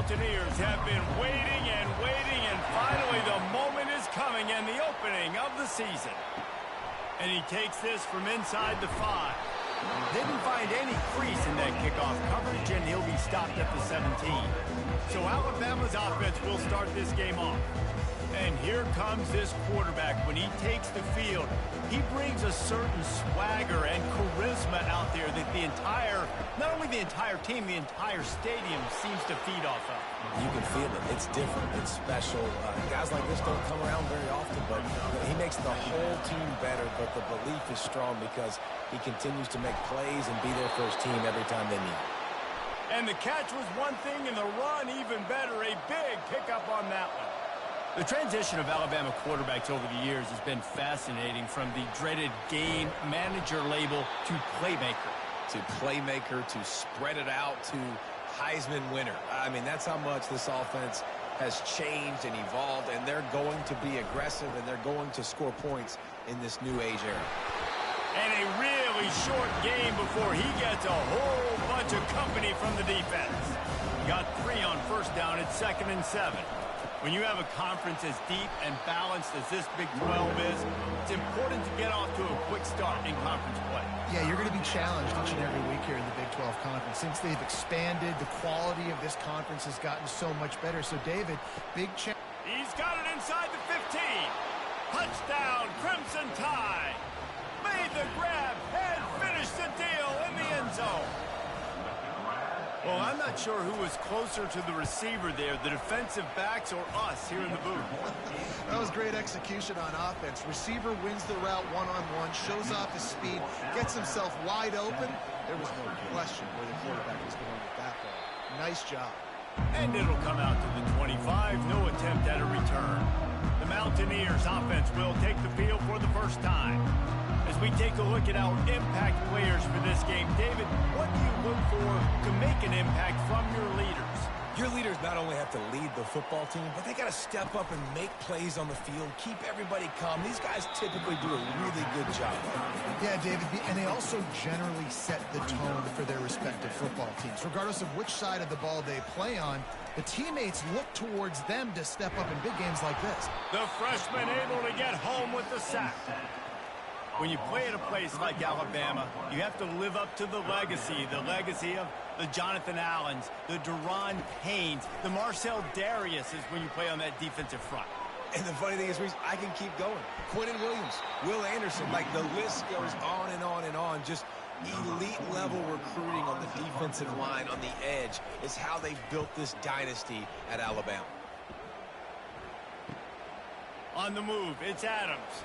Mountaineers have been waiting and waiting, and finally the moment is coming and the opening of the season. And he takes this from inside the 5. Didn't find any crease in that kickoff coverage, and he'll be stopped at the 17. So Alabama's offense will start this game off. And here comes this quarterback. When he takes the field, he brings a certain swagger and charisma out there that not only the entire team, the entire stadium seems to feed off of. You can feel it. It's different. It's special. Guys like this don't come around very often, but he makes the whole team better, but the belief is strong because he continues to make plays and be there for his team every time they need it. And the catch was one thing, and the run even better. A big pickup on that one. The transition of Alabama quarterbacks over the years has been fascinating, from the dreaded game manager label to playmaker. To playmaker, to spread it out, to Heisman winner. I mean, that's how much this offense has changed and evolved, and they're going to be aggressive, and they're going to score points in this new age era. And a really short game before he gets a whole bunch of company from the defense. Got 3 on first down at 2nd and 7. When you have a conference as deep and balanced as this Big 12 is, it's important to get off to a quick start in conference play. Yeah, you're going to be challenged each and every week here in the Big 12 Conference. Since they've expanded, the quality of this conference has gotten so much better. So, David, big challenge. He's got it inside the 15. Touchdown, Crimson Tide. Made the grab and finished the deal in the end zone. Well, I'm not sure who was closer to the receiver there, the defensive backs or us here in the booth. That was great execution on offense. Receiver wins the route one-on-one, shows off his speed, gets himself wide open. There was no question where the quarterback was going with that ball. Nice job. And it'll come out to the 25. No attempt at a return. The Mountaineers offense will take the field for the first time. As we take a look at our impact players for this game, David, what do you look for to make an impact from your leaders? Your leaders not only have to lead the football team, but they got to step up and make plays on the field, keep everybody calm. These guys typically do a really good job. Yeah, David, and they also generally set the tone for their respective football teams. Regardless of which side of the ball they play on, the teammates look towards them to step up in big games like this. The freshman able to get home with the sack. When you play at a place like Alabama, you have to live up to the legacy of the Jonathan Allens, the Deron Paynes, the Marcel Dariuses when you play on that defensive front. And the funny thing is, Reese, I can keep going. Quentin Williams, Will Anderson, like the list goes on and on and on. Just elite level recruiting on the defensive line, on the edge, is how they built this dynasty at Alabama. On the move, it's Adams.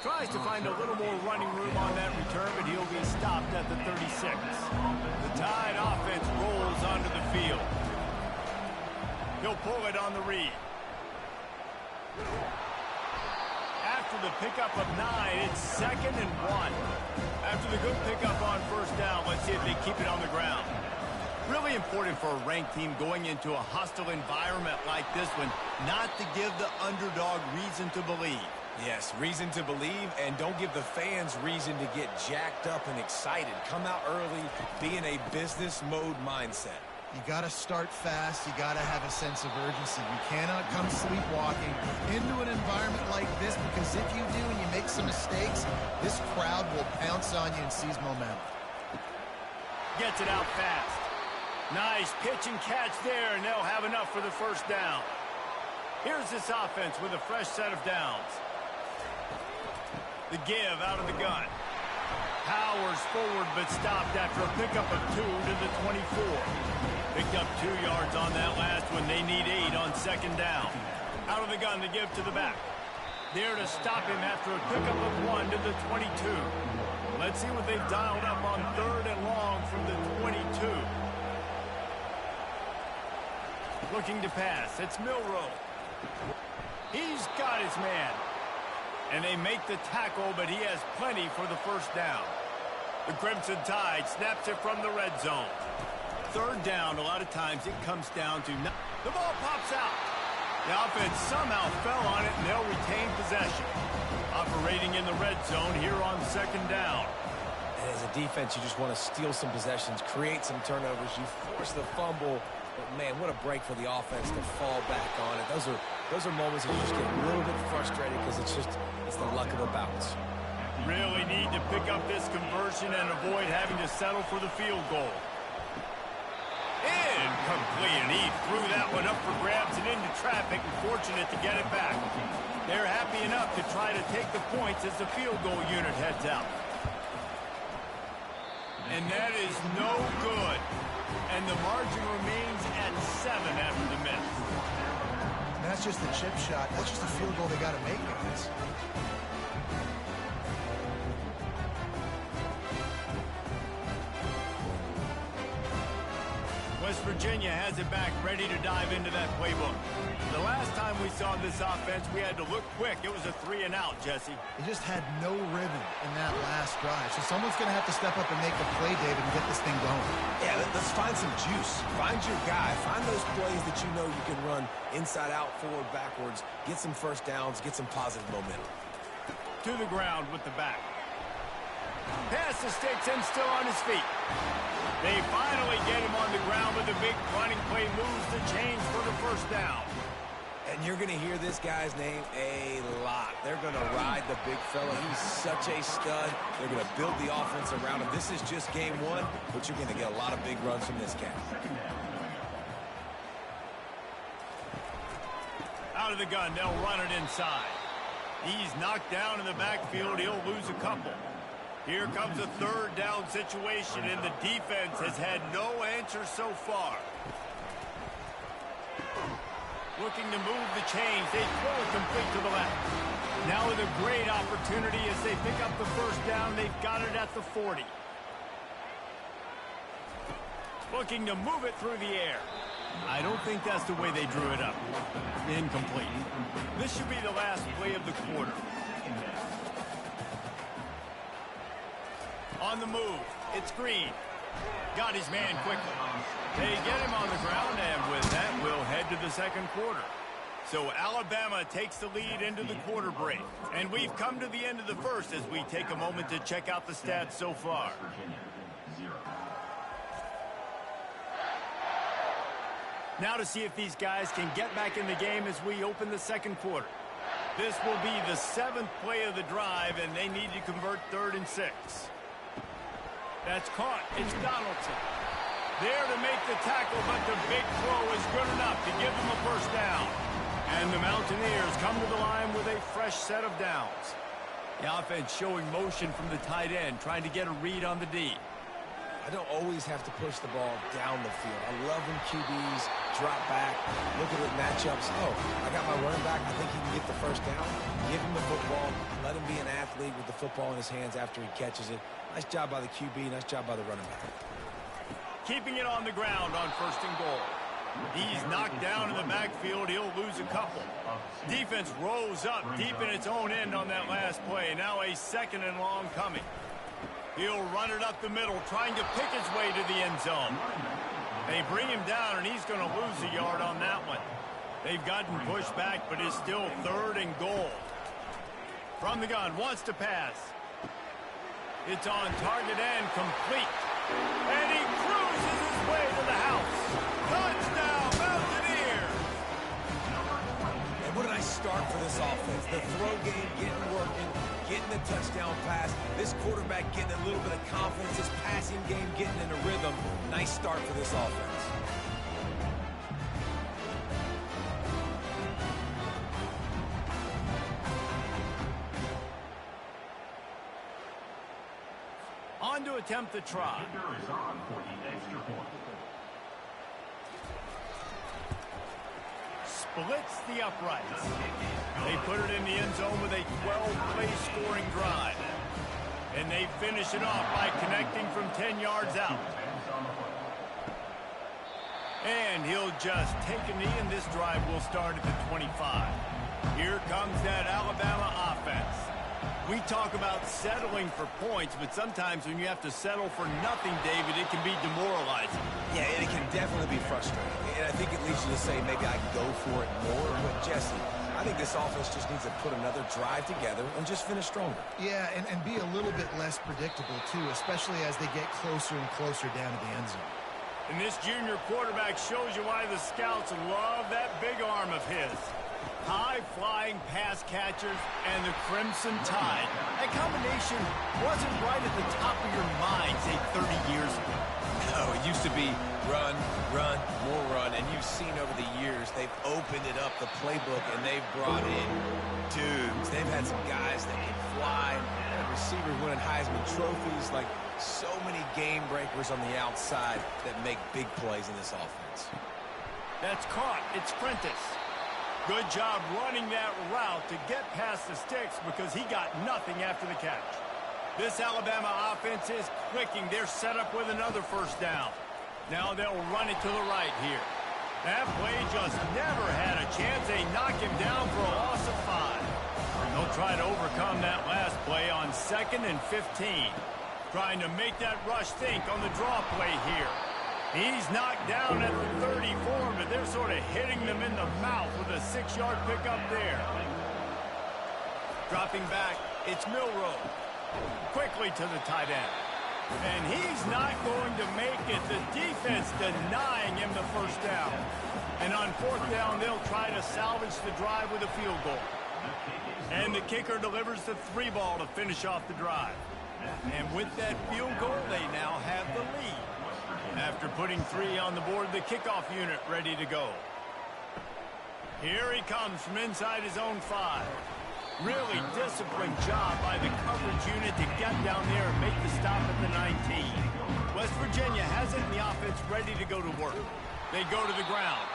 Tries to find a little more running room on that return, but he'll be stopped at the 36. The Tide offense rolls onto the field. He'll pull it on the read. After the pickup of 9, it's 2nd and 1. After the good pickup on first down, let's see if they keep it on the ground. Really important for a ranked team going into a hostile environment like this one, not to give the underdog reason to believe. Yes, reason to believe, and don't give the fans reason to get jacked up and excited. Come out early, be in a business mode mindset. You got to start fast. You got to have a sense of urgency. You cannot come sleepwalking into an environment like this, because if you do and you make some mistakes, this crowd will pounce on you and seize momentum. Gets it out fast. Nice pitch and catch there, and they'll have enough for the first down. Here's this offense with a fresh set of downs. The give out of the gun. Powers forward, but stopped after a pickup of 2 to the 24. Picked up 2 yards on that last one. They need 8 on 2nd down. Out of the gun to give to the back. There to stop him after a pickup of 1 to the 22. Let's see what they've dialed up on 3rd and long from the 22. Looking to pass. It's Milroe. He's got his man. And they make the tackle, but he has plenty for the first down. The Crimson Tide snaps it from the red zone. 3rd down, a lot of times it comes down to... The ball pops out. The offense somehow fell on it, and they'll retain possession. Operating in the red zone here on 2nd down. And as a defense, you just want to steal some possessions, create some turnovers. You force the fumble, But, man, what a break for the offense to fall back on it. Those are moments that you just get a little bit frustrated because it's the luck of the bounce. Really need to pick up this conversion and avoid having to settle for the field goal. Incomplete, and he threw that one up for grabs and into traffic, and fortunate to get it back. They're happy enough to try to take the points as the field goal unit heads out. And that is no good. And the margin remains at 7 after the miss. And that's just the chip shot. That's just a field goal they got to make, guys. West Virginia has it back, ready to dive into that playbook. The last time we saw this offense, we had to look quick. It was a 3-and-out, Jesse. They just had no rhythm in that last drive. So someone's going to have to step up and make the play, David, and get this thing going. Yeah, let's find some juice. Find your guy. Find those plays that you know you can run inside out, forward, backwards. Get some first downs. Get some positive momentum. To the ground with the back. Pass the sticks and still on his feet. They finally get him on the ground with a big running play, moves the chains for the first down. And you're going to hear this guy's name a lot. They're going to ride the big fella. He's such a stud. They're going to build the offense around him. This is just game one, but you're going to get a lot of big runs from this cat. Out of the gun, they'll run it inside. He's knocked down in the backfield. He'll lose a couple. Here comes a third down situation, and the defense has had no answer so far. Looking to move the chains. They throw it complete to the left. Now with a great opportunity as they pick up the first down. They've got it at the 40. Looking to move it through the air. I don't think that's the way they drew it up. Incomplete. This should be the last play of the quarter. On the move, it's Green. Got his man quickly. They get him on the ground, and with that, we'll head to the second quarter. So Alabama takes the lead into the quarter break. And we've come to the end of the first as we take a moment to check out the stats so far. Now to see if these guys can get back in the game as we open the second quarter. This will be the 7th play of the drive, and they need to convert 3rd and 6. That's caught. It's Donaldson. There to make the tackle, but the big throw is good enough to give them a first down. And the Mountaineers come to the line with a fresh set of downs. The offense showing motion from the tight end, trying to get a read on the D. I don't always have to push the ball down the field. I love when QBs drop back, look at the matchups. Oh, I got my running back. I think he can get the first down. Give him the football. Let him be an athlete with the football in his hands after he catches it. Nice job by the QB. Nice job by the running back. Keeping it on the ground on 1st and goal. He's knocked down in the backfield. He'll lose a couple. Defense rolls up deep in its own end on that last play. Now a 2nd and long coming. He'll run it up the middle, trying to pick his way to the end zone. They bring him down, and he's going to lose a yard on that one. They've gotten pushed back, but it's still 3rd and goal. From the gun, wants to pass. It's on target and complete. And he cruises his way to the house. Touchdown, Mountaineers! And what a nice start for this offense. The throw game getting working, getting the touchdown pass. This quarterback getting a little bit of confidence. This passing game getting in a rhythm. Nice start for this offense. On to attempt the try. Splits the uprights. They put it in the end zone with a 12-play scoring drive. And they finish it off by connecting from 10 yards out. And he'll just take a knee, and this drive will start at the 25. Here comes that Alabama offense. We talk about settling for points, but sometimes when you have to settle for nothing, David, it can be demoralizing. Yeah, it can definitely be frustrating. And I think it leads you to say maybe I can go for it more. But, Jesse, I think this offense just needs to put another drive together and just finish stronger. Yeah, and be a little bit less predictable, too, especially as they get closer and closer down to the end zone. And this junior quarterback shows you why the scouts love that big arm of his. High-flying pass catchers and the Crimson Tide. That combination wasn't right at the top of your mind, say, 30 years ago. No, it used to be run, run, more run, and you've seen over the years they've opened it up, the playbook, and they've brought in dudes. They've had some guys that can fly, and receivers winning Heisman trophies, like so many game breakers on the outside that make big plays in this offense. That's caught. It's Prentice. Good job running that route to get past the sticks because he got nothing after the catch. This Alabama offense is clicking. They're set up with another first down. Now they'll run it to the right here. That play just never had a chance. They knock him down for a loss of 5. They'll try to overcome that last play on 2nd and 15. Trying to make that rush think on the draw play here. He's knocked down at the 34, but they're sort of hitting them in the mouth with a 6-yard pickup there. Dropping back, it's Milroe. Quickly to the tight end. And he's not going to make it. The defense denying him the first down. And on 4th down, they'll try to salvage the drive with a field goal. And the kicker delivers the 3 ball to finish off the drive. And with that field goal, they now have the lead. After putting 3 on the board, the kickoff unit ready to go. Here he comes from inside his own 5. Really disciplined job by the coverage unit to get down there and make the stop at the 19. West Virginia has it in the offense ready to go to work. They go to the ground.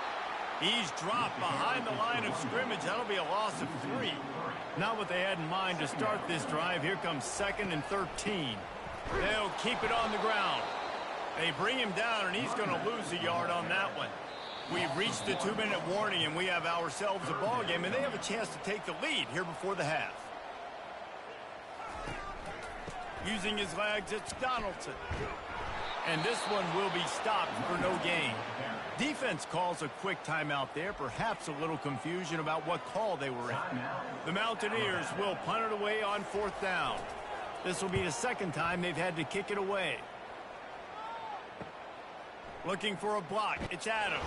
He's dropped behind the line of scrimmage. That'll be a loss of 3. Not what they had in mind to start this drive. Here comes 2nd and 13. They'll keep it on the ground. They bring him down, and he's going to lose a yard on that one. We've reached the 2-minute warning, and we have ourselves a ball game, and they have a chance to take the lead here before the half. Using his legs, it's Donaldson. And this one will be stopped for no gain. Defense calls a quick timeout there, perhaps a little confusion about what call they were in. The Mountaineers will punt it away on 4th down. This will be the 2nd time they've had to kick it away. Looking for a block. It's Adams.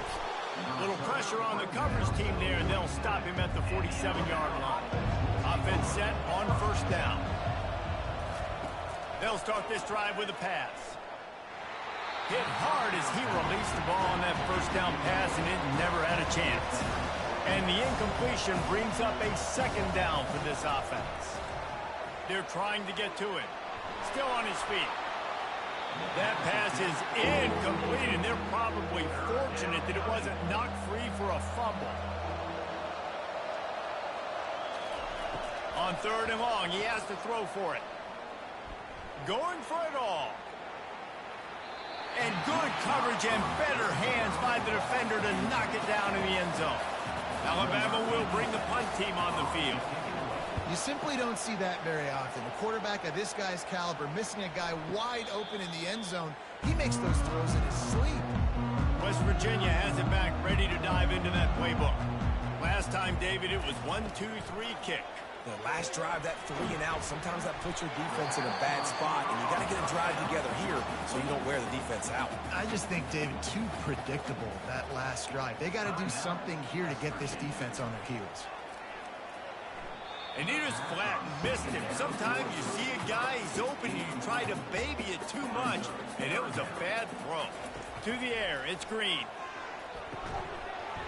Little pressure on the coverage team there, and they'll stop him at the 47-yard line. Offense set on 1st down. They'll start this drive with a pass. Hit hard as he released the ball on that 1st down pass, and it never had a chance. And the incompletion brings up a 2nd down for this offense. They're trying to get to it. Still on his feet. That pass is incomplete, and they're probably fortunate that it wasn't knocked free for a fumble. On 3rd and long, he has to throw for it. Going for it all. And good coverage and better hands by the defender to knock it down in the end zone. Alabama will bring the punt team on the field. You simply don't see that very often. A quarterback of this guy's caliber missing a guy wide open in the end zone. He makes those throws in his sleep. West Virginia has it back, ready to dive into that playbook. Last time, David, it was 1-2-3 kick. The last drive, that 3 and out, sometimes that puts your defense in a bad spot, and you got to get a drive together here so you don't wear the defense out. I just think, David, too predictable, that last drive. They got to do something here to get this defense on their heels. And he just flat missed him. Sometimes you see a guy, he's open, and you try to baby it too much, and it was a bad throw. To the air, it's Green.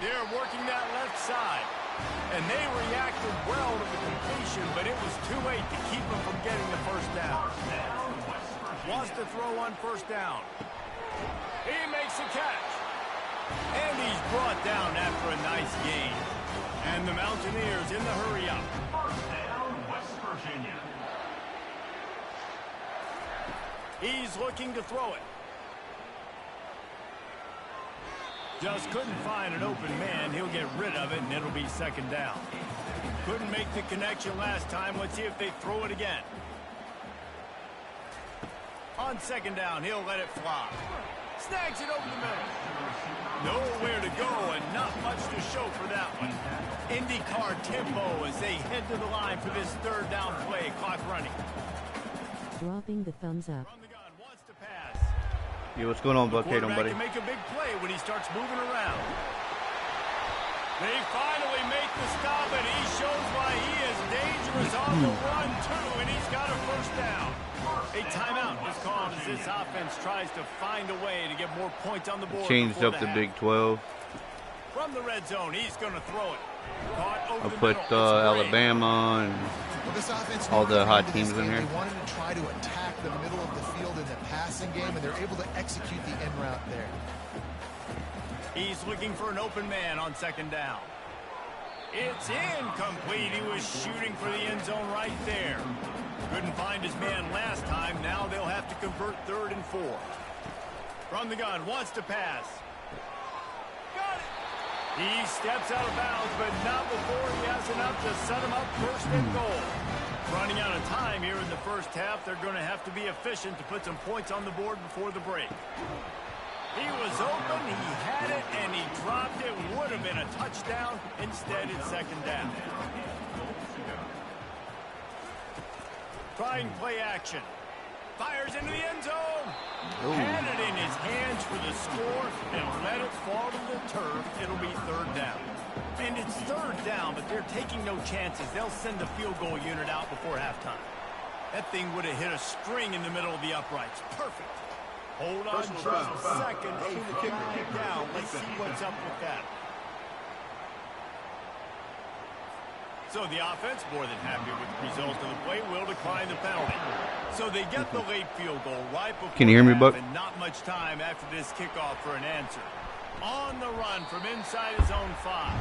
They're working that left side. And they reacted well to the completion, but it was too late to keep them from getting the 1st down. Wants to throw on 1st down. He makes the catch. And he's brought down after a nice gain. And the Mountaineers in the hurry-up. 1st down, West Virginia. He's looking to throw it. Just couldn't find an open man. He'll get rid of it, and it'll be 2nd down. Couldn't make the connection last time. Let's see if they throw it again. On 2nd down, he'll let it fly. Snags it over the middle. Nowhere to go, and not much to show for that one. IndyCar tempo as they head to the line for this 3rd down play. Clock running. Dropping the thumbs up. From the gun, wants to pass. Yeah, what's going on, The Buck Tatum, buddy? quarterback can make a big play when he starts moving around. They finally make the stop, and he shows why he is dangerous on the run, too, and he's got a first down. A timeout is called as this offense tries to find a way to get more points on the board. Changed up the Big 12. From the red zone, he's going to throw it. Caught over I the put middle. It's Alabama and Well, this offense all the hot this teams in game, here. They wanted to try to attack the middle of the field in the passing game, and they're able to execute the end route there. He's looking for an open man on second down. It's incomplete. He was shooting for the end zone right there. Couldn't find his man last time. Now they'll have to convert 3rd and 4. From the gun, wants to pass. Got it. He steps out of bounds, but not before he has enough to set him up 1st and goal. Running out of time here in the first half. They're going to have to be efficient to put some points on the board before the break. He was open, he had it, and he dropped it. Would have been a touchdown. Instead, it's 2nd down. Trying play action. Fires into the end zone. Had it in his hands for the score and let it fall to the turf. It'll be 3rd down. And it's 3rd down, but they're taking no chances. They'll send the field goal unit out before halftime. That thing would have hit a string in the middle of the uprights. Perfect. Hold on just a second. A flag down. Let's see what's up with that. So the offense, more than happy with the result of the play, will decline the penalty. So they get the late field goal right before Can you hear me, Buck? and not much time after this kickoff for an answer. On the run from inside his own 5.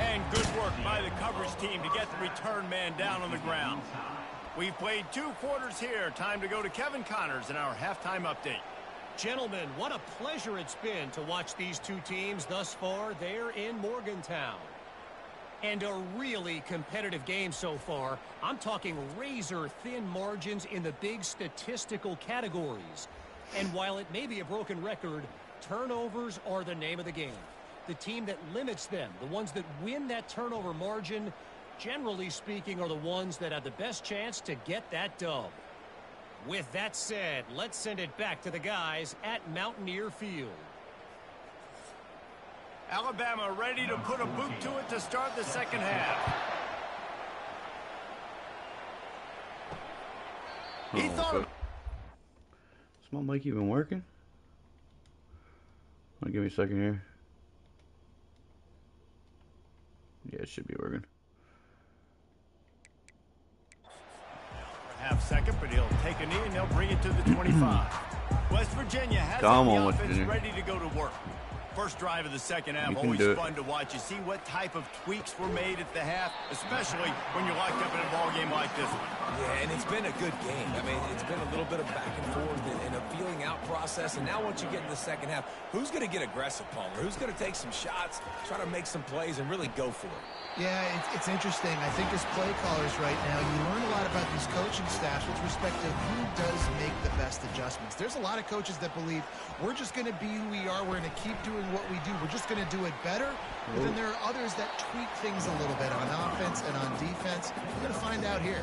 And good work by the coverage team to get the return man down on the ground. We've played 2 quarters here. Time to go to Kevin Connors in our halftime update. Gentlemen, what a pleasure it's been to watch these 2 teams thus far there in Morgantown. And a really competitive game so far. I'm talking razor-thin margins in the big statistical categories. And while it may be a broken record, turnovers are the name of the game. The team that limits them, the ones that win that turnover margin, generally speaking, are the ones that have the best chance to get that dub. With that said, let's send it back to the guys at Mountaineer Field. Alabama ready to put a boot to it to start the second half. He thought... Is my mic even working? Give me a second here. Yeah, it should be working. Half second, but he'll take a knee and they'll bring it to the 25. West Virginia has the offense ready to go to work. First drive of the second half, always fun to watch. You see what type of tweaks were made at the half, especially when you're locked up in a ball game like this one. Yeah, and it's been a good game. I mean, it's been a little bit of back and forth and a feeling out process. And now once you get in the second half, who's going to get aggressive, Palmer? Who's going to take some shots, try to make some plays, and really go for it? Yeah, it's interesting. I think as play callers right now, you learn a lot about these coaching staffs with respect to who does make the best adjustments. There's a lot of coaches that believe we're just going to be who we are. We're going to keep doing what we do. We're just going to do it better. But then there are others that tweak things a little bit on offense and on defense. We're going to find out here.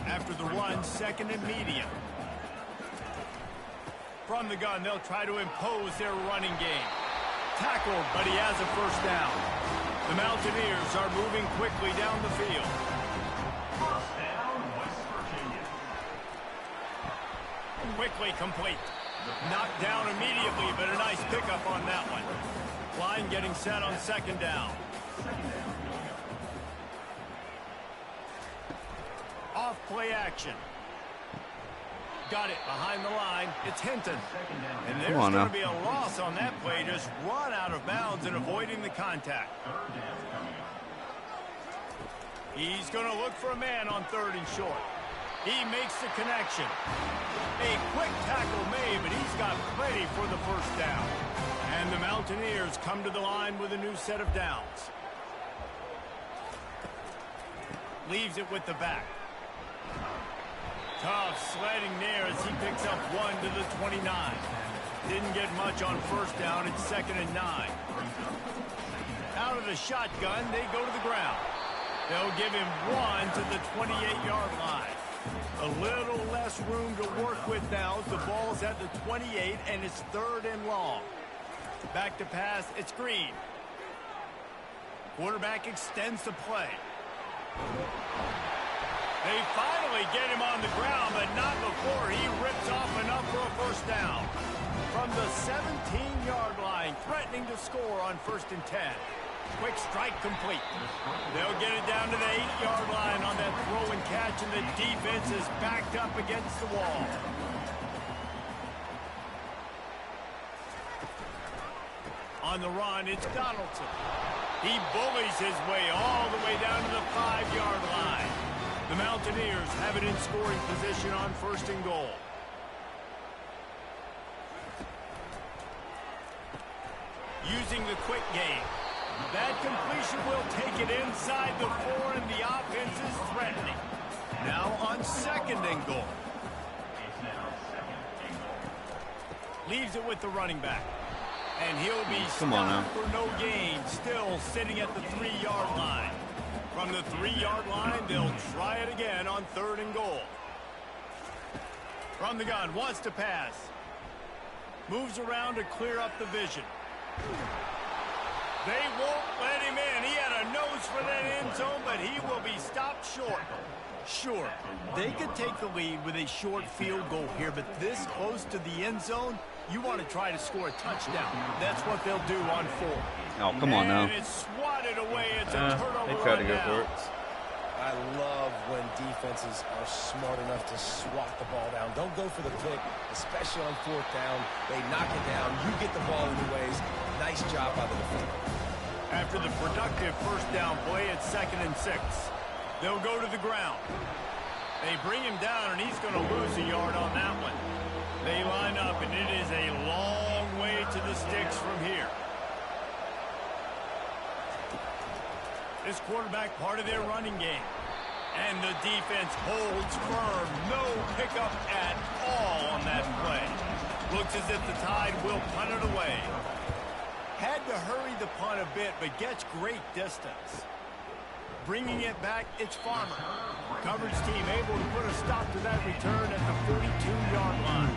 After the run, 2nd and medium. From the gun, they'll try to impose their running game. Tackled, but he has a first down. The Mountaineers are moving quickly down the field. First down, West Virginia. Quickly complete. Knocked down immediately, but a nice pickup on that one. Line getting set on 2nd down. Off play action. Got it behind the line. It's Hinton. And there's going to be a loss on that play. Just run out of bounds and avoiding the contact. He's going to look for a man on 3rd and short. He makes the connection. A quick tackle made, but he's got plenty for the first down. And the Mountaineers come to the line with a new set of downs. Leaves it with the back. Tough sledding there as he picks up 1 to the 29. Didn't get much on first down. It's 2nd and 9. Out of the shotgun, they go to the ground. They'll give him 1 to the 28-yard line. A little less room to work with now. The ball's at the 28, and it's 3rd and long. Back to pass. It's Green. Quarterback extends the play. They finally get him on the ground, but not before he rips off enough for a first down. From the 17-yard line, threatening to score on 1st and 10. Quick strike complete. They'll get it down to the 8-yard line on that throw and catch, and the defense is backed up against the wall. On the run, it's Donaldson. He bullies his way all the way down to the 5-yard line. The Mountaineers have it in scoring position on 1st and goal. Using the quick game. That completion will take it inside the 4, and the offense is threatening. Now on 2nd and goal. Leaves it with the running back. And he'll be stopped for no gain, still sitting at the 3-yard line. From the 3-yard line, they'll try it again on 3rd and goal. From the gun, wants to pass. Moves around to clear up the vision. They won't let him in. He had a nose for that end zone, but he will be stopped short. Sure, they could take the lead with a short field goal here, but this close to the end zone, you want to try to score a touchdown. That's what they'll do on 4. Oh, come on now. And it's swatted away. It's a turnover. They tried to go for it. I love when defenses are smart enough to swat the ball down. Don't go for the pick, especially on 4th down. They knock it down. You get the ball anyways. Nice job by the defender. After the productive 1st down play, it's 2nd and 6. They'll go to the ground. They bring him down, and he's going to lose a yard on that one. They line up, and it is a long way to the sticks from here. This quarterback part of their running game. And the defense holds firm. No pickup at all on that play. Looks as if the Tide will punt it away. Had to hurry the punt a bit, but gets great distance. Bringing it back, it's Farmer. Coverage team able to put a stop to that return at the 42-yard line.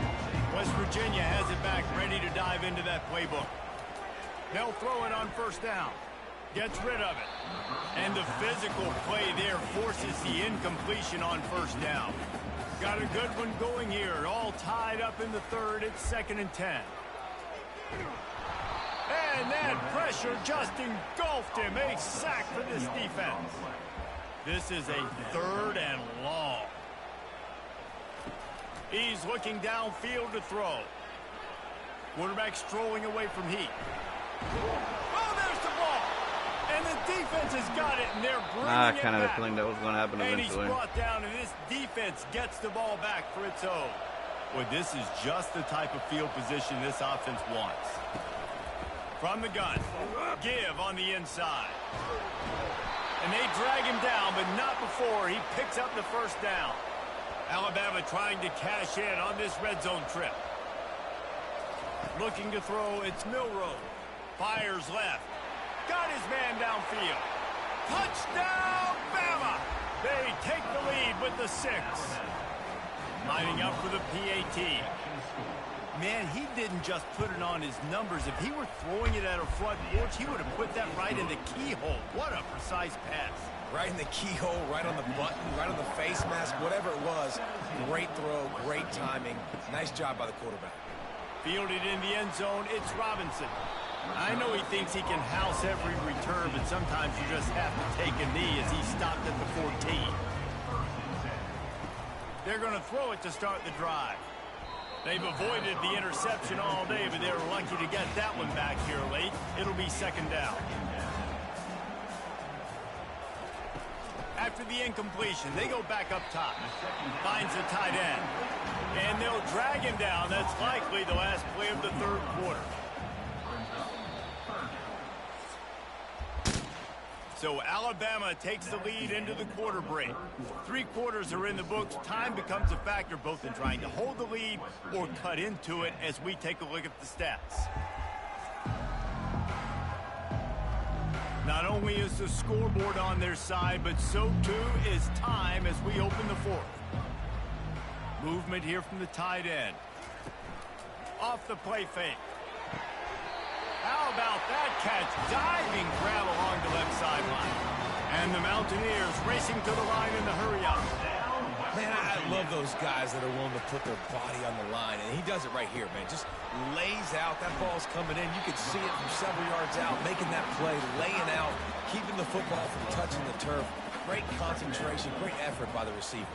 West Virginia has it back, ready to dive into that playbook. They'll throw it on 1st down. Gets rid of it. And the physical play there forces the incompletion on 1st down. Got a good one going here. All tied up in the 3rd. It's 2nd and 10. And that pressure just engulfed him. A sack for this defense. This is a 3rd and long. He's looking downfield to throw. Quarterback strolling away from heat. Oh, there's the ball. And the defense has got it, and they're bringing it back. I kind of had a feeling that was going to happen eventually. And he's brought down, and this defense gets the ball back for its own. Well, this is just the type of field position this offense wants. From the gun, give on the inside. And they drag him down, but not before he picks up the 1st down. Alabama trying to cash in on this red zone trip. Looking to throw, it's Milroe. Fires left. Got his man downfield. Touchdown, Bama! They take the lead with the 6. Lining up for the PAT. Man, he didn't just put it on his numbers. If he were throwing it at a front porch, he would have put that right in the keyhole. What a precise pass. Right in the keyhole, right on the button, right on the face mask, whatever it was. Great throw, great timing. Nice job by the quarterback. Fielded in the end zone, it's Robinson. I know he thinks he can house every return, but sometimes you just have to take a knee as he stopped at the 14. They're going to throw it to start the drive. They've avoided the interception all day, but they were lucky to get that one back here late. It'll be 2nd down. After the incompletion, they go back up top. Finds the tight end. And they'll drag him down. That's likely the last play of the 3rd quarter. So Alabama takes the lead into the quarter break. 3 quarters are in the books. Time becomes a factor both in trying to hold the lead or cut into it as we take a look at the stats. Not only is the scoreboard on their side, but so too is time as we open the 4th. Movement here from the tight end. Off the play fake. How about that catch? Diving grab along the left sideline. And the Mountaineers racing to the line in the hurry-up. Man, I love those guys that are willing to put their body on the line, and he does it right here, man. Just lays out. That ball's coming in. You can see it from several yards out, making that play, laying out, keeping the football from touching the turf. Great concentration, great effort by the receiver.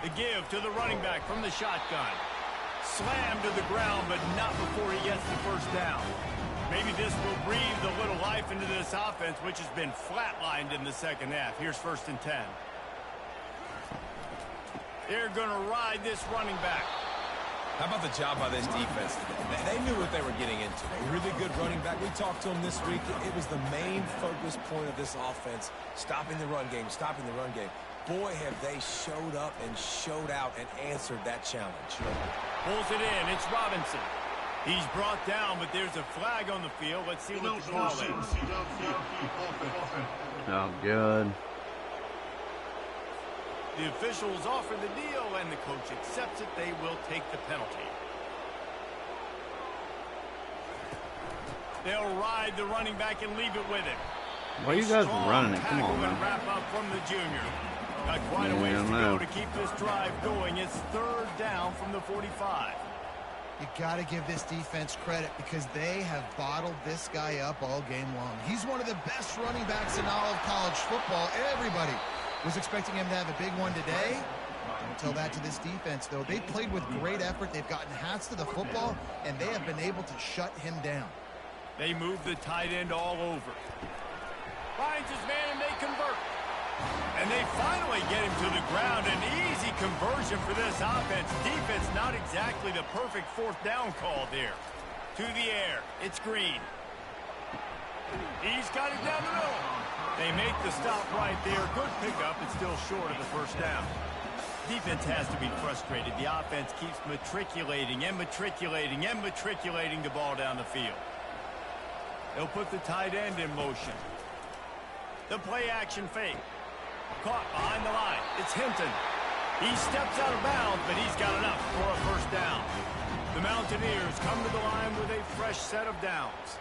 The give to the running back from the shotgun. Slammed to the ground, but not before he gets the first down. Maybe this will breathe a little life into this offense, which has been flatlined in the second half. Here's 1st and 10. They're going to ride this running back. How about the job by this defense today? They knew what they were getting into. A really good running back. We talked to him this week. It was the main focus point of this offense, stopping the run game, stopping the run game. Boy, have they showed up and showed out and answered that challenge. Pulls it in. It's Robinson. He's brought down, but there's a flag on the field. Let's see what the call is. Oh, good. The officials offer the deal, and the coach accepts it. They will take the penalty. They'll ride the running back and leave it with him. Why are you guys running it? Come on, man. Wrap up from the junior. Got quite a ways to go to keep this drive going. It's 3rd down from the 45. You got to give this defense credit because they have bottled this guy up all game long. He's one of the best running backs in all of college football. Everybody was expecting him to have a big one today. Don't tell that to this defense, though. They played with great effort. They've gotten hats to the football, and they have been able to shut him down. They move the tight end all over. Finds his man, and they convert. And they finally get him to the ground. An easy conversion for this offense. Defense not exactly the perfect 4th down call there. To the air. It's Green. He's got it down the middle. They make the stop right there. Good pickup. It's still short of the 1st down. Defense has to be frustrated. The offense keeps matriculating and matriculating and matriculating the ball down the field. They'll put the tight end in motion. The play action fake. Caught behind the line. It's Hinton. He steps out of bounds, but he's got enough for a 1st down. The Mountaineers come to the line with a fresh set of downs.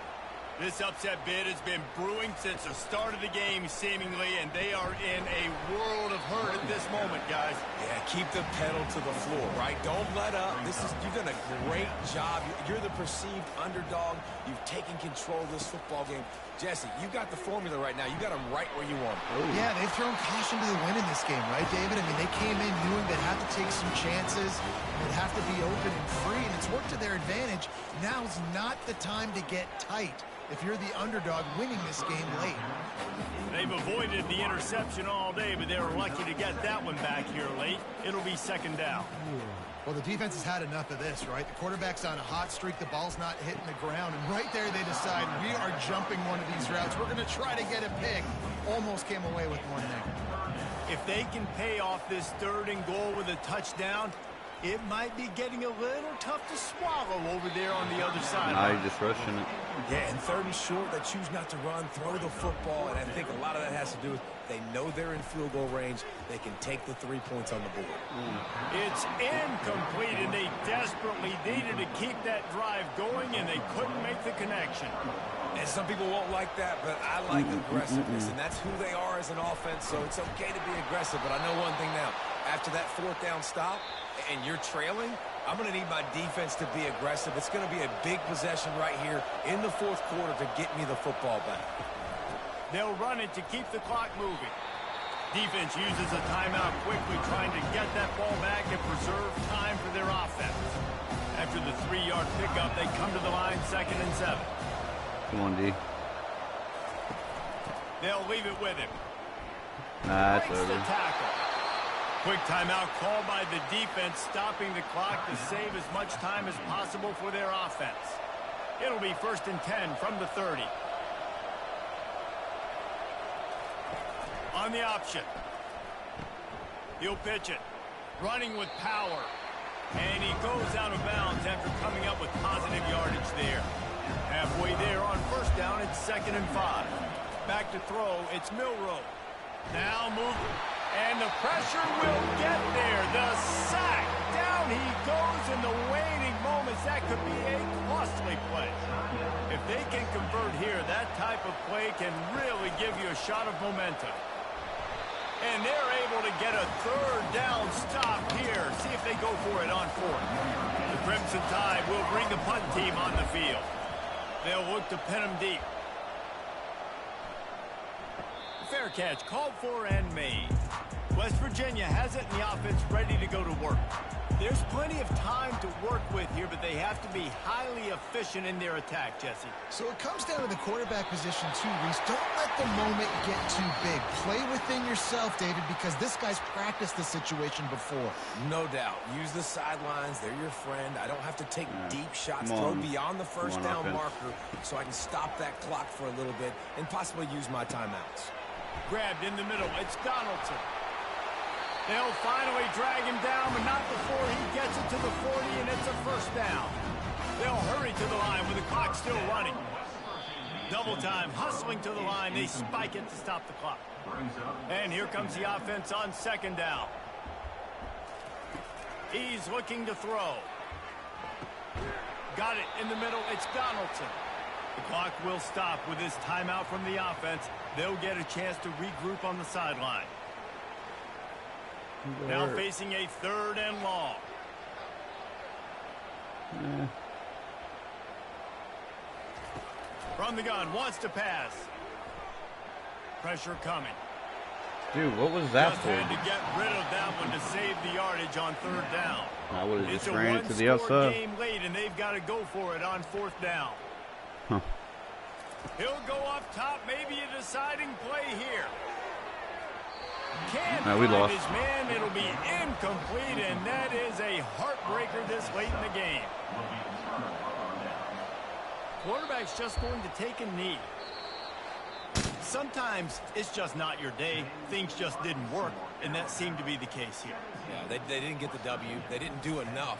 This upset bid has been brewing since the start of the game, seemingly, and they are in a world of hurt at this moment, guys. Yeah, keep the pedal to the floor, right? Don't let up. You've done a great job. You're the perceived underdog. You've taken control of this football game. Jesse, you got the formula right now. You got them right where you want them. Oh. Yeah, they've thrown caution to the wind in this game, right, David? I mean, they came in knowing they'd have to take some chances. They'd have to be open and free, and it's worked to their advantage. Now's not the time to get tight if you're the underdog winning this game late. They've avoided the interception all day, but they were lucky to get that one back here late. It'll be 2nd down. Well, the defense has had enough of this, right? The quarterback's on a hot streak. The ball's not hitting the ground. And right there they decide, we are jumping one of these routes. We're going to try to get a pick. Almost came away with one there. If they can pay off this 3rd and goal with a touchdown, it might be getting a little tough to swallow over there on the other side. Now you're just rushing it. Yeah, and 3rd and short, they choose not to run, throw the football, and I think a lot of that has to do with they know they're in field goal range. They can take the 3 points on the board. It's incomplete, and they desperately needed to keep that drive going, and they couldn't make the connection. And some people won't like that, but I like aggressiveness, and that's who they are as an offense, so it's okay to be aggressive. But I know one thing now. After that 4th down stop, and you're trailing, I'm going to need my defense to be aggressive. It's going to be a big possession right here in the 4th quarter to get me the football back. They'll run it to keep the clock moving. Defense uses a timeout quickly, trying to get that ball back and preserve time for their offense. After the 3-yard pickup, they come to the line 2nd and 7. Come on, D. They'll leave it with him. Nah, that's Breaks the over. tackle. Quick timeout called by the defense, stopping the clock to save as much time as possible for their offense. It'll be 1st and 10 from the 30. On the option. He'll pitch it. Running with power. And he goes out of bounds after coming up with positive yardage there. Halfway there on 1st down, it's 2nd and 5. Back to throw, it's Milroe. Now moving. And the pressure will get there. The sack. Down he goes in the waning moments. That could be a costly play. If they can convert here, that type of play can really give you a shot of momentum. And they're able to get a third down stop here. See if they go for it on fourth. The Crimson Tide will bring the punt team on the field. They'll look to pin them deep. Fair catch called for and made. West Virginia has it in the offense ready to go to work. There's plenty of time to work with here, but they have to be highly efficient in their attack, Jesse. So it comes down to the quarterback position too, Reese. Don't let the moment get too big. Play within yourself, David, because this guy's practiced this situation before. No doubt. Use the sidelines. They're your friend. I don't have to take deep shots. Throw beyond the first down marker so I can stop that clock for a little bit and possibly use my timeouts. Grabbed in the middle. It's Donaldson. They'll finally drag him down, but not before he gets it to the 40, and it's a first down. They'll hurry to the line with the clock still running. Double time, hustling to the line. They spike it to stop the clock. And here comes the offense on second down. He's looking to throw. Got it in the middle. It's Donaldson. The clock will stop with this timeout from the offense. They'll get a chance to regroup on the sideline. Now facing a third and long. From the gun, wants to pass. Pressure coming. Dude, what was that Just for? had to get rid of that one to save the yardage on third down. I would have It's just a ran it to the one-score outside. game late, and they've got to go for it on fourth down. Huh. He'll go up top, maybe a deciding play here. Can't we find lost. his man. It'll be incomplete, and that is a heartbreaker this late in the game. Quarterback's just going to take a knee. Sometimes it's just not your day. Things just didn't work, and that seemed to be the case here. Yeah, they didn't get the W. They didn't do enough.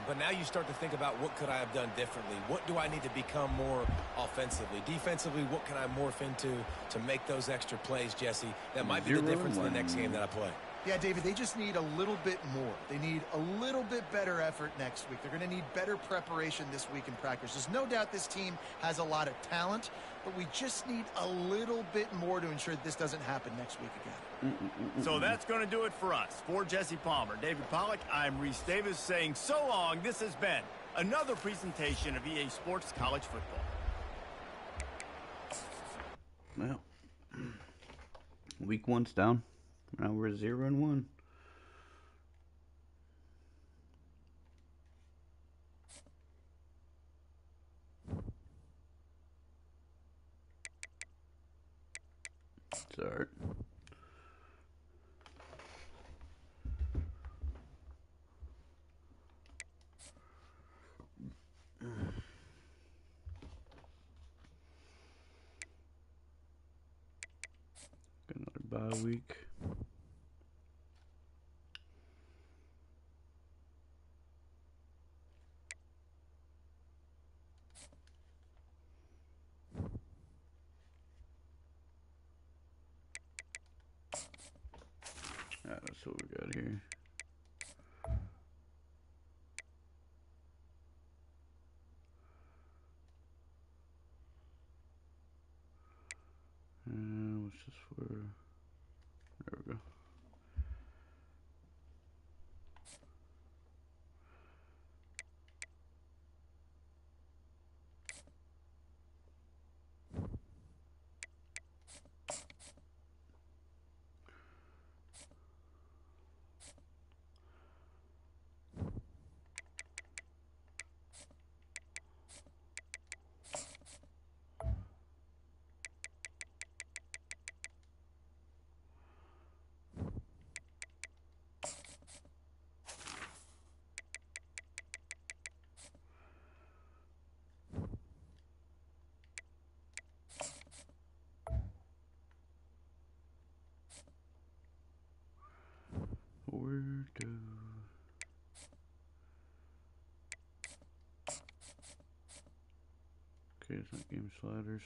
But now you start to think about what could I have done differently? What do I need to become more offensively? Defensively, what can I morph into to make those extra plays, Jesse? That might be the difference in the next game that I play. Yeah, David, they just need a little bit more. They need a little bit better effort next week. They're going to need better preparation this week in practice. There's no doubt this team has a lot of talent, but we just need a little bit more to ensure that this doesn't happen next week again. So that's going to do it for us. For Jesse Palmer, David Pollack, I'm Reese Davis saying so long. This has been another presentation of EA Sports College Football. Well, week one's down. Now we're 0-1. It's all right. Got another bye week. That's what we got here. What's this for? There we go. Where do... Okay, it's not game sliders.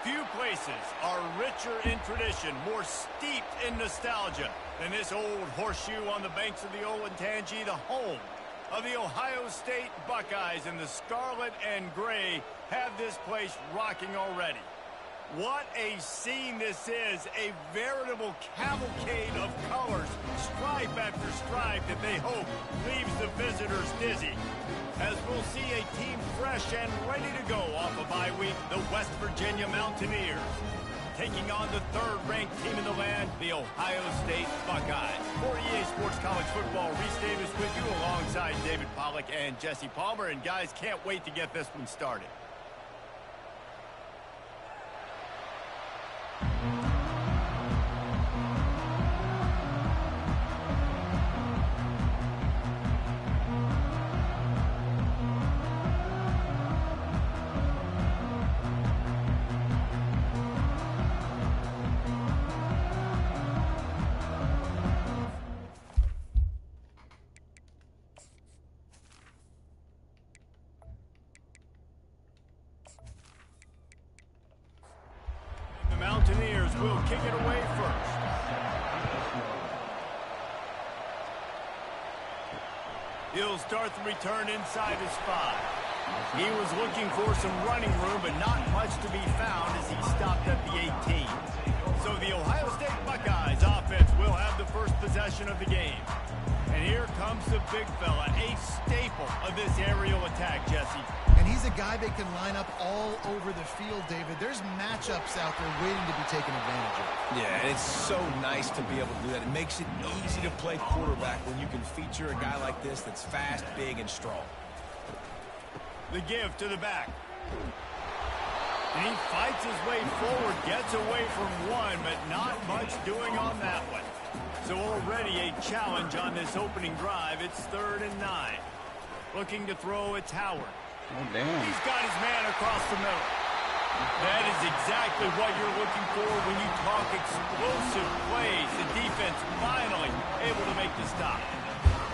Few places are richer in tradition, more steeped in nostalgia than this old horseshoe on the banks of the Olentangy, the home of the Ohio State Buckeyes. And the scarlet and gray have this place rocking already. What a scene this is, a veritable cavalcade of colors, stripe after stripe that they hope leaves the visitors dizzy. As we'll see a team fresh and ready to go off a bye week, the West Virginia Mountaineers, taking on the third-ranked team in the land, the Ohio State Buckeyes. For EA Sports College Football, Reese Davis with you alongside David Pollack and Jesse Palmer. And guys, can't wait to get this one started. Mountaineers will kick it away first. He'll start the return inside his 5. He was looking for some running room, but not much to be found as he stopped at the 18. So the Ohio State Buckeyes offense will have the first possession of the game. And here comes the big fella, a staple of this aerial attack, Jesse. And he's a guy that can line up all over the field, David. There's matchups out there waiting to be taken advantage of. Yeah, and it's so nice to be able to do that. It makes it easy to play quarterback when you can feature a guy like this that's fast, big, and strong. The give to the back. And he fights his way forward, gets away from one, but not much doing on that one. So already a challenge on this opening drive. It's 3rd and 9. Looking to throw, it's Howard. Oh, damn. He's got his man across the middle. That is exactly what you're looking for when you talk explosive plays. The defense finally able to make the stop.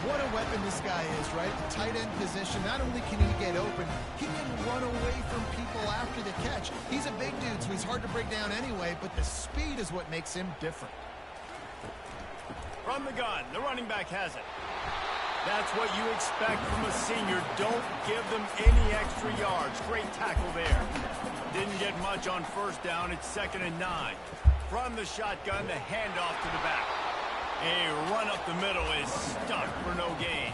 What a weapon this guy is, right? The tight end position, not only can he get open, he can run away from people after the catch. He's a big dude, so he's hard to break down anyway, but the speed is what makes him different. From the gun, the running back has it. That's what you expect from a senior. Don't give them any extra yards. Great tackle there. Didn't get much on first down. It's 2nd and 9. From the shotgun, the handoff to the back. A run up the middle is stuck for no gain.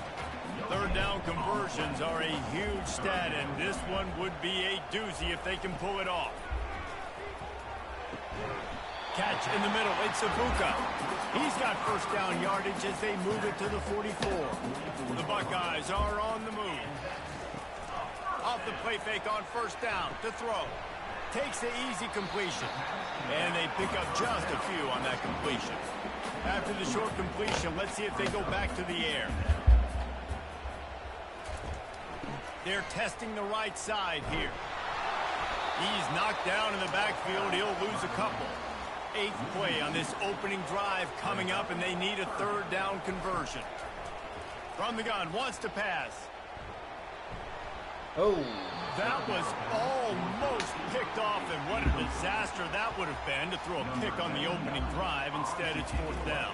3rd down conversions are a huge stat, and this one would be a doozy if they can pull it off. Catch in the middle, it's Ibuka. He's got first down yardage as they move it to the 44. The Buckeyes are on the move. Off the play fake on first down to throw. Takes the easy completion. And they pick up just a few on that completion. After the short completion, let's see if they go back to the air. They're testing the right side here. He's knocked down in the backfield. He'll lose a couple. 8th play on this opening drive coming up, and they need a 3rd down conversion. From the gun, wants to pass. Oh. That was almost picked off, and what a disaster that would have been to throw a pick on the opening drive. Instead, it's 4th down.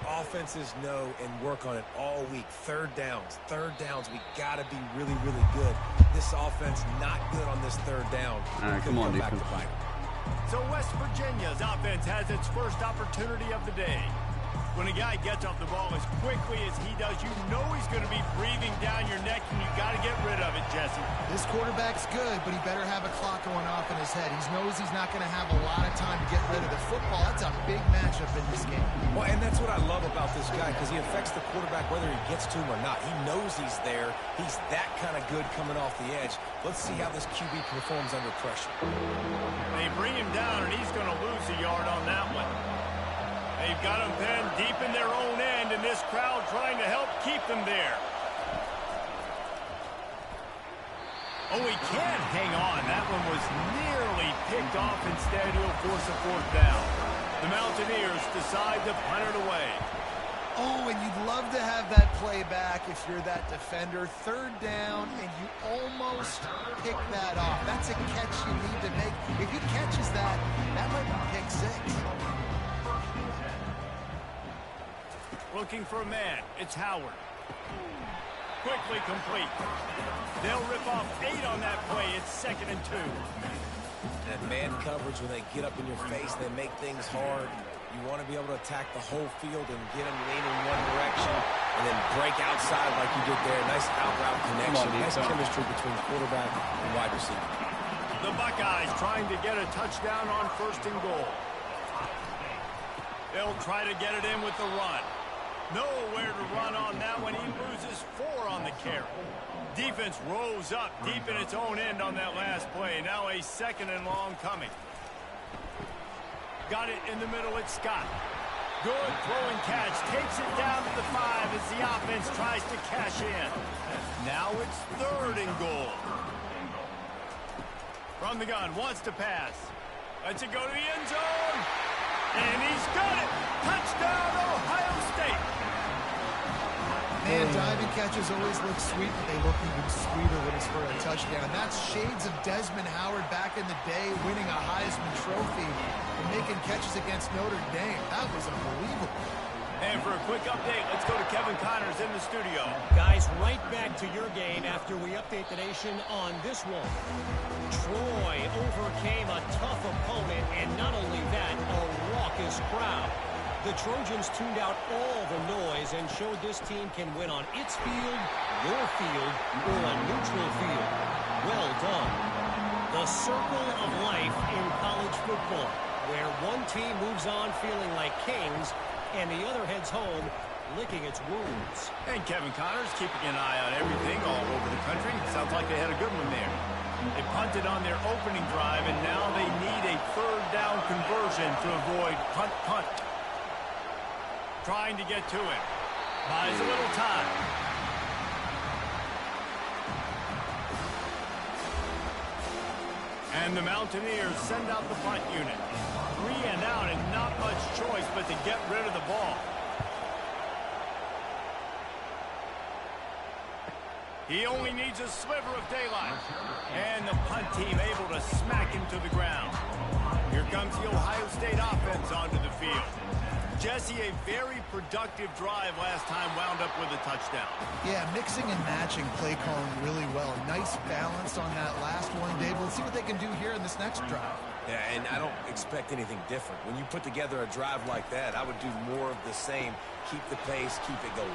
Offenses know and work on it all week. 3rd downs. We got to be really, really good. This offense not good on this 3rd down. All right, come on, back to defense. bite. So West Virginia's offense has its first opportunity of the day. When a guy gets off the ball as quickly as he does, you know he's going to be breathing down your neck, and you got to get rid of it, Jesse. This quarterback's good, but he better have a clock going off in his head. He knows he's not going to have a lot of time to get rid of the football. That's a big matchup in this game. Well, and that's what I love about this guy, because he affects the quarterback whether he gets to him or not. He knows he's there. He's that kind of good coming off the edge. Let's see how this QB performs under pressure. They bring him down, and he's going to lose a yard on that one. They've got him pinned deep in their own end, and this crowd trying to help keep them there. Oh, he can't hang on. That one was nearly picked off. Instead, he'll force a 4th down. The Mountaineers decide to punt it away. Oh, and you'd love to have that play back if you're that defender. Third down, and you almost pick that off. That's a catch you need to make. If he catches that, that might be pick 6. Looking for a man. It's Howard. Quickly complete. They'll rip off 8 on that play. It's 2nd and 2. That man coverage, when they get up in your face, they make things hard. You want to be able to attack the whole field and get them leaning one direction and then break outside like you did there. Nice out-route connection. Nice chemistry between quarterback and wide receiver. The Buckeyes trying to get a touchdown on 1st and goal. They'll try to get it in with the run. Nowhere to run on that one. He loses 4 on the carry. Defense rose up deep in its own end on that last play. Now a 2nd and long coming. Got it in the middle. It's Scott. Good throwing catch. Takes it down to the 5 as the offense tries to cash in. Now it's 3rd and goal. From the gun. Wants to pass. Lets it go to the end zone. And he's got it. Touchdown, Ohio State. Man, diving catches always look sweet, but they look even sweeter when it's for a touchdown. That's shades of Desmond Howard back in the day, winning a Heisman Trophy and making catches against Notre Dame. That was unbelievable. And for a quick update, let's go to Kevin Connors in the studio. Guys, right back to your game after we update the nation on this one. Troy overcame a tough opponent, and not only that, a raucous crowd. The Trojans tuned out all the noise and showed this team can win on its field, your field, or a neutral field. Well done. The circle of life in college football, where one team moves on feeling like kings and the other heads home licking its wounds. And Kevin Connors keeping an eye on everything all over the country. Sounds like they had a good one there. They punted on their opening drive, and now they need a 3rd down conversion to avoid punt. Trying to get to it. Buys a little time. And the Mountaineers send out the punt unit. 3 and out, and not much choice but to get rid of the ball. He only needs a sliver of daylight. And the punt team able to smack him to the ground. Here comes the Ohio State offense onto the field. Jesse, a very productive drive last time, wound up with a touchdown. Yeah, mixing and matching play calling really well. Nice balance on that last one, Dave. Let's see what they can do here in this next drive. Yeah, and I don't expect anything different. When you put together a drive like that, I would do more of the same. Keep the pace, keep it going.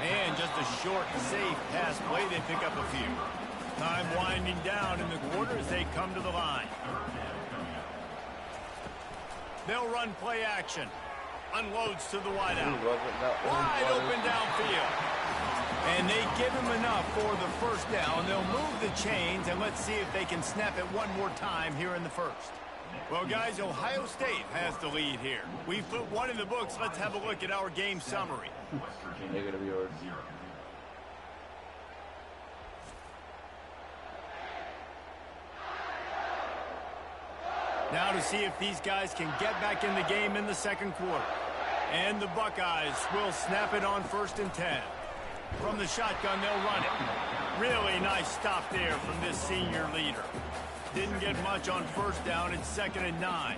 And just a short, safe pass play. They pick up a few. Time winding down in the quarter as they come to the line. They'll run play action. Unloads to the wideout. Wide open downfield. And they give him enough for the 1st down. They'll move the chains, and let's see if they can snap it one more time here in the 1st. Well, guys, Ohio State has the lead here. We've put 1 in the books. Let's have a look at our game summary. Negative yards. Now to see if these guys can get back in the game in the 2nd quarter. And the Buckeyes will snap it on 1st and 10. From the shotgun, they'll run it. Really nice stop there from this senior leader. Didn't get much on 1st down. It's 2nd and 9.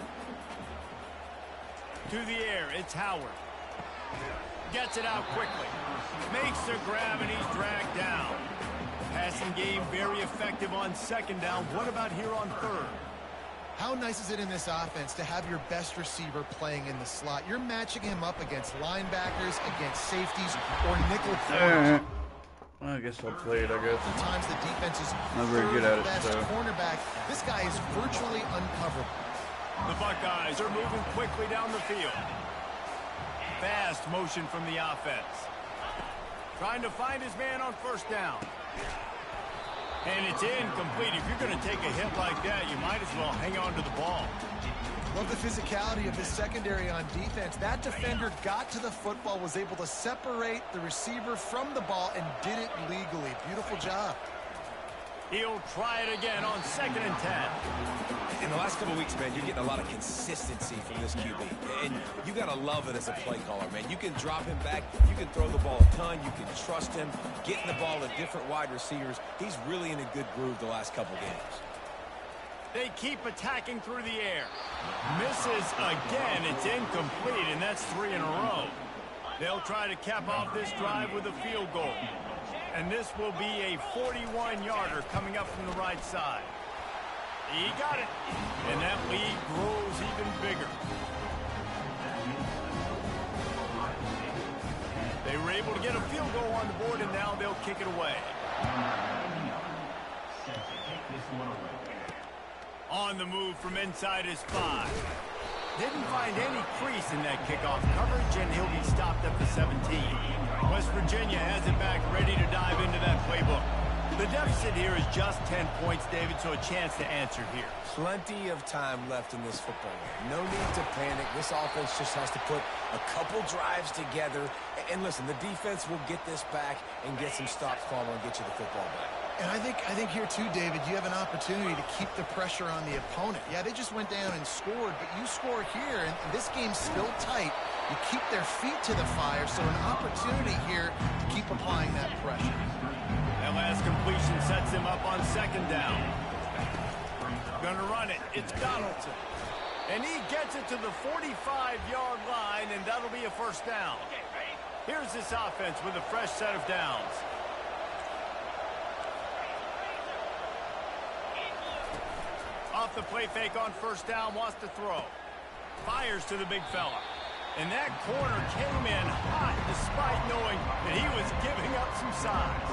To the air, it's Howard. Gets it out quickly. Makes the grab, and he's dragged down. Passing game very effective on 2nd down. What about here on 3rd? How nice is it in this offense to have your best receiver playing in the slot? You're matching him up against linebackers, against safeties, or nickel corners. I guess I'll play it, I guess. Sometimes the defense is Not very good at it, best so. cornerback. This guy is virtually uncoverable. The Buckeyes are moving quickly down the field. Fast motion from the offense. Trying to find his man on 1st down. And it's incomplete. If you're going to take a hit like that, you might as well hang on to the ball. Love the physicality of this secondary on defense. That defender got to the football, was able to separate the receiver from the ball, and did it legally. Beautiful job. He'll try it again on 2nd and 10. In the last couple of weeks, man, you're getting a lot of consistency from this QB. And you got to love it as a play caller, man. You can drop him back. You can throw the ball a ton. You can trust him, getting the ball to different wide receivers. He's really in a good groove the last couple games. They keep attacking through the air. Misses again. It's incomplete, and that's 3 in a row. They'll try to cap off this drive with a field goal. And this will be a 41-yarder coming up from the right side. He got it. And that lead grows even bigger. They were able to get a field goal on the board, and now they'll kick it away. On the move from inside his 5. Didn't find any crease in that kickoff coverage, and he'll be stopped at the 17. West Virginia has it back, ready to dive into that playbook. The deficit here is just 10 points, David, so a chance to answer here. Plenty of time left in this football game. No need to panic. This offense just has to put a couple drives together. And listen, the defense will get this back and get some stops following and get you the football back. And I think here too, David, you have an opportunity to keep the pressure on the opponent. Yeah, they just went down and scored, but you score here, and this game's still tight. You keep their feet to the fire, so an opportunity here to keep applying that pressure. That last completion sets him up on 2nd down. Gonna run it. It's Donaldson. And he gets it to the 45-yard line, and that'll be a 1st down. Here's this offense with a fresh set of downs. Off the play fake on 1st down, wants to throw. Fires to the big fella. And that corner came in hot despite knowing that he was giving up some size.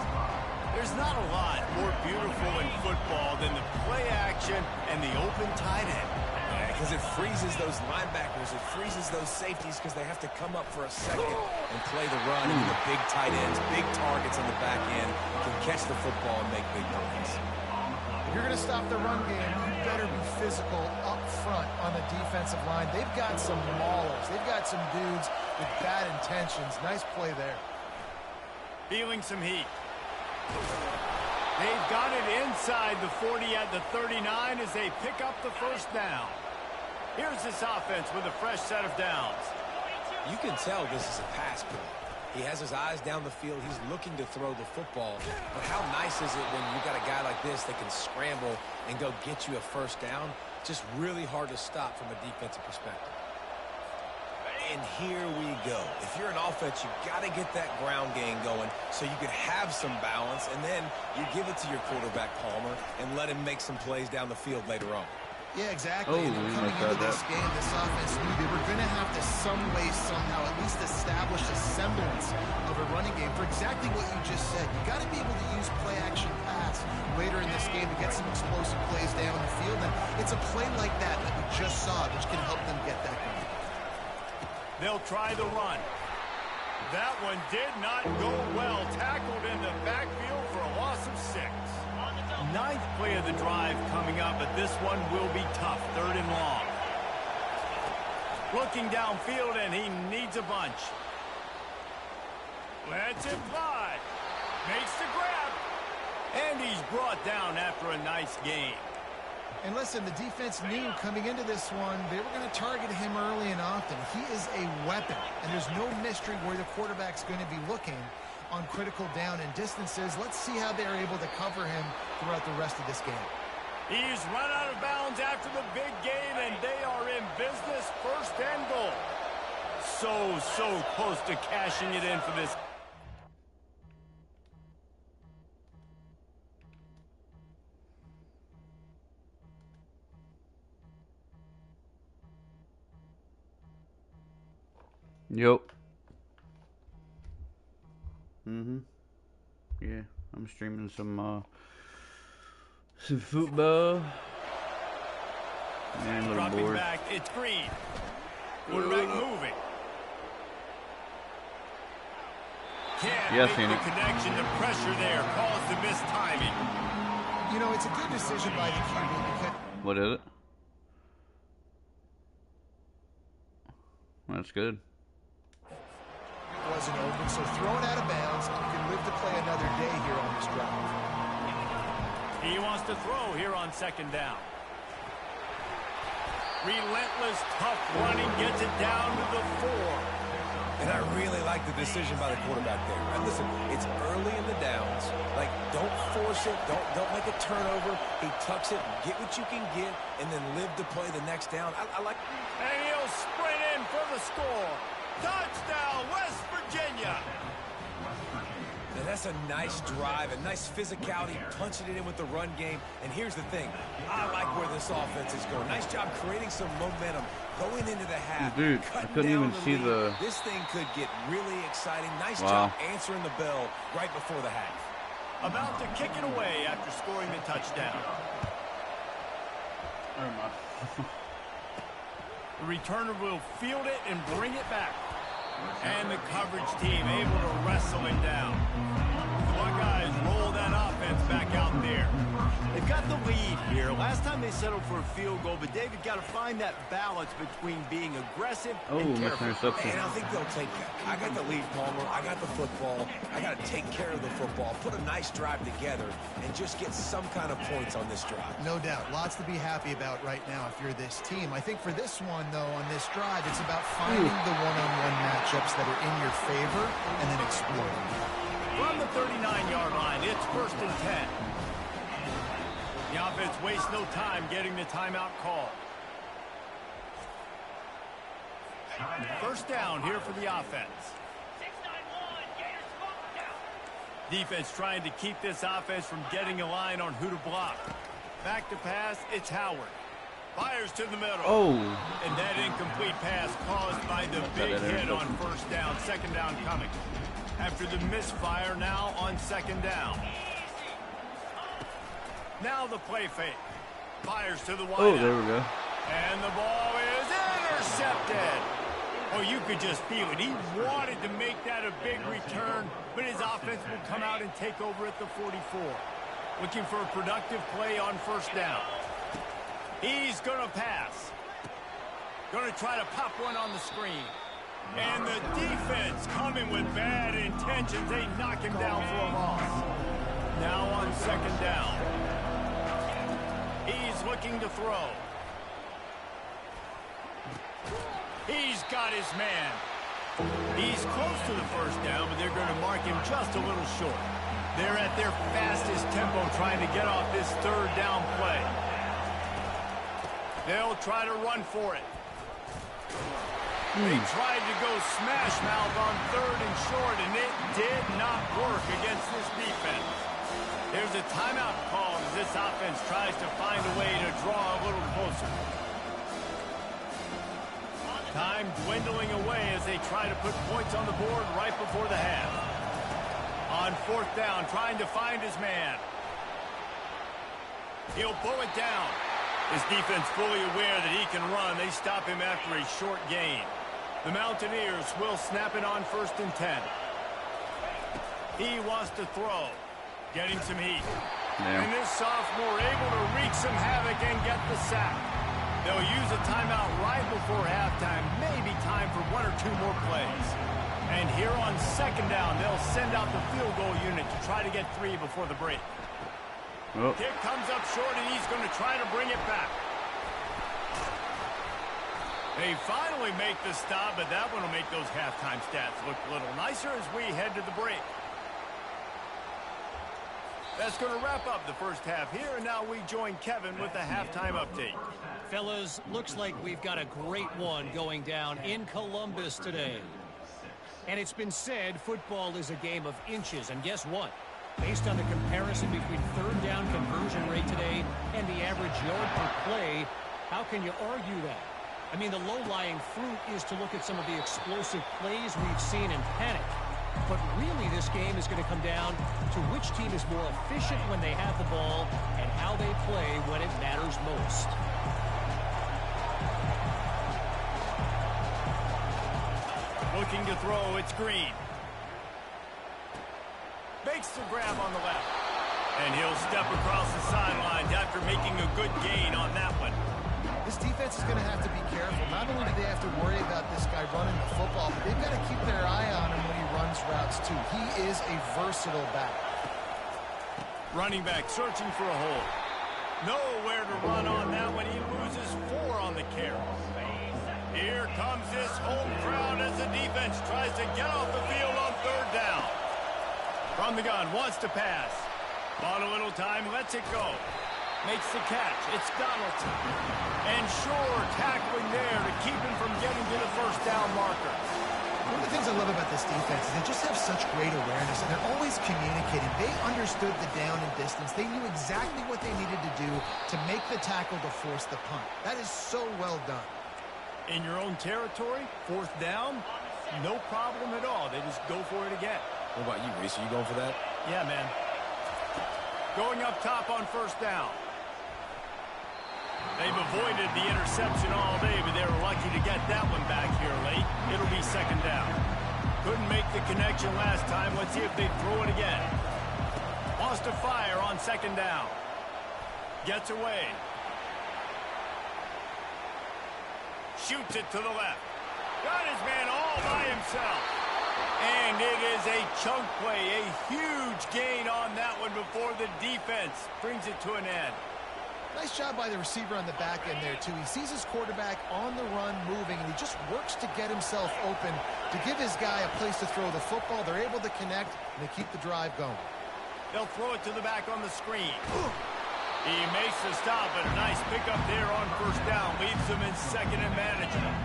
There's not a lot more beautiful in football than the play action and the open tight end. Because it freezes those linebackers. It freezes those safeties because they have to come up for a second and play the run. And the big tight ends, big targets on the back end, can catch the football and make big plays. If you're going to stop the run game, you better be physical up front on the defensive line. They've got some maulers. They've got some dudes with bad intentions. Nice play there. Feeling some heat. They've got it inside the 40 at the 39 as they pick up the 1st down. Here's this offense with a fresh set of downs. You can tell this is a pass play. He has his eyes down the field. He's looking to throw the football. But how nice is it when you got a guy like this that can scramble and go get you a 1st down? Just really hard to stop from a defensive perspective. And here we go. If you're an offense, you got to get that ground game going so you can have some balance, and then you give it to your quarterback, Palmer, and let him make some plays down the field later on. Yeah, exactly. Oh, and coming into this that. game, this offense knew they were going to have to some way, somehow, at least establish a semblance of a running game for exactly what you just said. You got to be able to use play-action pass later in this game to get some explosive plays down the field. And it's a play like that we just saw, which can help them get that going. They'll try the run. That one did not go well. Tackled in the backfield for a loss of 6. 9th play of the drive coming up, but this one will be tough. 3rd and long. Looking downfield, and he needs a bunch. Lets it fly. Makes the grab. And he's brought down after a nice game. And listen, the defense knew coming into this one, they were going to target him early and often. He is a weapon, and there's no mystery where the quarterback's going to be looking on critical down and distances. Let's see how they're able to cover him throughout the rest of this game. He's run out of bounds after the big game, and they are in business. 1st and goal. So close to cashing it in for this. Yep. Yeah, I'm streaming some football. Man, a little Dropping bored. back, it's Green. Quarterback moving. Can't Yeah, make seen the it. connection. The pressure there caused the missed timing. You know, it's a good decision by the QB because What is it? That's good. it wasn't open, so throw it out of bounds. You can live to play another day here on this drive. He wants to throw here on second down. Relentless, tough running gets it down to the 4. And I really like the decision by the quarterback there. Right? Listen, it's early in the downs. Like, don't force it. Don't make a turnover. He tucks it, get what you can get, and then live to play the next down. I like. And he'll sprint in for the score. Touchdown, West Virginia. And that's a nice drive, a nice physicality, punching it in with the run game. And here's the thing. I like where this offense is going. Nice job creating some momentum going into the half. Dude, I couldn't even see the... This thing could get really exciting. Nice Wow. job answering the bell right before the half. About to kick it away after scoring the touchdown. The returner will field it and bring it back. And the coverage team able to wrestle him down. The Buckeyes roll that offense back out there. They've got the lead here. Last time they settled for a field goal, but David got to find that balance between being aggressive and careful. Interception. And I think they'll take that. I got the lead, Palmer. I got the football. I got to take care of the football, put a nice drive together, and just get some kind of points on this drive. No doubt. Lots to be happy about right now if you're this team. I think for this one, though, on this drive, it's about finding the one-on-one matchups that are in your favor and then exploiting. From the 39-yard line, it's 1st and 10. The offense wastes no time getting the timeout call. First down here for the offense. Defense trying to keep this offense from getting a line on who to block. Back to pass, it's Howard. Fires to the middle. Oh. And that incomplete pass caused by the big hit on first down. Second down coming. After the misfire, now on second down. Now the play fake. Fires to the wide Oh, there we go. And the ball is intercepted. Oh, you could just feel it. He wanted to make that a big return, but his offense will come out and take over at the 44. Looking for a productive play on first down. He's going to pass. Going to try to pop one on the screen. And the defense coming with bad intentions. They knock him down for a loss. Now on second down. He's looking to throw. He's got his man. He's close to the first down, but they're going to mark him just a little short. They're at their fastest tempo trying to get off this third down play. They'll try to run for it. They tried to go smash mouth on third and short, and it did not work against this defense. There's a timeout call as this offense tries to find a way to draw a little closer. Time dwindling away as they try to put points on the board right before the half. On fourth down, trying to find his man. He'll pull it down. His defense fully aware that he can run. They stop him after a short gain. The Mountaineers will snap it on 1st and 10. He wants to throw. Getting some heat. Yeah. And this sophomore able to wreak some havoc and get the sack. They'll use a timeout right before halftime. Maybe time for one or two more plays. And here on second down, they'll send out the field goal unit to try to get 3 before the break. Oh. Kick comes up short, and he's going to try to bring it back. They finally make the stop, but that one will make those halftime stats look a little nicer as we head to the break. That's going to wrap up the first half here, and now we join Kevin with the halftime update. Fellas, looks like we've got a great one going down in Columbus today. And it's been said football is a game of inches, and guess what? Based on the comparison between third down conversion rate today and the average yard per play, how can you argue that? I mean, the low-lying fruit is to look at some of the explosive plays we've seen in panic. But really, this game is going to come down to which team is more efficient when they have the ball and how they play when it matters most. Looking to throw, it's Green. Makes the grab on the left. And he'll step across the sidelines after making a good gain on that one. This defense is going to have to be careful. Not only do they have to worry about this guy running the football, but they've got to keep their eye on him when he runs routes, too. He is a versatile back. Running back searching for a hole. Nowhere to run on that one. He loses 4 on the carry. Here comes this home crowd as the defense tries to get off the field on 3rd down. From the gun, wants to pass. Bought a little time, lets it go. Makes the catch. It's Donaldson. And Shore tackling there to keep him from getting to the 1st down marker. One of the things I love about this defense is they just have such great awareness, and they're always communicating. They understood the down and distance. They knew exactly what they needed to do to make the tackle to force the punt. That is so well done. In your own territory, 4th down, no problem at all. They just go for it again. What about you, Reese? Are you going for that? Yeah, man. Going up top on 1st down. They've avoided the interception all day, but they were lucky to get that one back here late. It'll be 2nd down. Couldn't make the connection last time. Let's see if they throw it again. Wants to fire on 2nd down. Gets away. Shoots it to the left. Got his man all by himself. And it is a chunk play, a huge gain on that one before the defense brings it to an end. Nice job by the receiver on the back end there, too. He sees his quarterback on the run moving, and he just works to get himself open to give his guy a place to throw the football. They're able to connect, and they keep the drive going. They'll throw it to the back on the screen. He makes the stop, but a nice pickup there on 1st down. Leaves them in 2nd and manageable.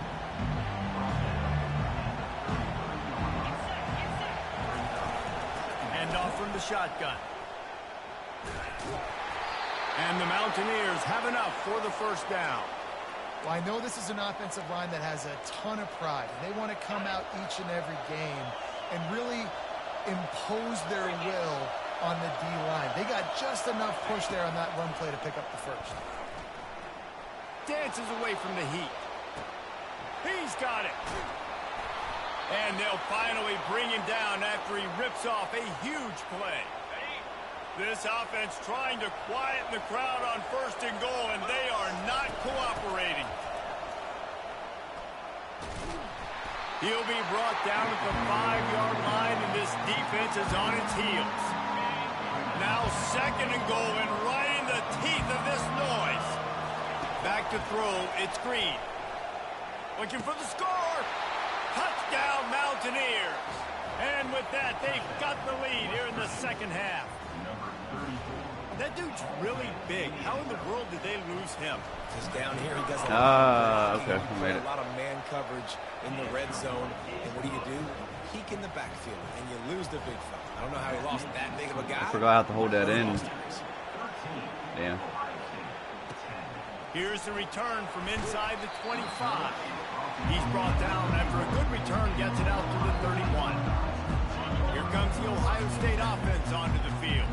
Hand off from the shotgun. And the Mountaineers have enough for the 1st down. Well, I know this is an offensive line that has a ton of pride. They want to come out each and every game and really impose their will on the D-line. They got just enough push there on that run play to pick up the 1st. Dances away from the heat. He's got it. And they'll finally bring him down after he rips off a huge play. This offense trying to quieten the crowd on 1st and goal, and they are not cooperating. He'll be brought down at the 5-yard line, and this defense is on its heels. Now 2nd and goal, and right in the teeth of this noise. Back to throw, it's Green. Looking for the score. Touchdown, Mountaineers. And with that, they've got the lead here in the 2nd half. That dude's really big. How in the world did they lose him? Because down here, he does a lot, okay. a lot of man coverage in the red zone. And what do? Peek in the backfield, and you lose the big fella. I don't know how he lost that big of a guy. I forgot how to hold that in. Damn. Here's the return from inside the 25. He's brought down after a good return, gets it out to the 31. Here comes the Ohio State offense onto the field.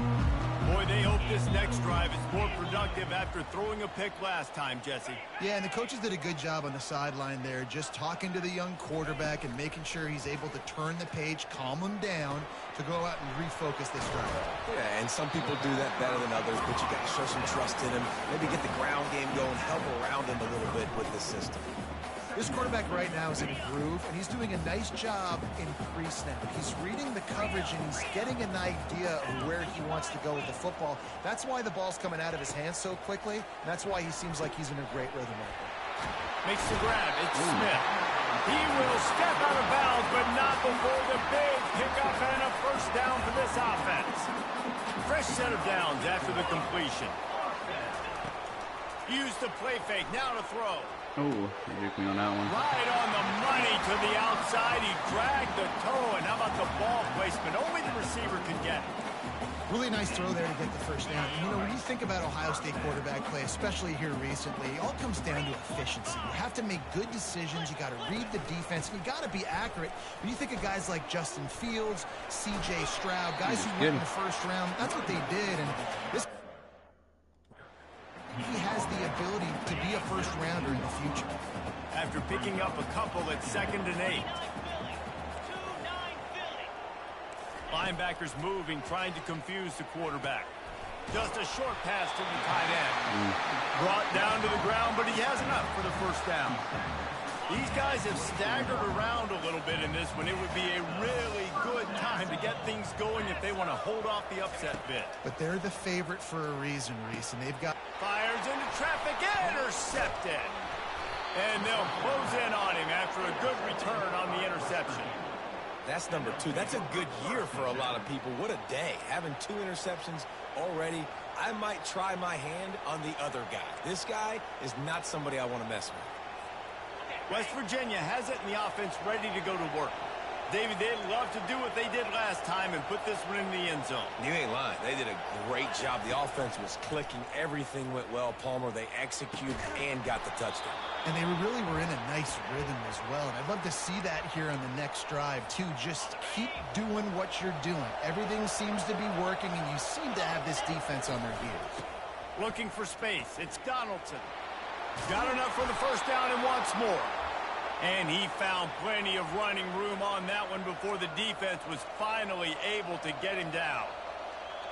Boy, they hope this next drive is more productive after throwing a pick last time, Jesse. Yeah, and the coaches did a good job on the sideline there, just talking to the young quarterback and making sure he's able to turn the page, calm him down to go out and refocus this drive. Yeah, and some people do that better than others, but you got to show some trust in him. Maybe get the ground game going, help around him a little bit with this system. This quarterback right now is in a groove, and he's doing a nice job in pre-snap. He's reading the coverage, and he's getting an idea of where he wants to go with the football. That's why the ball's coming out of his hands so quickly, and that's why he seems like he's in a great rhythm right now. Makes the grab. It's Smith. He will step out of bounds, but not before the big pickup and a 1st down for this offense. Fresh set of downs after the completion. Use the play fake. Now to throw. Oh, he hit me on that one. Right on the money to the outside. He dragged the toe, and how about the ball placement? Only the receiver could get it. Really nice throw there to get the 1st down. You know, when you think about Ohio State quarterback play, especially here recently, it all comes down to efficiency. You have to make good decisions. You got to read the defense. And you got to be accurate. When you think of guys like Justin Fields, C.J. Stroud, guys who went in the 1st round, that's what they did. And this, he has the ability to be a 1st rounder in the future. After picking up a couple at 2nd and 8. Linebackers moving, trying to confuse the quarterback. Just a short pass to the tight end. Brought down to the ground, but he has enough for the 1st down. These guys have staggered around a little little bit in this one. It would be a really good time to get things going if they want to hold off the upset bid. But they're the favorite for a reason, Reese, and they've got... Fires into traffic, intercepted. And they'll close in on him after a good return on the interception. That's number 2. That's a good year for a lot of people. What a day. Having 2 interceptions already. I might try my hand on the other guy. This guy is not somebody I want to mess with. West Virginia has it in the offense ready to go to work. David, they'd love to do what they did last time and put this one in the end zone. You ain't lying. They did a great job. The offense was clicking. Everything went well. Palmer, they executed and got the touchdown. And they really were in a nice rhythm as well. And I'd love to see that here on the next drive, too. Just keep doing what you're doing. Everything seems to be working, and you seem to have this defense on their heels. Looking for space. It's Donaldson. Got enough for the first down and wants more. And he found plenty of running room on that one before the defense was finally able to get him down.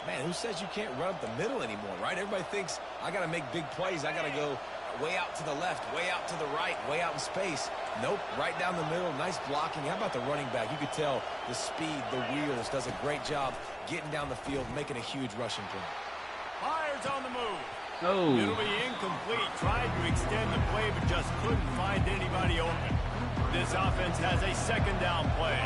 Man, who says you can't run up the middle anymore, right? Everybody thinks I got to make big plays. I got to go way out to the left, way out to the right, way out in space. Nope, right down the middle. Nice blocking. How about the running back? You could tell the speed, the wheels, does a great job getting down the field, making a huge rushing play. Myers on the move. Oh. It'll be incomplete. Tried to extend the play, but just couldn't find anybody open. This offense has a second down play.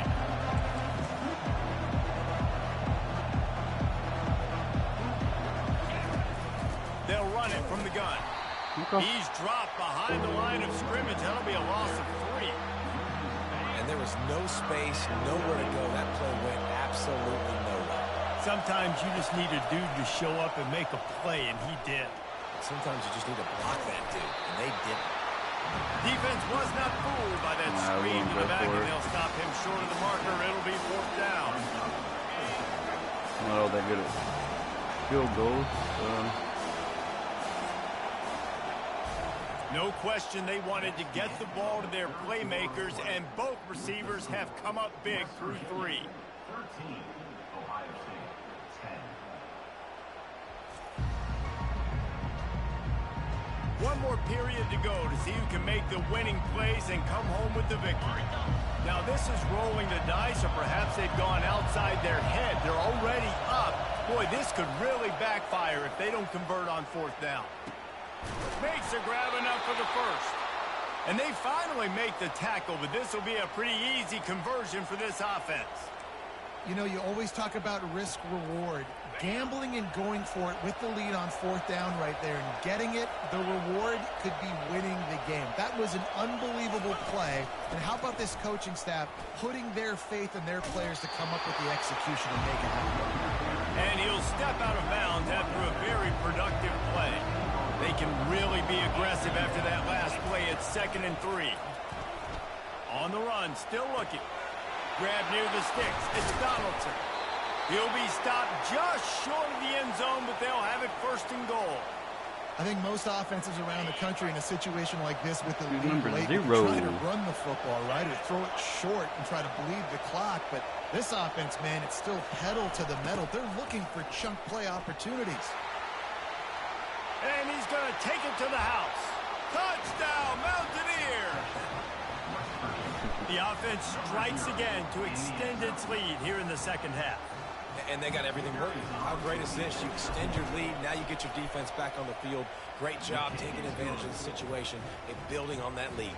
They'll run it from the gun. Okay. He's dropped behind the line of scrimmage. That'll be a loss of 3. And there was no space, nowhere to go. That play went absolutely nowhere. Sometimes you just need a dude to show up and make a play, and he did. Sometimes you just need to block that dude, and they didn't. Defense was not fooled by that screen to the back, and they'll stop him short of the marker. It'll be 4th down. Not all that good at field goals. No question they wanted to get the ball to their playmakers, and both receivers have come up big through 3. 13, Ohio State, 10. One more period to go to see who can make the winning plays and come home with the victory. Now this is rolling the dice, or perhaps they've gone outside their head. They're already up. Boy, this could really backfire if they don't convert on 4th down. Makes a grab enough for the first. And they finally make the tackle, but this will be a pretty easy conversion for this offense. You know, you always talk about risk-reward. Gambling and going for it with the lead on 4th down right there and getting it, the reward could be winning the game. That was an unbelievable play. And how about this coaching staff putting their faith in their players to come up with the execution and make it happen? And he'll step out of bounds after a very productive play. They can really be aggressive after that last play. It's 2nd and 3. On the run, still looking. Grab near the sticks. It's Donaldson. He'll be stopped just short of the end zone, but they'll have it 1st and goal. I think most offenses around the country in a situation like this with the lead Number late 0. try to run the football, right, or throw it short and try to bleed the clock. But this offense, man, it's still pedal to the metal. They're looking for chunk play opportunities. And he's going to take it to the house. Touchdown, Mountaineer! The offense strikes again to extend its lead here in the 2nd half. And they got everything working. How great is this? You extend your lead. Now you get your defense back on the field. Great job taking advantage of the situation and building on that lead.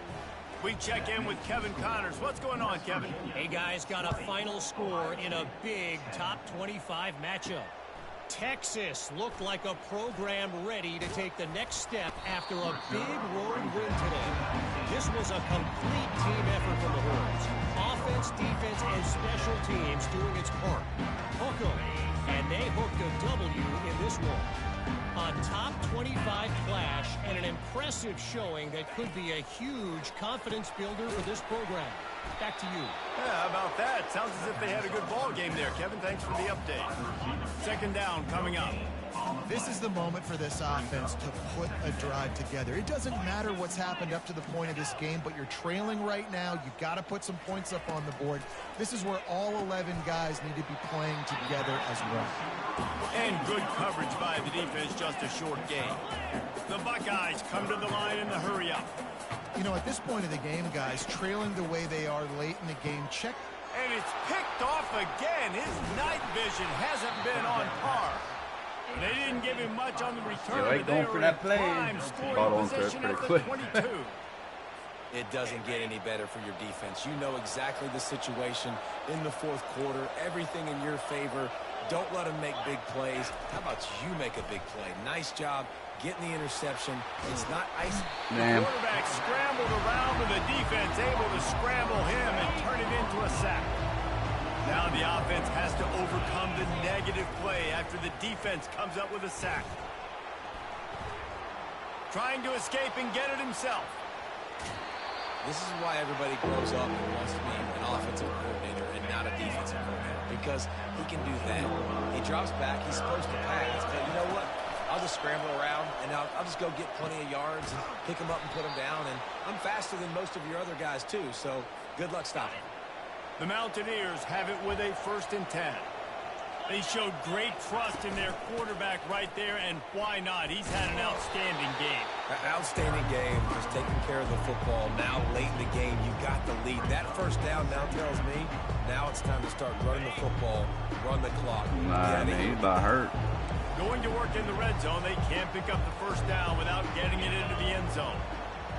We check in with Kevin Connors. What's going on, Kevin? Hey, guys, got a final score in a big top 25 matchup. Texas looked like a program ready to take the next step after a big road win today. This was a complete team effort from the Horns. Offense, defense, and special teams doing its part. Hook 'em, and they hooked a W in this one. A top 25 clash and an impressive showing that could be a huge confidence builder for this program. Back to you. Yeah, how about that? Sounds as if they had a good ball game there, Kevin. Thanks for the update. 2nd down coming up. This is the moment for this offense to put a drive together. It doesn't matter what's happened up to the point of this game, but you're trailing right now. You've got to put some points up on the board. This is where all 11 guys need to be playing together as one. And good coverage by the defense, just a short game. The Buckeyes come to the line in the hurry up. You know, at this point of the game, guys, trailing the way they are late in the game, check. And it's picked off again. His night vision hasn't been on par. They didn't give him much on the return, Yo, but they going for were that in play. prime Ball scoring on position pretty at the quick. 22. It doesn't get any better for your defense. You know exactly the situation in the fourth quarter. Everything in your favor. Don't let them make big plays. How about you make a big play? Nice job getting the interception. It's not ice. The quarterback scrambled around with the defense able to scramble him and turn it into a sack. Now the offense has to overcome the negative play after the defense comes up with a sack. Trying to escape and get it himself. This is why everybody grows up and wants to be an offensive coordinator and not a defensive coordinator, because he can do that. He drops back. He's supposed to pass, but you know what? I'll just scramble around, and I'll just go get plenty of yards and pick them up and put them down, and I'm faster than most of your other guys, too, so good luck stopping. The Mountaineers have it with a 1st and 10. They showed great trust in their quarterback right there, and why not? He's had an outstanding game. Outstanding game, just taking care of the football. Now, late in the game, you got the lead. That first down now tells me now it's time to start running the football, run the clock. Nah, man, he's about hurt. Going to work in the red zone, they can't pick up the first down without getting it into the end zone.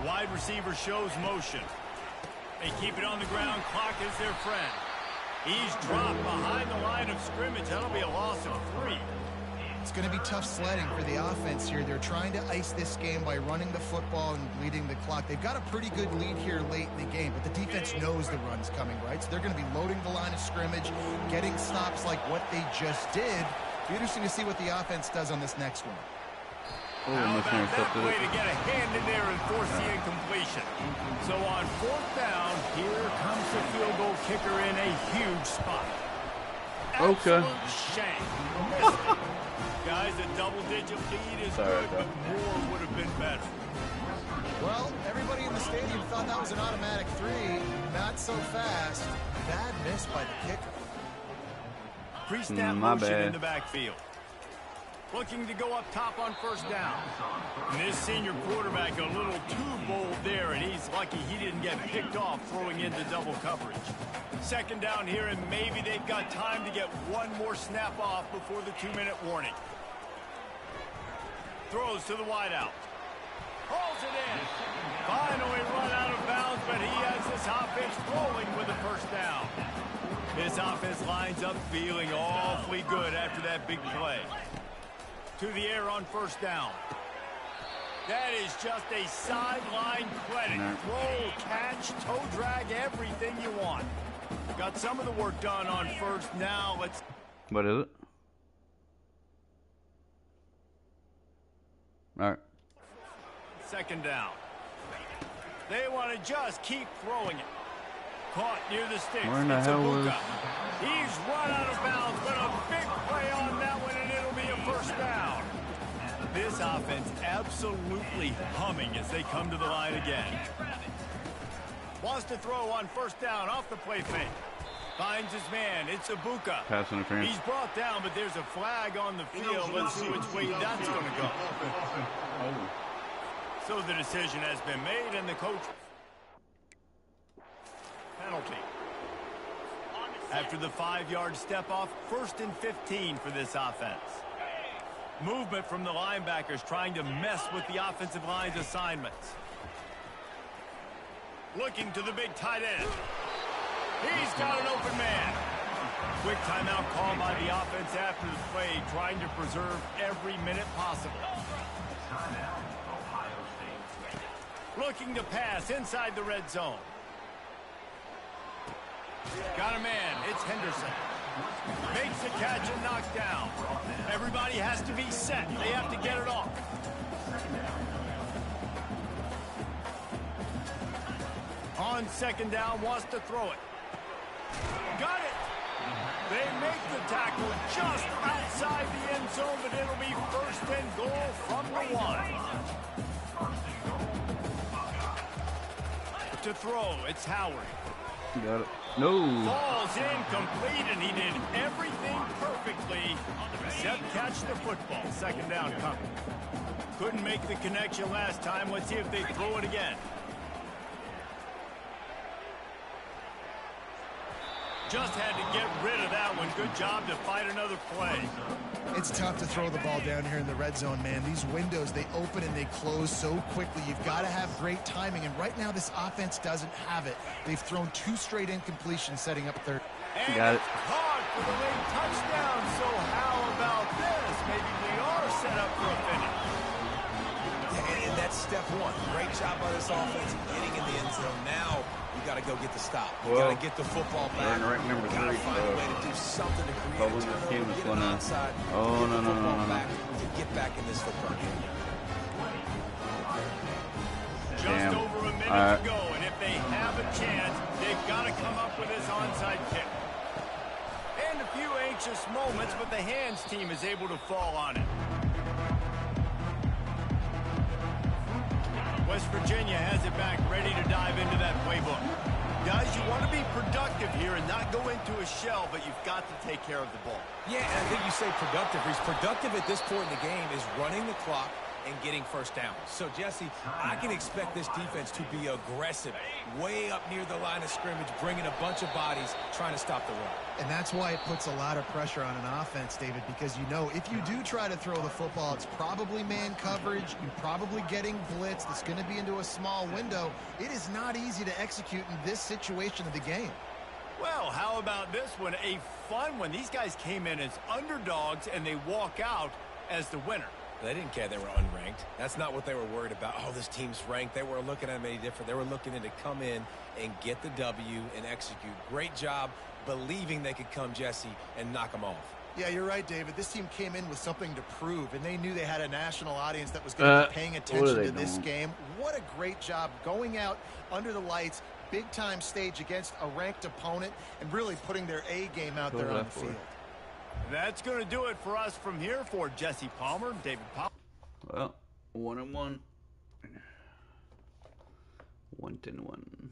Wide receiver shows motion. They keep it on the ground. Clock is their friend. He's dropped behind the line of scrimmage. That'll be a loss of 3. It's going to be tough sledding for the offense here. They're trying to ice this game by running the football and leading the clock. They've got a pretty good lead here late in the game, but the defense knows the run's coming, right? So they're going to be loading the line of scrimmage, getting stops like what they just did. It'll be interesting to see what the offense does on this next one. Oh, How almost about that intercepted play it. to get a hand in there and force the incompletion? So on 4th down, here comes the field goal kicker in a huge spot. Okay. Absolute shame. Missed it. Guys, a double-digit lead is good, but more would have been better. Well, everybody in the stadium thought that was an automatic 3. Not so fast. Bad miss by the kicker. Pre-snap My motion bad. in the backfield. Looking to go up top on 1st down. And this senior quarterback a little too bold there, and he's lucky he didn't get picked off throwing into double coverage. 2nd down here, and maybe they've got time to get one more snap off before the 2-minute warning. Throws to the wideout. Hauls it in. Finally run out of bounds, but he has this offense rolling with the 1st down. This offense lines up feeling awfully good after that big play. To the air on 1st down. That is just a sideline clinic. Throw, catch, toe drag, everything you want. Got some of the work done on 1st. Now let's... What is it? All right. 2nd down. They want to just keep throwing it. Caught near the sticks. Where in the It's hell was... Ibuka. He's run out of bounds, but a big play on that one, and it'll be a 1st down. This offense absolutely humming as they come to the line again. Wants to throw on 1st down off the play fake. Finds his man. It's Ibuka. Pass interference. He's brought down, but there's a flag on the field. Let's see which way that's going to go. So the decision has been made, and the coach... Penalty. After the 5-yard step off, 1st and 15 for this offense. Movement from the linebackers trying to mess with the offensive line's assignments. Looking to the big tight end. He's got an open man. Quick timeout call by the offense after the play, trying to preserve every minute possible. Looking to pass inside the red zone. Got a man. It's Henderson. Makes the catch and knocked down. Everybody has to be set. They have to get it off. On 2nd down, wants to throw it. Got it. They make the tackle just outside the end zone, but it'll be 1st and goal from the 1. To throw, it's Howard. Got it. No. Falls incomplete, and he did everything perfectly except catch the football. 2nd down coming. Couldn't make the connection last time. Let's see if they throw it again. Just had to get rid of that one. Good job to fight another play. It's tough to throw the ball down here in the red zone, man. These windows, they open and they close so quickly. You've got to have great timing, and right now this offense doesn't have it. They've thrown 2 straight incompletions setting up third. And Got it. caught for the late touchdown. So how about this? Maybe we are set up for a finish. And that's step one. Great job by this offense getting in the end zone. Now you got to go get the stop. You got to get the football back. We're in rank number Got to 3, find a way to do something to create probably a this turnover, game is get an gonna- onside, Oh, get no, the no, no, football no, no. back to get back in this football game. Just Damn. over a minute Alright. to go, and if they have a chance, they've got to come up with this onside kick. And a few anxious moments, but the hands team is able to fall on it. West Virginia has it back, ready to dive into that playbook. Guys, you want to be productive here and not go into a shell, but you've got to take care of the ball. Yeah, and I think you say productive. He's productive at this point in the game is running the clock and getting first down. So, Jesse, I can expect this defense to be aggressive, way up near the line of scrimmage, bringing a bunch of bodies, trying to stop the run. And that's why it puts a lot of pressure on an offense, David, because you know if you do try to throw the football, it's probably man coverage, you're probably getting blitz, that's going to be into a small window. It is not easy to execute in this situation of the game. Well, how about this one? A fun one. These guys came in as underdogs, and they walk out as the winner. They didn't care they were unranked. That's not what they were worried about. Oh, this team's ranked. They weren't looking at them any different. They were looking to come in and get the W and execute. Great job believing they could come, Jesse, and knock them off. Yeah, you're right, David. This team came in with something to prove, and they knew they had a national audience that was going to be paying attention to this game. What a great job going out under the lights, big-time stage against a ranked opponent, and really putting their A game out there on the field. That's going to do it for us from here for Jesse Palmer, David Palmer. Well, 1-1. 1-1.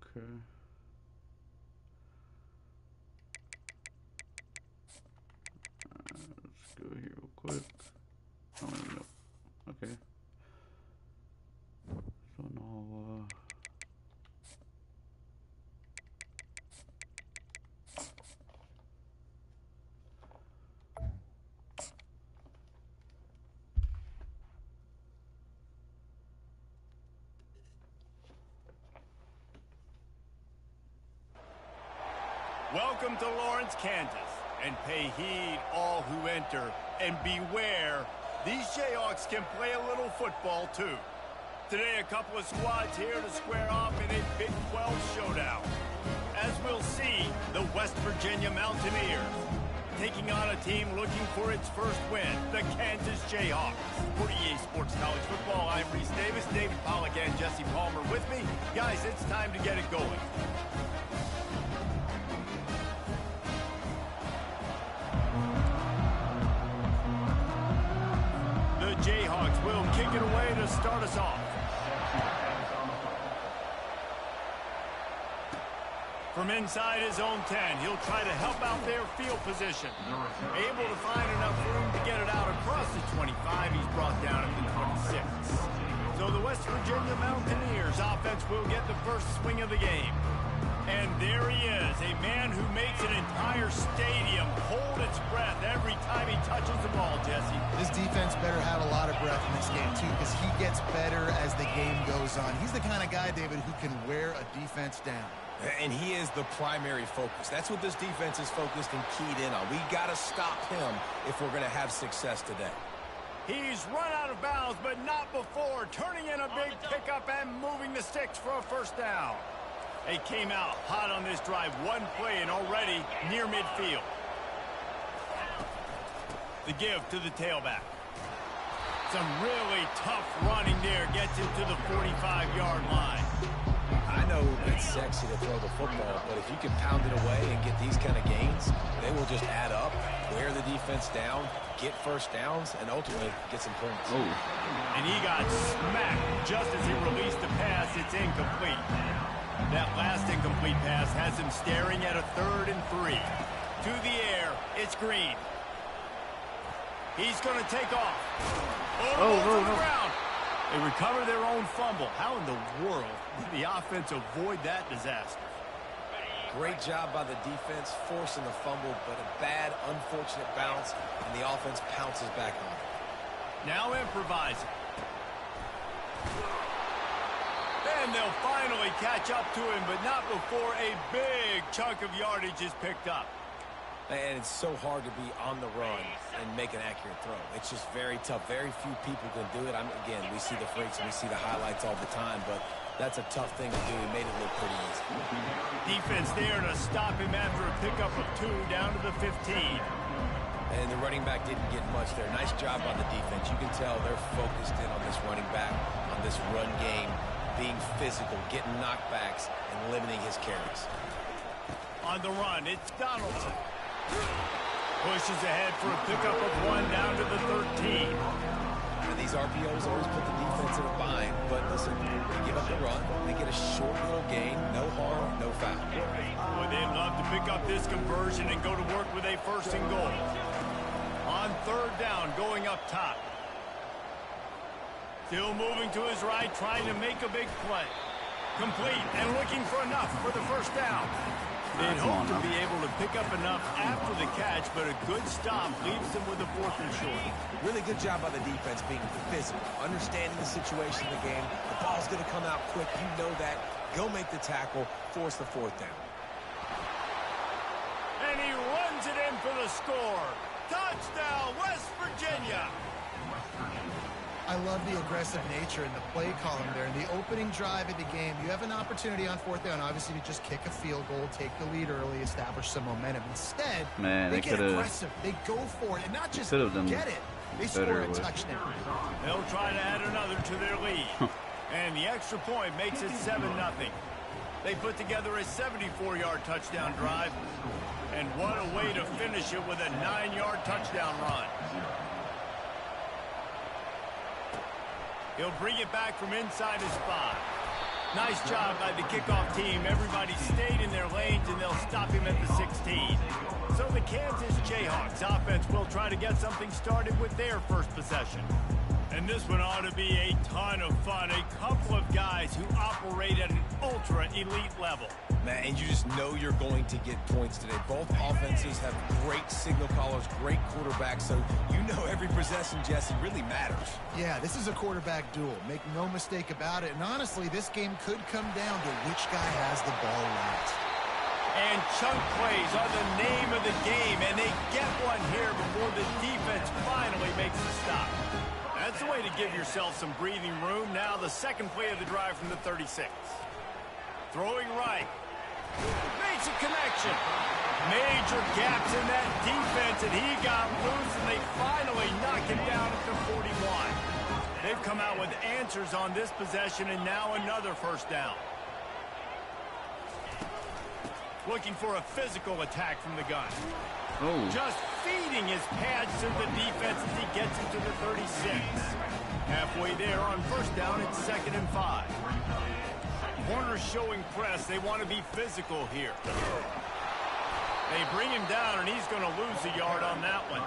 Okay. Let's go here real quick. I don't even know. Okay. So now, Welcome to Lawrence, Kansas, and pay heed all who enter, and beware, these Jayhawks can play a little football too. Today, a couple of squads here to square off in a Big 12 showdown. As we'll see, the West Virginia Mountaineers taking on a team looking for its first win, the Kansas Jayhawks. For EA Sports College Football, I'm Reese Davis, David Pollack, and Jesse Palmer with me. Guys, it's time to get it going. The Jayhawks will kick it away to start us off. From inside his own 10, he'll try to help out their field position. Able to find enough room to get it out across the 25. He's brought down at the 26. So the West Virginia Mountaineers offense will get the first swing of the game. And there he is, a man who makes an entire stadium hold its breath every time he touches the ball, Jesse. This defense better have a lot of breath in this game, too, because he gets better as the game goes on. He's the kind of guy, David, who can wear a defense down. And he is the primary focus. That's what this defense is focused and keyed in on. We got to stop him if we're going to have success today. He's run out of bounds, but not before. Turning in a big pickup and moving the sticks for a first down. They came out hot on this drive. One play and already near midfield. The give to the tailback. Some really tough running there. Gets gets him to the 45-yard line. I know it's sexy to throw the football, but if you can pound it away and get these kind of gains, they will just add up, wear the defense down, get first downs, and ultimately get some points. Oh. And he got smacked just as he released the pass. It's incomplete. That last incomplete pass has him staring at a 3rd and 3. To the air, it's Green. He's going to take off. Oh, to the ground. They recover their own fumble. How in the world did the offense avoid that disaster? Great job by the defense, forcing the fumble, but a bad, unfortunate bounce, and the offense pounces back on it. Now improvising. And they'll finally catch up to him, but not before a big chunk of yardage is picked up. And it's so hard to be on the run and make an accurate throw. It's just very tough. Very few people can do it. Again, we see the freaks and we see the highlights all the time, but that's a tough thing to do. He made it look pretty easy. Defense there to stop him after a pickup of 2 down to the 15. And the running back didn't get much there. Nice job on the defense. You can tell they're focused in on this running back, on this run game, being physical, getting knockbacks, and limiting his carries. On the run, it's Donaldson. Pushes ahead for a pickup of 1 down to the 13. And these RPOs always put the defense in a bind, but listen, they give up the run, they get a short little gain, no harm, no foul. Boy, they'd love to pick up this conversion and go to work with a 1st and goal. On 3rd down, going up top. Still moving to his right, trying to make a big play. Complete and looking for enough for the 1st down. They'd hope to be able to pick up enough after the catch, but a good stop leaves them with a 4th and short. Really good job by the defense being physical, understanding the situation of the game. The ball's going to come out quick. You know that. Go make the tackle, force the 4th down. And he runs it in for the score. Touchdown, West Virginia. I love the aggressive nature in the play column there. In the opening drive of the game, you have an opportunity on 4th down, obviously, to just kick a field goal, take the lead early, establish some momentum. Instead, they get aggressive. They go for it, and not just get it. They score a touchdown. They'll try to add another to their lead. And the extra point makes it 7-0. They put together a 74-yard touchdown drive. And what a way to finish it with a 9-yard touchdown run. He'll bring it back from inside his 5. Nice job by the kickoff team. Everybody stayed in their lanes, and they'll stop him at the 16. So the Kansas Jayhawks offense will try to get something started with their first possession. And this one ought to be a ton of fun. A couple of guys who operate at an ultra-elite level. Man, and you just know you're going to get points today. Both offenses have great signal callers, great quarterbacks, so you know every possession, Jesse, really matters. Yeah, this is a quarterback duel. Make no mistake about it. And honestly, this game could come down to which guy has the ball last. And chunk plays are the name of the game, and they get one here before the defense finally makes a stop. That's the way to give yourself some breathing room. Now the second play of the drive from the 36. Throwing right. Makes a connection. Major gaps in that defense, and he got loose, and they finally knock him down at the 41. They've come out with answers on this possession, and now another 1st down. Looking for a physical attack from the gun. Oh. Just feeding his pads to the defense as he gets it to the 36. Halfway there on 1st down, it's 2nd and 5. Corners showing press. They want to be physical here. They bring him down, and he's going to lose a yard on that one.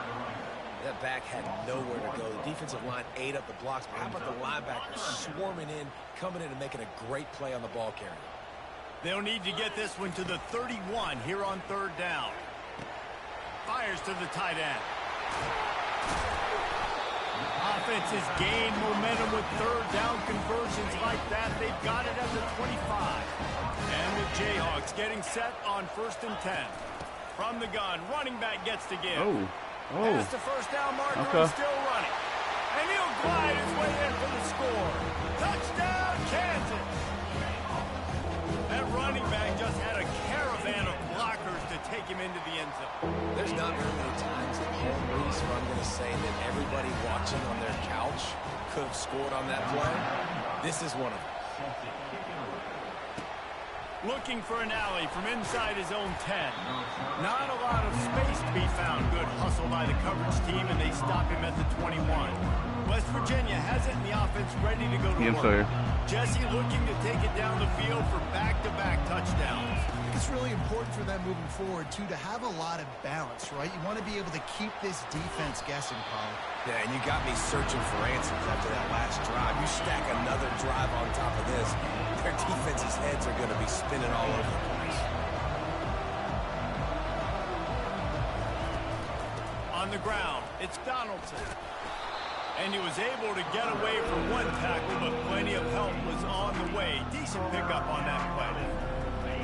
That back had nowhere to go. The defensive line ate up the blocks, but how about the linebackers swarming in, coming in and making a great play on the ball carrier? They'll need to get this one to the 31 here on 3rd down. Fires to the tight end. Offense has gained momentum with 3rd down conversions like that. They've got it at the 25. And the Jayhawks getting set on 1st and 10. From the gun, running back gets to give. Pass the 1st down marker, and still running. And he'll glide his way in for the score. Touchdown, Kansas! That running back just had a caravan of blockers to take him into the end zone. There's not very many times in home where I'm going to say that everybody watching on their couch could have scored on that play. This is one of them. Looking for an alley from inside his own 10. Not a lot of space to be found. Good hustle by the coverage team, and they stop him at the 21. West Virginia has it in the offense ready to go to Yes, work. sir. Jesse looking to take it down the field for back-to-back touchdowns. It's really important for them moving forward, too, to have a lot of balance, right? You want to be able to keep this defense guessing, Paul. Yeah, and you got me searching for answers after that last drive. You stack another drive on top of this, their defense's heads are going to be spinning all over the place. On the ground, it's Donaldson. And he was able to get away from one tackle, but plenty of help was on the way. Decent pickup on that play.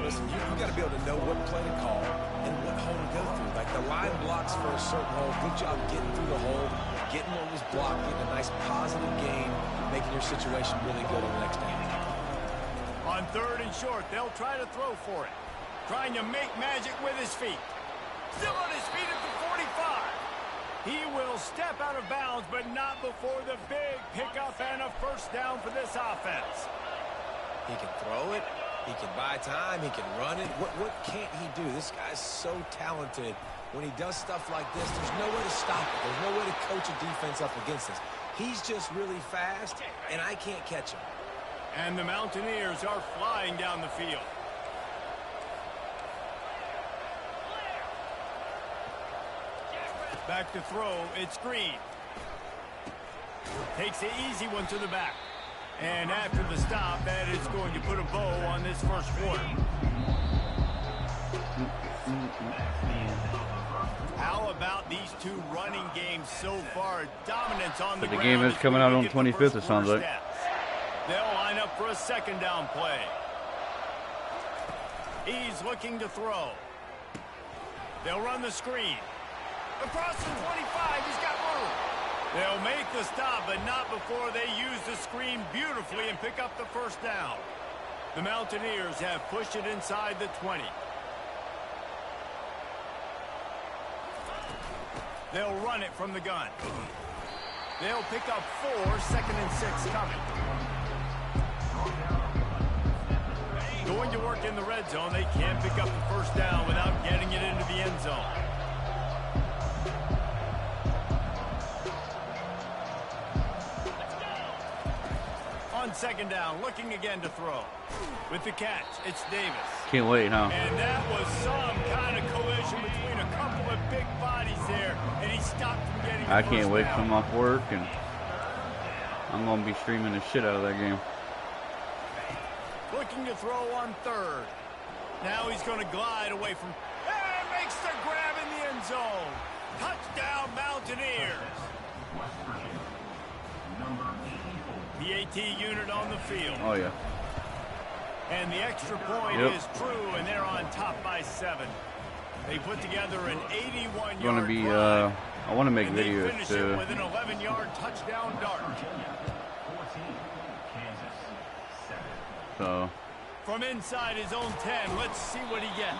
Listen, you got to be able to know what play to call and what hole to go through. Like the line blocks for a certain hole. Good job getting through the hole, getting what was blocked, getting a nice positive gain, making your situation really good on the next down. On 3rd and short, they'll try to throw for it. Trying to make magic with his feet. Still on his feet at the 45. He will step out of bounds, but not before the big pickup and a first down for this offense. He can throw it. He can buy time. He can run it. What can't he do? This guy's so talented. When he does stuff like this, there's no way to stop it. There's no way to coach a defense up against this. He's just really fast, and I can't catch him. And the Mountaineers are flying down the field. Back to throw, it's Green. Takes the easy one to the back. And after the stop, that is going to put a bow on this first quarter. How about these two running games so far? Dominance on the But the ground. game is coming out on 25th, it sounds like. They'll line up for a second down play. He's looking to throw. They'll run the screen. Across the 25, he's got room. They'll make the stop, but not before they use the screen beautifully and pick up the first down. The Mountaineers have pushed it inside the 20. They'll run it from the gun. They'll pick up 4, 2nd and 6 coming. Going to work in the red zone. They can't pick up the first down without getting it into the end zone. On 2nd down, looking again to throw. With the catch, it's Davis. Can't wait, huh? And that was some kind of collision between a couple of big bodies there, and he stopped from getting I the can't first wait to down. come off work, and I'm going to be streaming the shit out of that game. Looking to throw on 3rd. Now he's going to glide away from... And makes the grab in the end zone. Touchdown, Mountaineers. The AT unit on the field. Oh, yeah. And the extra point Yep. is true, and they're on top by 7. They put together an 81-yard Going to be, drive. I want to make And they videos finish too. it with an 11-yard touchdown dart. So, From inside his own 10, let's see what he gets.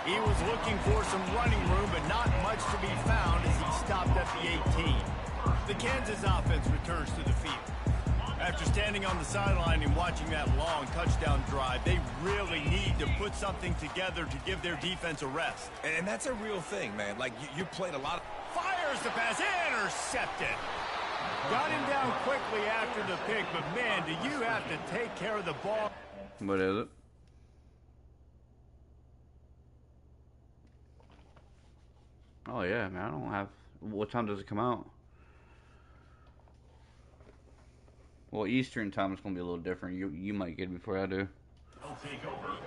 He was looking for some running room, but not much to be found as he stopped at the 18. The Kansas offense returns to the field. After standing on the sideline and watching that long touchdown drive, they really need to put something together to give their defense a rest. And that's a real thing, man. Like, you played a lot of... Fires the pass, intercepted. Got him down quickly after the pick, but man, do you have to take care of the ball. what is it? Oh, yeah, man. I don't have... What time does it come out? Well, Eastern time is going to be a little different. You might get it before I do.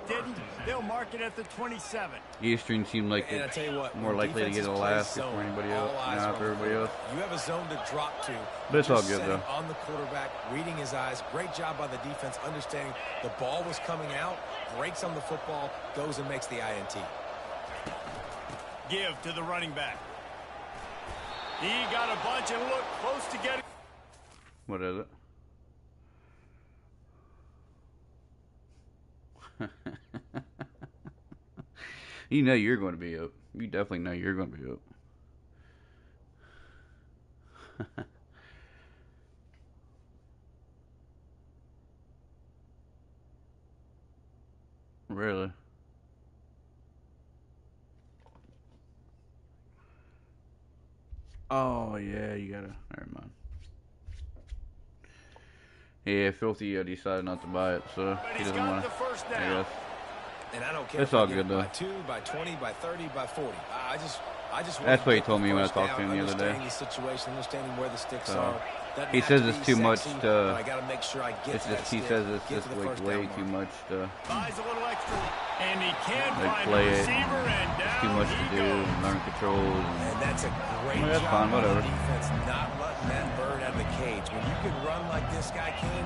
Didn't. They'll mark it at the 27. Eastern seemed like And I it's tell you what, more when likely to get defenses it play last zone, before anybody all else. eyes are After on the everybody else. quarterback. You have a zone to drop to. But it's all Just good, setting though. on the quarterback, reading his eyes. Great job by the defense, understanding the ball was coming out, breaks on the football, goes and makes the INT. Give to the running back. He got a bunch and looked close to getting. What is it? You know you're going to be up. You definitely know you're going to be up. Really? Oh, yeah, you gotta... Never mind. Yeah, Filthy decided not to buy it, so he doesn't want to, I guess. And I don't care it's if all I get good, though. by 2, by 20, by 30, by 40. I just That's what he told me when I talked to him the other day. Understanding the situation, understanding where the sticks are. He says it's too much to... I got to make sure I get to that He stick, says it's get just to the like first way down too mark. much to... Buys a little extra, and he can't Like find play a it. receiver, and down Too much he to do goes. and learn controls. And that's a great Well, that's job fine, by whatever. the defense, not letting that bird out of the cage. When you can run like this guy can,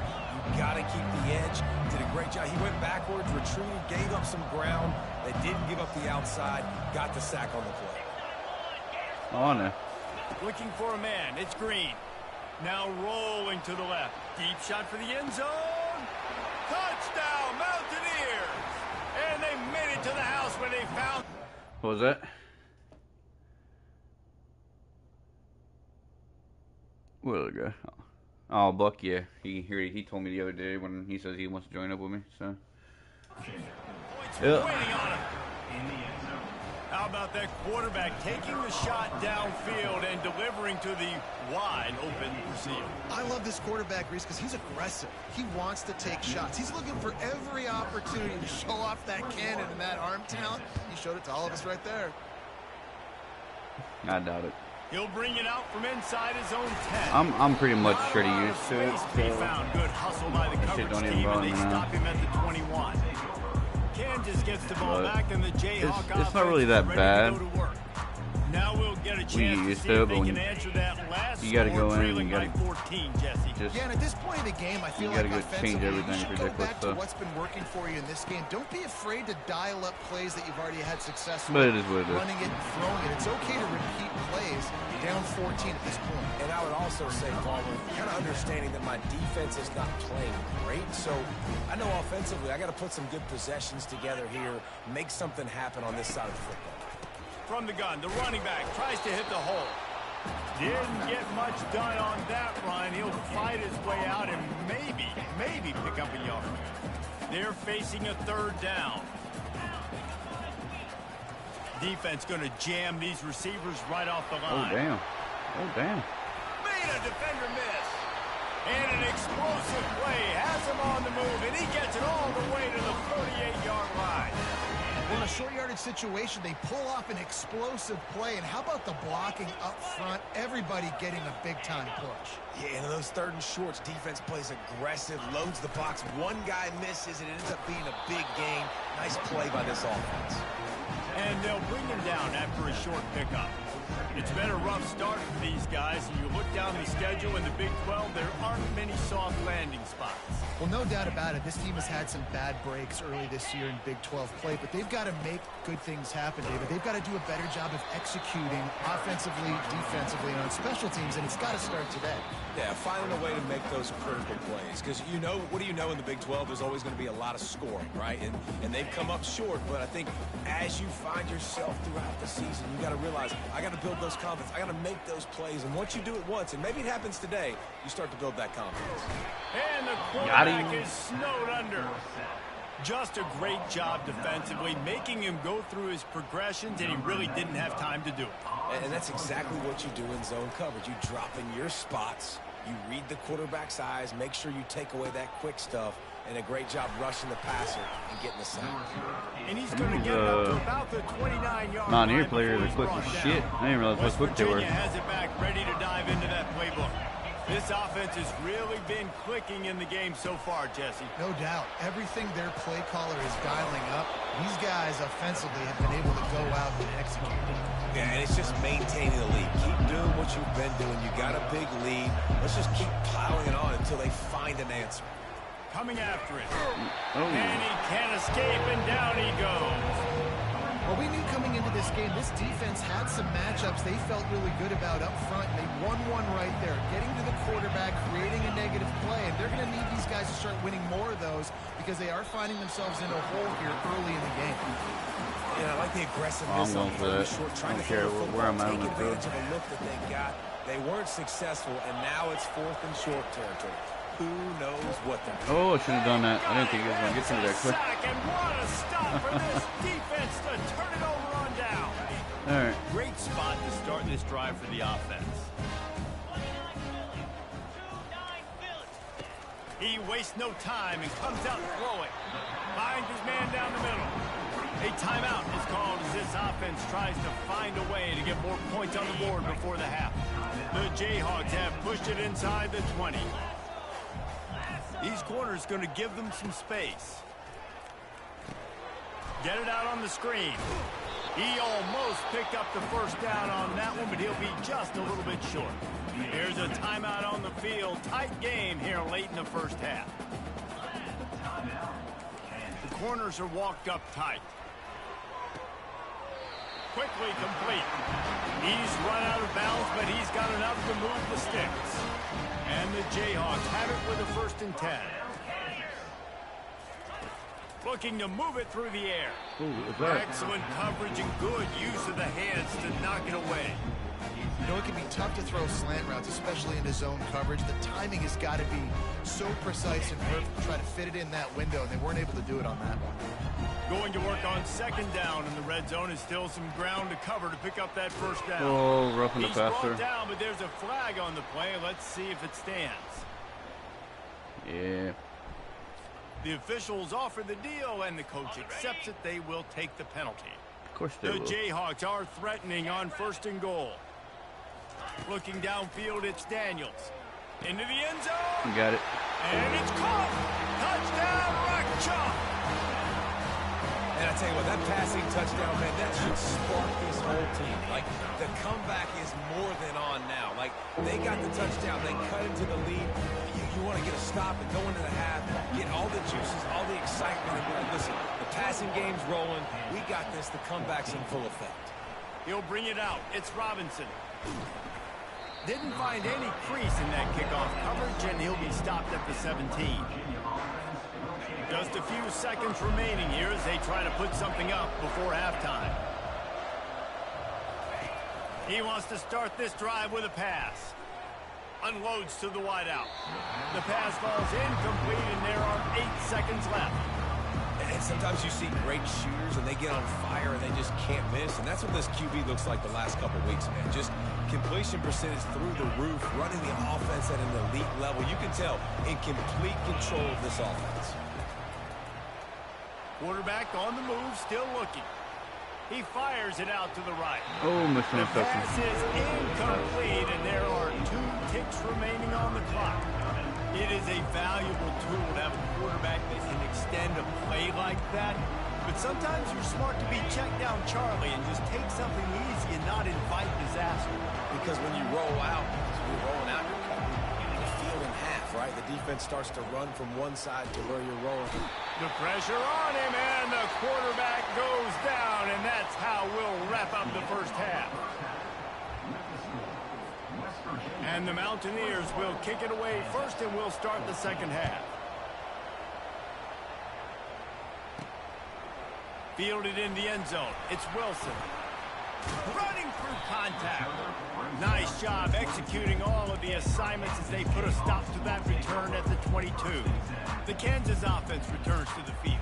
you got to keep the edge. Did a great job. He went backwards, retreated, gave up some ground. They didn't give up the outside, got the sack on the play. On there. Looking for a man. It's Green. Now rolling to the left. Deep shot for the end zone. Touchdown, Mountaineers! And they made it to the house when they found... What was that? Where did it go? Oh, Buck, yeah. He told me the other day when he says he wants to join up with me, so... Points Yeah. waiting on him. How about that quarterback taking the shot downfield and delivering to the wide open receiver? I love this quarterback, Reese, because he's aggressive. He wants to take shots. He's looking for every opportunity to show off that cannon and that arm talent. He showed it to all of us right there. I doubt it. He'll bring it out from inside his own 10. I'm pretty much Not a pretty lot of used to it, space to be so... found. Good hustle by the Shit coverage don't even team, and bother they me now. stop him at the 21. Kansas gets the ball But back, and the Jayhawk it's not really that offense is ready bad. to go to work. Now we'll get a chance to used see to, if but they when can answer that last you gotta score, go in and trailing you gotta by 14, Jesse. Just Yeah, and at this point in the game, I feel You like gotta change offensively, everything you should for go ridiculous back to stuff. what's been working for you in this game. Don't be afraid to dial up plays that you've already had success But with, it is what it is. running it and throwing it. It's okay to repeat plays down 14 at this point. And I would also say, Palmer, kind of understanding that my defense is not playing great. So I know offensively I got to put some good possessions together here, make something happen on this side of the football. From the gun, the running back tries to hit the hole. Didn't get much done on that run. He'll fight his way out and maybe pick up a yard. They're facing a third down. Defense going to jam these receivers right off the Oh, line. damn. Oh, damn. Made a defender miss. And an explosive play has him on the move, and he gets it all the way to the 48-yard line. Well, in a short yardage situation, they pull off an explosive play. And how about the blocking up front? Everybody getting a big-time push. Yeah, and in those third and shorts, defense plays aggressive, loads the box. One guy misses, and it ends up being a big gain. Nice play by this offense. And they'll bring him down after a short pickup. It's been a rough start for these guys, and you look down the schedule in the Big 12, there aren't many soft landing spots. Well, no doubt about it. This team has had some bad breaks early this year in Big 12 play, but they've got to make good things happen, David. They've got to do a better job of executing offensively, defensively, and on special teams, and it's got to start today. Yeah, finding a way to make those critical plays. Because you know, what do you know in the Big 12? There's always going to be a lot of scoring, right? And they've come up short, but I think as you find yourself throughout the season, you got to realize, I got to build those confidence. I got to make those plays. And once you do it once, and maybe it happens today, you start to build that confidence. And the quarterback is snowed under. Just a great job defensively, making him go through his progressions, and he really didn't have time to do it. And that's exactly what you do in zone coverage. You drop in your spots, you read the quarterback's eyes, make sure you take away that quick stuff, and a great job rushing the passer and getting the sack. And he's going to get it up to about the 29-yard line. Mountaineer players are before quick he's as brought shit. down. I didn't realize how West quick they were. Virginia has it back, ready to dive into that playbook. This offense has really been clicking in the game so far, Jesse. No doubt. Everything their play caller is dialing up, these guys offensively have been able to go out and execute. Yeah, and it's just maintaining the lead. Keep doing what you've been doing. You got a big lead. Let's just keep piling it on until they find an answer. Coming after it. Oh. And he can't escape, and down he goes. Well, we knew coming into this game, this defense had some matchups they felt really good about up front, and they won one right there, getting to the quarterback, creating a negative play, and they're going to need these guys to start winning more of those because they are finding themselves in a hole here early in the game. Yeah, I like the aggressiveness I'm going on for third that. and short, I trying don't to care throw the where I'm football, at on take the advantage of a look that they got. They weren't successful, and now it's 4th and short territory. who knows what they're doing. Oh, I should have done that. I didn't think he was going to get through that quick. And what a stop for this defense to turn it over on down. All right. Great spot to start this drive for the offense. He wastes no time and comes out throwing. Finds his man down the middle. A timeout is called as this offense tries to find a way to get more points on the board before the half. The Jayhawks have pushed it inside the 20. These corners going to give them some space. Get it out on the screen. He almost picked up the first down on that one, but he'll be just a little bit short. Here's a timeout on the field. Tight game here late in the first half. The corners are walked up tight. Quickly complete. He's run out of bounds, but he's got enough to move the sticks. And the Jayhawks have it with a 1st and 10. Looking to move it through the air. Ooh, excellent coverage and good use of the hands to knock it away. You know, it can be tough to throw slant routes, especially into zone coverage. The timing has got to be so precise and perfect to try to fit it in that window, and they weren't able to do it on that one. Going to work on 2nd down in the red zone. Is still some ground to cover to pick up that 1st down. Oh, roughing the He's passer. brought down, but there's a flag on the play. Let's see if it stands. Yeah. The officials offer the deal, and the coach accepts it. They will take the penalty. Of course they The will. Jayhawks are threatening on 1st and goal. Looking downfield, it's Daniels. Into the end zone. You got it. And it's caught. Touchdown, Rock Chalk. And I tell you what, that passing touchdown, man, that should spark this whole team. Like, the comeback is more than on now. Like, they got the touchdown. They cut into the lead. You want to get a stop and go into the half, get all the juices, all the excitement, and be like, listen, the passing game's rolling. We got this. The comeback's in full effect. He'll bring it out. It's Robinson. Didn't find any crease in that kickoff coverage, and he'll be stopped at the 17. Just a few seconds remaining here as they try to put something up before halftime. He wants to start this drive with a pass. Unloads to the wideout. The pass falls incomplete, and there are 8 seconds left. And sometimes you see great shooters, and they get on fire, and they just can't miss. And that's what this QB looks like the last couple weeks, man. Just completion percentage through the roof, running the offense at an elite level. You can tell in complete control of this offense. Quarterback on the move, still looking. He fires it out to the right. Oh, missed The interception. pass is incomplete, and there are 2 ticks remaining on the clock. It is a valuable tool to have a quarterback that can extend a play like that. But sometimes you're smart to be check down Charlie and just take something easy and not invite disaster. Because when you roll out, you're rolling out, you're cutting the field in half, right? The defense starts to run from one side to where you're rolling. The pressure on him, and the quarterback goes down, and that's how we'll wrap up the first half. And the Mountaineers will kick it away first, and we'll start the second half. Fielded in the end zone. It's Wilson. Running through contact. Nice job executing all of the assignments as they put a stop to that return at the 22. The Kansas offense returns to the field.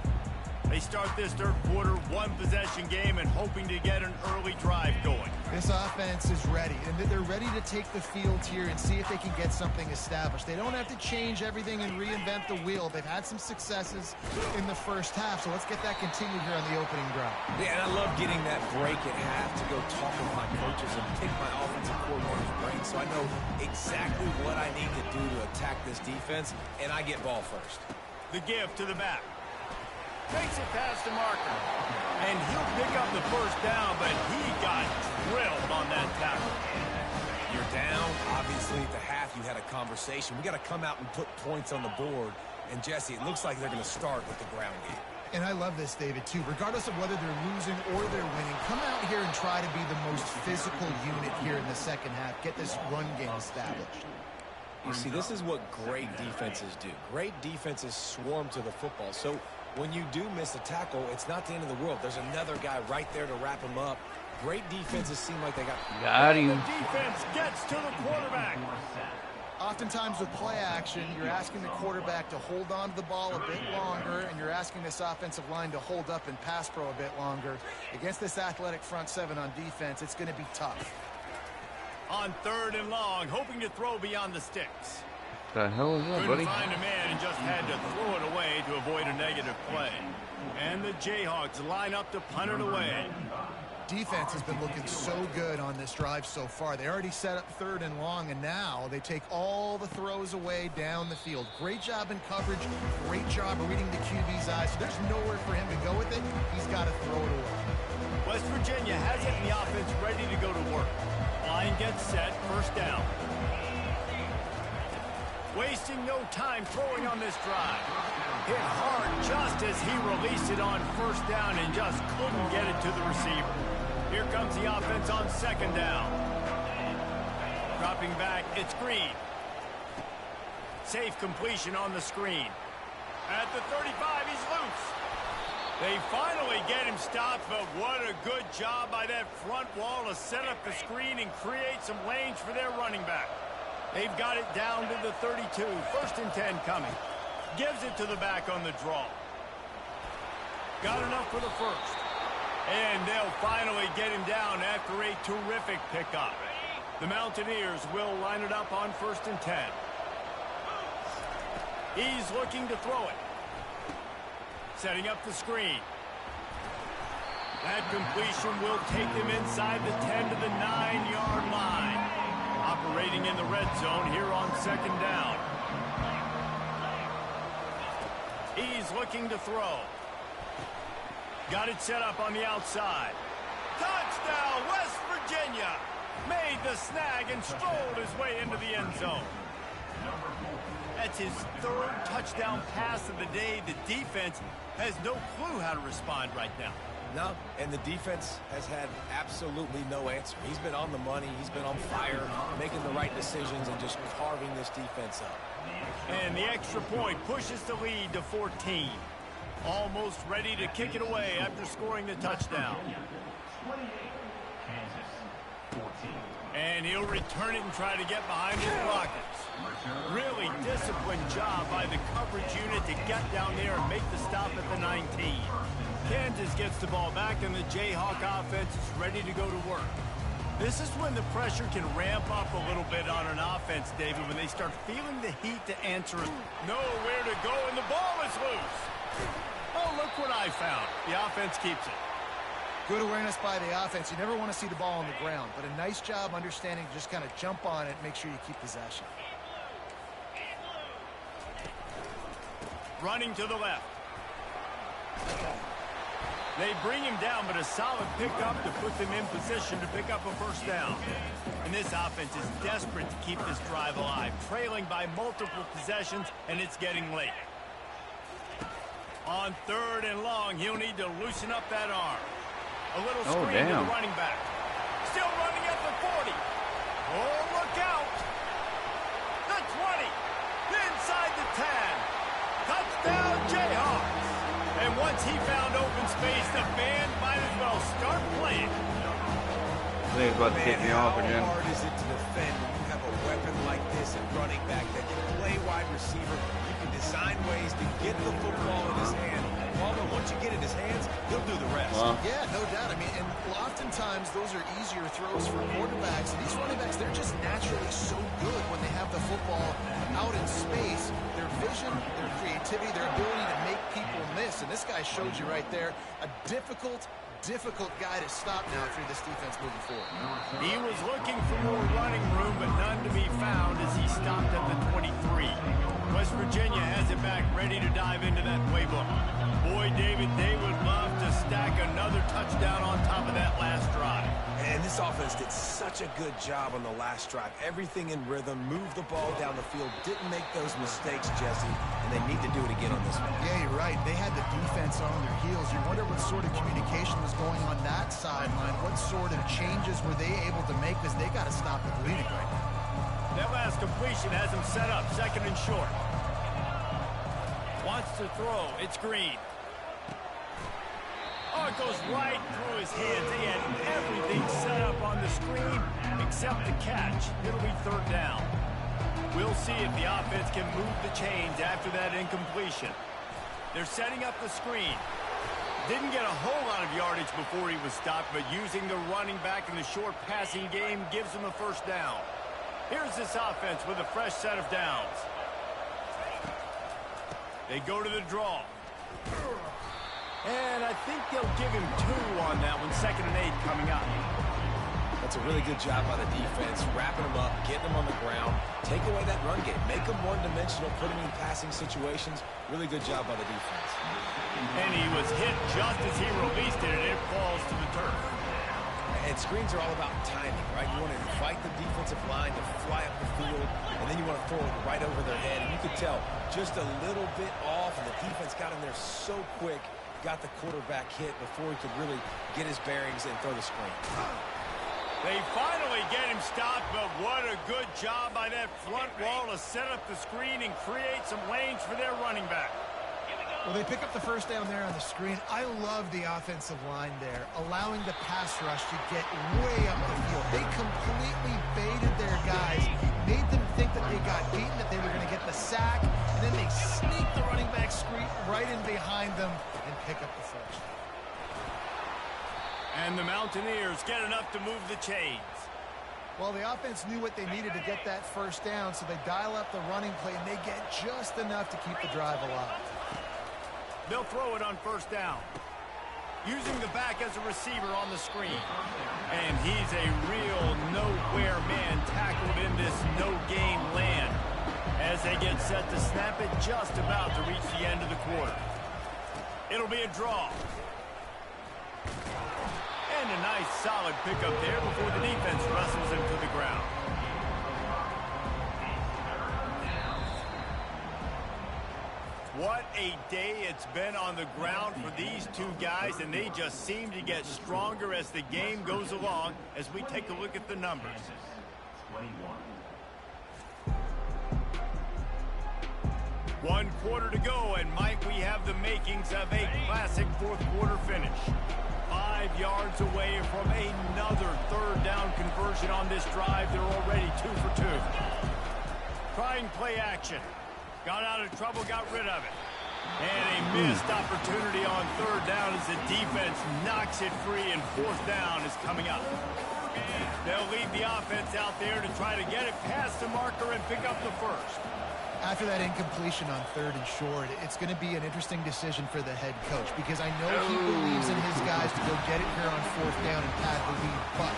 They start this 3rd quarter, 1-possession game, and hoping to get an early drive going. This offense is ready, and they're ready to take the field here and see if they can get something established. They don't have to change everything and reinvent the wheel. They've had some successes in the first half, so let's get that continued here on the opening drive. Yeah, and I love getting that break at half to go talk with my coaches and pick my offensive coordinator's brain so I know exactly what I need to do to attack this defense, and I get ball first. The give to the back. Takes it past the marker. And he'll pick up the first down, but he got drilled on that tackle. You're down. Obviously, at the half, you had a conversation. We got to come out and put points on the board. And, Jesse, it looks like they're going to start with the ground game. And I love this, David, too. Regardless of whether they're losing or they're winning, come out here and try to be the most physical unit here in the second half. Get this run game established. You see, this is what great defenses do. Great defenses swarm to the football. So when you do miss a tackle, it's not the end of the world. There's another guy right there to wrap him up. Great defenses seem like they got Got him. The defense gets to the quarterback. Oftentimes with play action, you're asking the quarterback to hold on to the ball a bit longer, and you're asking this offensive line to hold up and pass pro a bit longer. Against this athletic front seven on defense, it's going to be tough. On 3rd and long, hoping to throw beyond the sticks. The hell is that, buddy? Couldn't find a man and just had to throw it away to avoid a negative play. And the Jayhawks line up to punt it away. Defense has been looking so good on this drive so far. They already set up 3rd and long, and now they take all the throws away down the field. Great job in coverage. Great job reading the QB's eyes. So there's nowhere for him to go with it. He's got to throw it away. West Virginia has it in the offense ready to go to work. Line gets set, 1st down. Wasting no time throwing on this drive. Hit hard just as he released it on 1st down and just couldn't get it to the receiver. Here comes the offense on 2nd down. Dropping back, it's Green. Safe completion on the screen. At the 35, he's loose. They finally get him stopped, but what a good job by that front wall to set up the screen and create some lanes for their running back. They've got it down to the 32. 1st and 10 coming. Gives it to the back on the draw. Got enough for the 1st. And they'll finally get him down after a terrific pickup. The Mountaineers will line it up on 1st and 10. He's looking to throw it. Setting up the screen. That completion will take them inside the 10 to the 9-yard line. Operating in the red zone here on 2nd down. He's looking to throw. Got it set up on the outside. Touchdown, West Virginia! Made the snag and strolled his way into the end zone. That's his 3rd touchdown pass of the day. The defense has no clue how to respond right now. No, and the defense has had absolutely no answer. He's been on the money. He's been on fire, making the right decisions and just carving this defense up. And the extra point pushes the lead to 14. Almost ready to kick it away after scoring the touchdown. 28, Kansas, 14. And he'll return it and try to get behind his blockers. Really disciplined job by the coverage unit to get down there and make the stop at the 19. Kansas gets the ball back, and the Jayhawk offense is ready to go to work. This is when the pressure can ramp up a little bit on an offense, David, when they start feeling the heat to answer it. Nowhere to go, and the ball is loose. Oh, look what I found. The offense keeps it. Good awareness by the offense. You never want to see the ball on the ground, but a nice job understanding to just kind of jump on it and make sure you keep possession. Running to the left. They bring him down, but a solid pickup to put them in position to pick up a 1st down. And this offense is desperate to keep this drive alive, trailing by multiple possessions, and it's getting late. On 3rd and long, he'll need to loosen up that arm. A little screen to the running back. Still running at the 40. Oh, look out. The 20. Inside the 10. Touchdown, Jayhawks. And once he found open space, the band might as well start playing. I think it's about to kick me off again. How hard is it to defend when you have a weapon like this at running back that can play wide receiver? You can design ways to get the football in his hand. Although once you get it in his hands, he'll do the rest. Yeah, no doubt. I mean, and oftentimes those are easier throws for quarterbacks. And these running backs, they're just naturally so good when they have the football out in space. Their vision, their creativity, their ability to make people miss. And this guy showed you right there a difficult guy to stop now through this defense moving forward. He was looking for more running room, but none to be found as he stopped at the 23. West Virginia has it back, ready to dive into that playbook. Boy, David, they would love to stack another touchdown on top of that last drive. And this offense did such a good job on the last drive. Everything in rhythm, moved the ball down the field, didn't make those mistakes, Jesse, and they need to do it again on this one. Yeah, you're right. They had the defense on their heels. You wonder what sort of communication was going on that sideline. What sort of changes were they able to make, because they got to stop the bleeding right now. That last completion has him set up 2nd and short. Wants to throw. It's Green. Oh, it goes right through his hands. He had everything set up on the screen except the catch. It'll be 3rd down. We'll see if the offense can move the chains after that incompletion. They're setting up the screen. Didn't get a whole lot of yardage before he was stopped, but using the running back in the short passing game gives him a first down. Here's this offense with a fresh set of downs. They go to the draw. And I think they'll give him 2 on that one. 2nd and 8 coming up. That's a really good job by the defense, wrapping them up, getting them on the ground, take away that run game, make them one-dimensional, put them in passing situations. Really good job by the defense. And he was hit just as he released it, and it falls to the turf. And screens are all about timing, right? You want to invite the defensive line to fly up the field, and then you want to throw it right over their head. And you could tell just a little bit off, and the defense got in there so quick, got the quarterback hit before he could really get his bearings and throw the screen. They finally get him stopped, but what a good job by that front wall to set up the screen and create some lanes for their running back. Well, they pick up the first down there on the screen. I love the offensive line there, allowing the pass rush to get way up the field. They completely baited their guys, made them think that they got beaten, that they were going to get the sack, and then they sneak the running back screen right in behind them and pick up the first. And the Mountaineers get enough to move the chains. Well, the offense knew what they needed to get that first down, so they dial up the running play, and they get just enough to keep the drive alive. They'll throw it on first down. Using the back as a receiver on the screen. And he's a real nowhere man tackled in this no-gain land. As they get set to snap it, just about to reach the end of the quarter. It'll be a draw. And a nice solid pickup there before the defense wrestles him to the ground. What a day it's been on the ground for these two guys, and they just seem to get stronger as the game goes along as we take a look at the numbers. 1 quarter to go, and Mike, we have the makings of a classic fourth quarter finish. 5 yards away from another third down conversion on this drive. They're already 2 for 2. Trying play action. Got out of trouble, got rid of it. And a missed opportunity on third down as the defense knocks it free, and fourth down is coming up. They'll leave the offense out there to try to get it past the marker and pick up the first. After that incompletion on 3rd and short, it's going to be an interesting decision for the head coach, because I know he believes in his guys to go get it here on 4th down and pad the lead. But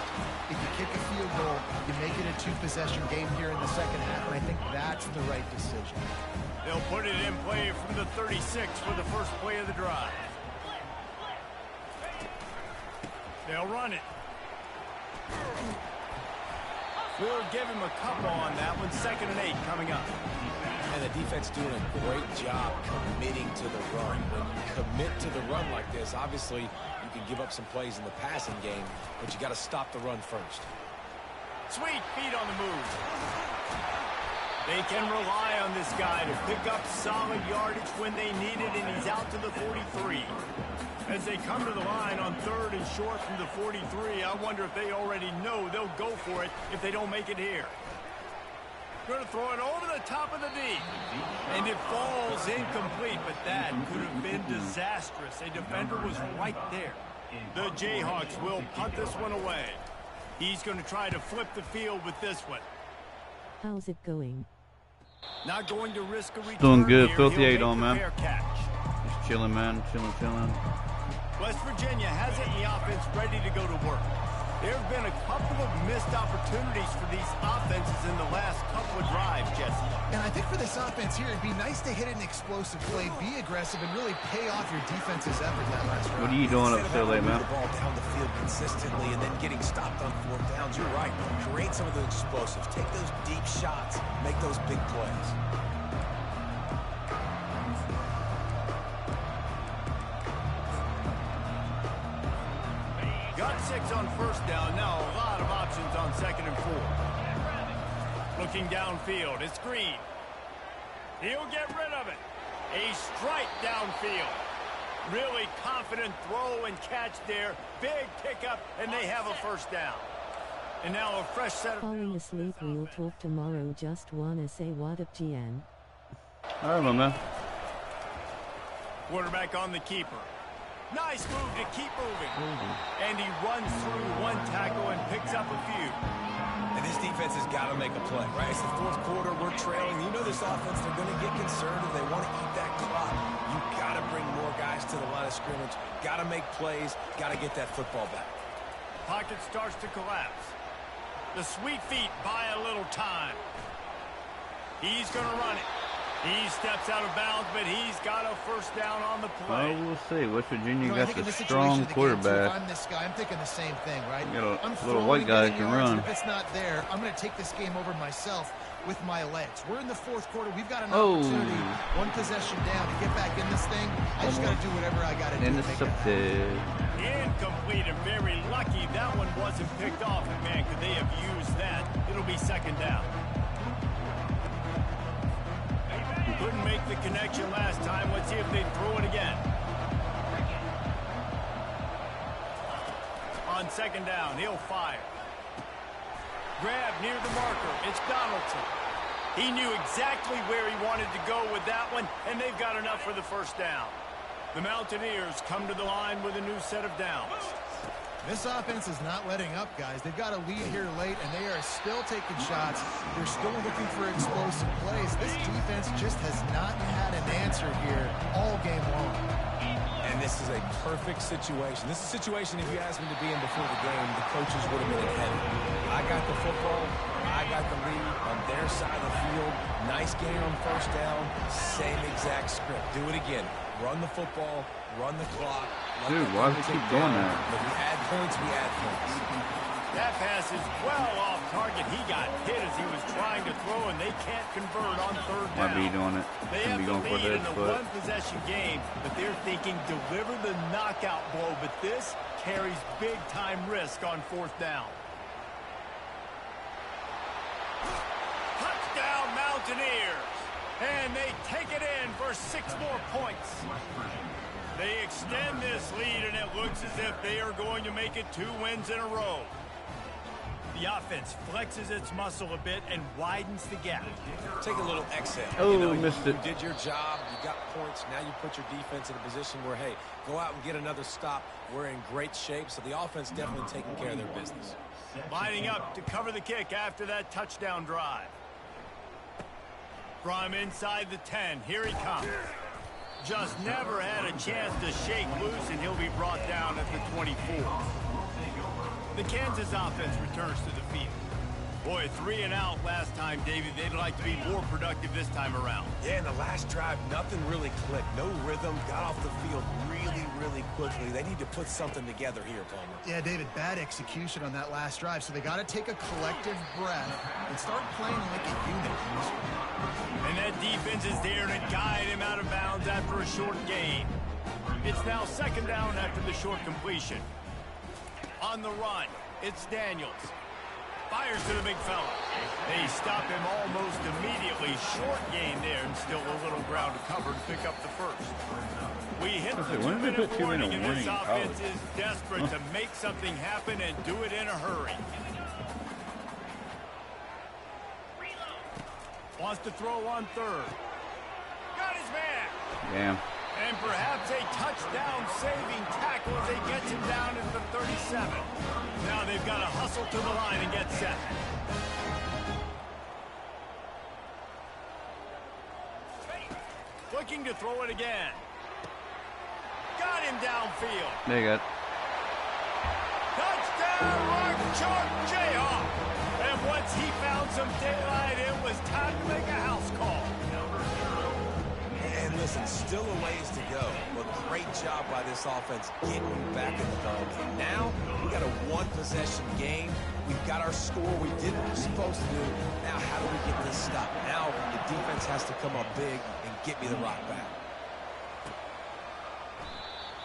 if you kick a field goal, you make it a 2-possession game here in the second half, and I think that's the right decision. They'll put it in play from the 36 for the first play of the drive. They'll run it. We'll give him a couple on that one. 2nd and 8 coming up. And the defense doing a great job committing to the run. When you commit to the run like this, obviously you can give up some plays in the passing game, but you got to stop the run first. Sweet feet on the move. They can rely on this guy to pick up solid yardage when they need it, and he's out to the 43. As they come to the line on 3rd and short from the 43, I wonder if they already know they'll go for it if they don't make it here. Going to throw it over the top of the D. And it falls incomplete, but that could have been disastrous. A defender was right there. The Jayhawks will punt this one away. He's going to try to flip the field with this one. How's it going? Not going to risk a return. Doing good. Here. Filthy He'll 8 on, man. Catch. Just chilling, man. Chilling. West Virginia has it in the offense ready to go to work. There have been a couple of missed opportunities for these offenses in the last couple of drives, Jesse. And I think for this offense here, it'd be nice to hit an explosive play, be aggressive, and really pay off your defense's effort that last drive. What are you doing up still late, man? The ball down the field consistently and then getting stopped on 4th downs. You're right. Create some of those explosives. Take those deep shots. Make those big plays. Got 6 on first down. Now a lot of options on 2nd and 4. Looking downfield. It's Green. He'll get rid of it. A strike downfield. Really confident throw and catch there. Big pickup, and they have a first down. And now a fresh set of Falling downs for asleep. this We'll offense. talk tomorrow. Just wanna say what up, GN. All right, my man. Quarterback on the keeper. Nice move to keep moving. And he runs through one tackle and picks up a few. And this defense has got to make a play, right? It's the fourth quarter. We're trailing. You know this offense, they're going to get conservative. They want to eat that clock. You got to bring more guys to the line of scrimmage. Got to make plays. Got to get that football back. Pocket starts to collapse. The sweet feet buy a little time. He's going to run it. He steps out of bounds, but he's got a first down on the play. Well, we'll see. West Virginia I got think in the this strong situation of the game, too, if quarterback. I'm this guy, I'm thinking the same thing, right? You got a I'm little throwing white guy and getting can yards, run. and if it's not there, I'm going to take this game over myself with my legs. We're in the fourth quarter. We've got an opportunity, one possession down, to get back in this thing. I just got to do whatever I got to do to make that happen. Intercepted. Incomplete and very lucky that one wasn't picked off. And man, could they have used that? It'll be second down. Couldn't make the connection last time. Let's see if they throw it again. On second down, he'll fire. Grab near the marker. It's Donaldson. He knew exactly where he wanted to go with that one, and they've got enough for the first down. The Mountaineers come to the line with a new set of downs. This offense is not letting up, guys. They've got a lead here late, and they are still taking shots. They're still looking for explosive plays. This defense just has not had an answer here all game long. And this is a perfect situation. This is a situation, if you asked me to be in before the game, the coaches would have been ahead. I got the football. I got the lead on their side of the field. Nice game on first down. Same exact script. Do it again. Run the football. Run the clock. Dude, why do we keep doing that? If we add points, we add points. That pass is well off target. He got hit as he was trying to throw, and they can't convert on third down. Might be doing it. They Gonna have be the going for lead this, in the but one-possession game, but they're thinking deliver the knockout blow, but this carries big-time risk on fourth down. Touchdown, Mountaineers! And they take it in for 6 more points. They extend this lead, and it looks as if they are going to make it 2 wins in a row. The offense flexes its muscle a bit and widens the gap. Take a little exhale. Oh, missed it. You did your job. You got points. Now you put your defense in a position where, hey, go out and get another stop. We're in great shape, so the offense definitely taking care of their business. Lining up to cover the kick after that touchdown drive. From inside the 10, here he comes. Just never had a chance to shake loose, and he'll be brought down at the 24. The Kansas offense returns to the field. Boy, 3 and out last time, David. They'd like to be more productive this time around. Yeah, in the last drive, nothing really clicked. No rhythm. Got off the field really, really quickly. They need to put something together here, Palmer. Yeah, David, bad execution on that last drive, so they got to take a collective breath and start playing like a unit. And that defense is there to guide him out of bounds after a short gain. It's now second down after the short completion. On the run, it's Daniels. Fires to the big fella. They stop him almost immediately. Short gain there, and still a little ground to cover to pick up the first. We hit the when did they put 2-minute 2-minute warning, and this warning in offense college? is desperate to make something happen and do it in a hurry. Wants to throw on third. Got his man. damn. And perhaps a touchdown-saving tackle as he gets him down at the 37. Now they've got to hustle to the line and get set. Looking to throw it again. Got him downfield. They got. Touchdown, Mark Chalk Jayhawk. And once he found some daylight, it was time to make a house call. And listen, still a ways to go, but great job by this offense getting you back in the game. Now, we got a one-possession game. We've got our score. We did what we're supposed to do. Now, how do we get this stop? Now, the defense has to come up big and get me the rock back.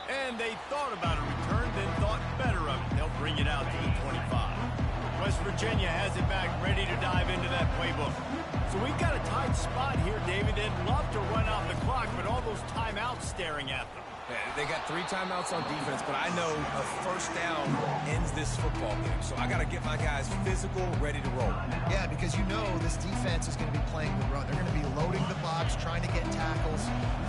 And they thought about a return, then thought better of it. They'll bring it out to the 25. West Virginia has it back, ready to dive into that playbook. So we've got a tight spot here, David. They'd love to run out the clock, but all those timeouts staring at them. Yeah, they got 3 timeouts on defense, but I know a first down ends this football game. So I got to get my guys physical, ready to roll. Yeah, because you know this defense is going to be playing the run. They're going to be loading the box, trying to get tackles,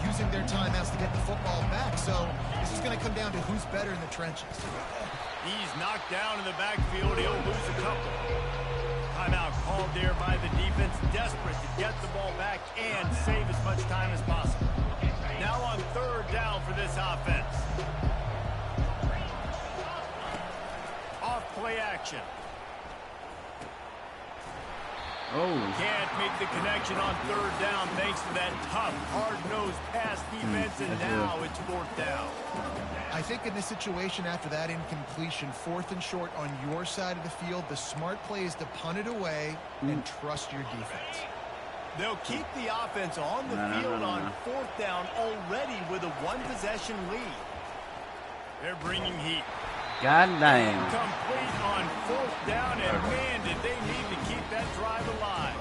using their timeouts to get the football back. So this is going to come down to who's better in the trenches. He's knocked down in the backfield. He'll lose a couple. Timeout called there by the defense, desperate to get the ball back and save as much time as possible. Now on 3rd down for this offense. Off play action. Oh. Can't make the connection on 3rd down thanks to that tough, hard-nosed pass defense, and now it's 4th down. I think in this situation, after that incompletion, 4th and short on your side of the field, the smart play is to punt it away and trust your defense. They'll keep the offense on the field on 4th down already with a 1-possession lead. They're bringing heat. God damn. Complete on 4th down, and man, did they need to keep that drive alive.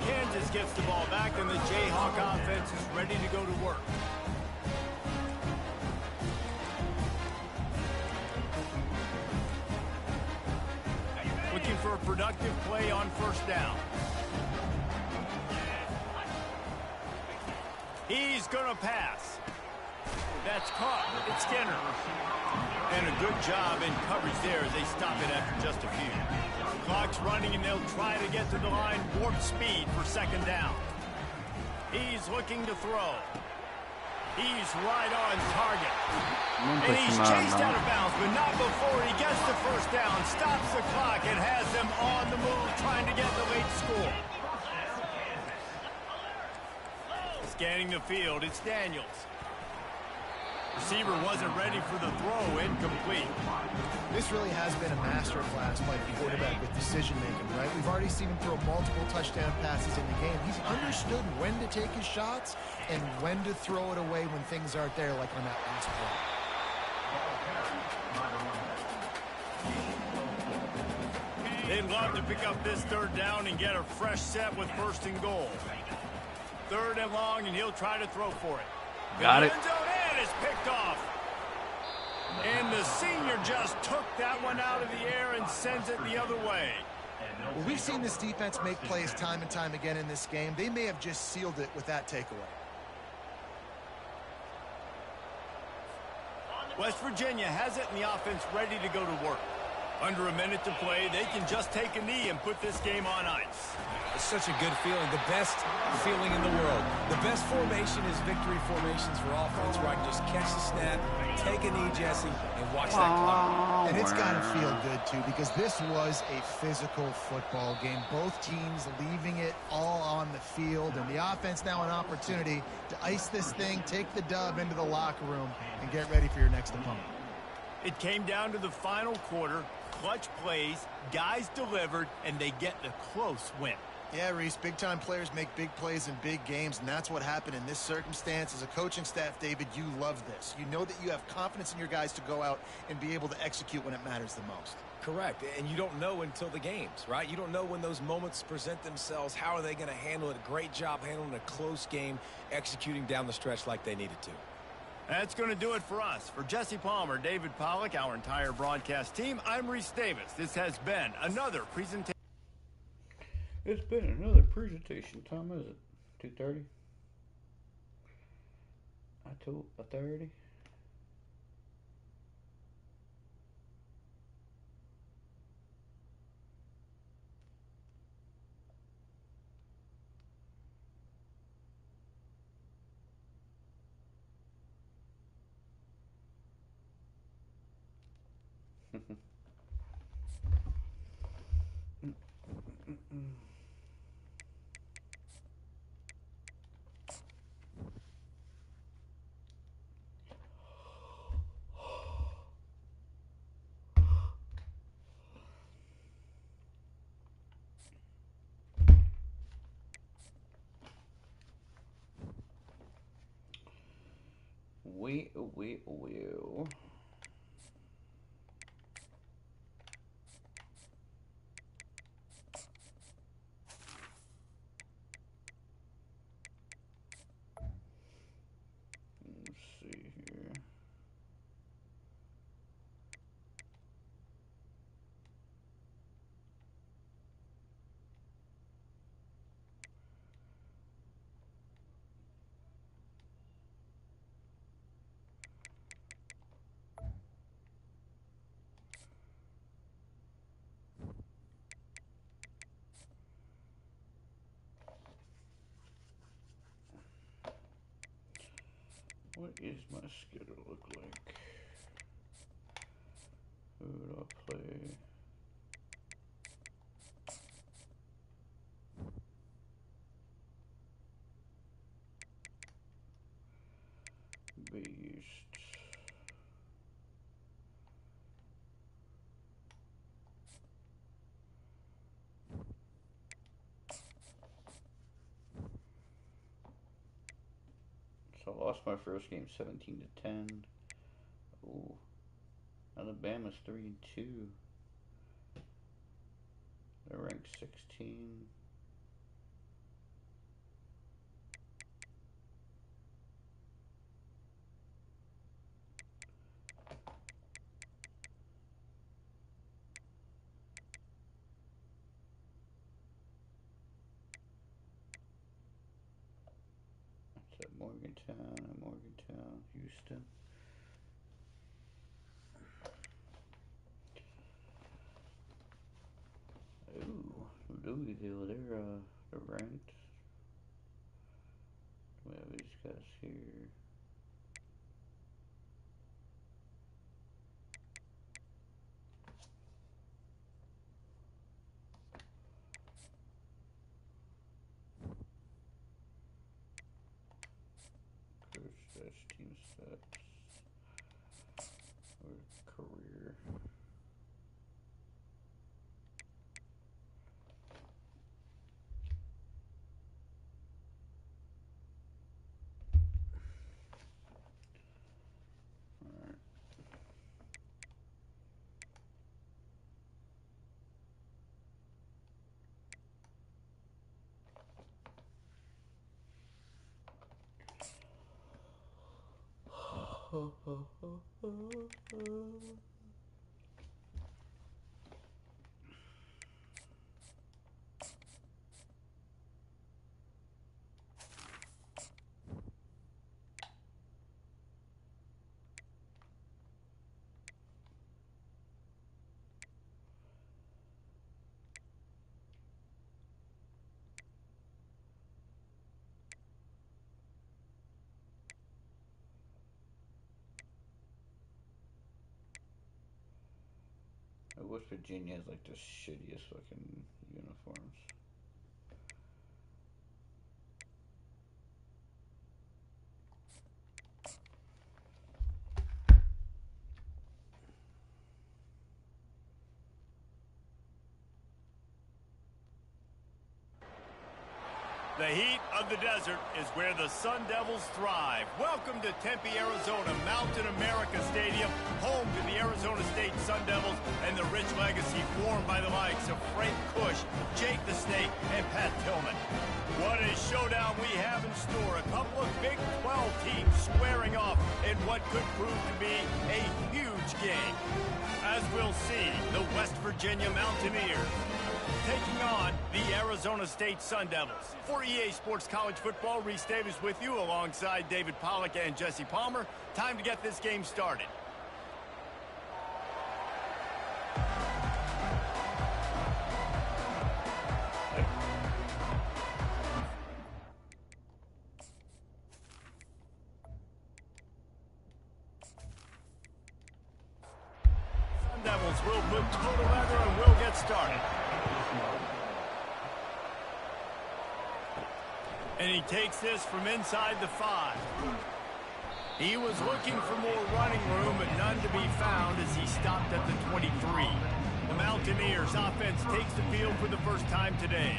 Kansas gets the ball back, and the Jayhawk offense is ready to go to work. Looking for a productive play on 1st down. He's going to pass. That's caught. It's Skinner. And a good job in coverage there as they stop it after just a few. Clock's running, and they'll try to get to the line warp speed for 2nd down. He's looking to throw. He's right on target. And he's chased out of bounds, but not before he gets the 1st down, stops the clock, and has them on the move trying to get the late score. Scanning the field, it's Daniels. Receiver wasn't ready for the throw, incomplete. This really has been a masterclass by the quarterback with decision-making, right? We've already seen him throw multiple touchdown passes in the game. He's understood when to take his shots and when to throw it away when things aren't there, like on that last play. They'd love to pick up this 3rd down and get a fresh set with 1st and goal. 3rd and long, and he'll try to throw for it. Got it. The end zone and is picked off. And the senior just took that one out of the air and sends it the other way. Well, we've seen this defense make plays time and time again in this game. They may have just sealed it with that takeaway. West Virginia has it, and the offense ready to go to work. Under a minute to play, they can just take a knee and put this game on ice. It's such a good feeling, the best feeling in the world. The best formation is victory formations for offense, where I can just catch the snap, take a knee, Jesse, and watch that clock. And it's got to feel good, too, because this was a physical football game. Both teams leaving it all on the field, and the offense now an opportunity to ice this thing, take the dub into the locker room, and get ready for your next opponent. It came down to the final quarter. Clutch plays, guys delivered, and they get the close win. Yeah, Reese, big-time players make big plays in big games, and that's what happened in this circumstance. As a coaching staff, David, you love this. You know that you have confidence in your guys to go out and be able to execute when it matters the most. Correct, and you don't know until the games, right? You don't know when those moments present themselves. How are they going to handle it? Great job handling a close game, executing down the stretch like they needed to. That's going to do it for us. For Jesse Palmer, David Pollack, our entire broadcast team, I'm Reese Davis. This has been another presentation. It's been another presentation. Time is it? 2:30? I told a 30. Well. Let's see here. What is my schedule look like? Who would I play? Beast. So I lost my first game 17-10. Ooh. Alabama's 3-2. They're ranked 16. That's at Morgantown, Houston. Ooh, Louisville, they're ranked. We have these guys here. Coach team stats or career. West Virginia has like the shittiest fucking uniforms. The heat of the desert is where the Sun Devils thrive. Welcome to Tempe, Arizona, Mountain America Stadium, home to the Arizona State Sun Devils and the rich legacy formed by the likes of Frank Kush, Jake the Snake, and Pat Tillman. What a showdown we have in store. A couple of Big 12 teams squaring off in what could prove to be a huge game. As we'll see, the West Virginia Mountaineers taking on the Arizona State Sun Devils. For EA Sports College Football, Reese Davis with you alongside David Pollack and Jesse Palmer. Time to get this game started. Sun Devils will put total weather and will get started. And he takes this from inside the 5. He was looking for more running room, but none to be found as he stopped at the 23. The Mountaineers offense takes the field for the first time today.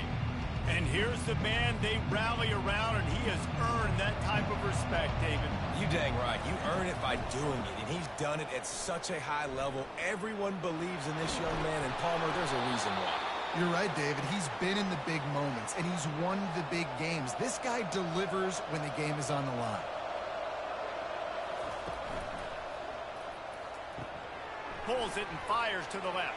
And here's the man they rally around, and he has earned that type of respect, David. You dang right. You earn it by doing it, and he's done it at such a high level. Everyone believes in this young man, and Palmer, there's a reason why. You're right, David. He's been in the big moments, and he's won the big games. This guy delivers when the game is on the line. Pulls it and fires to the left.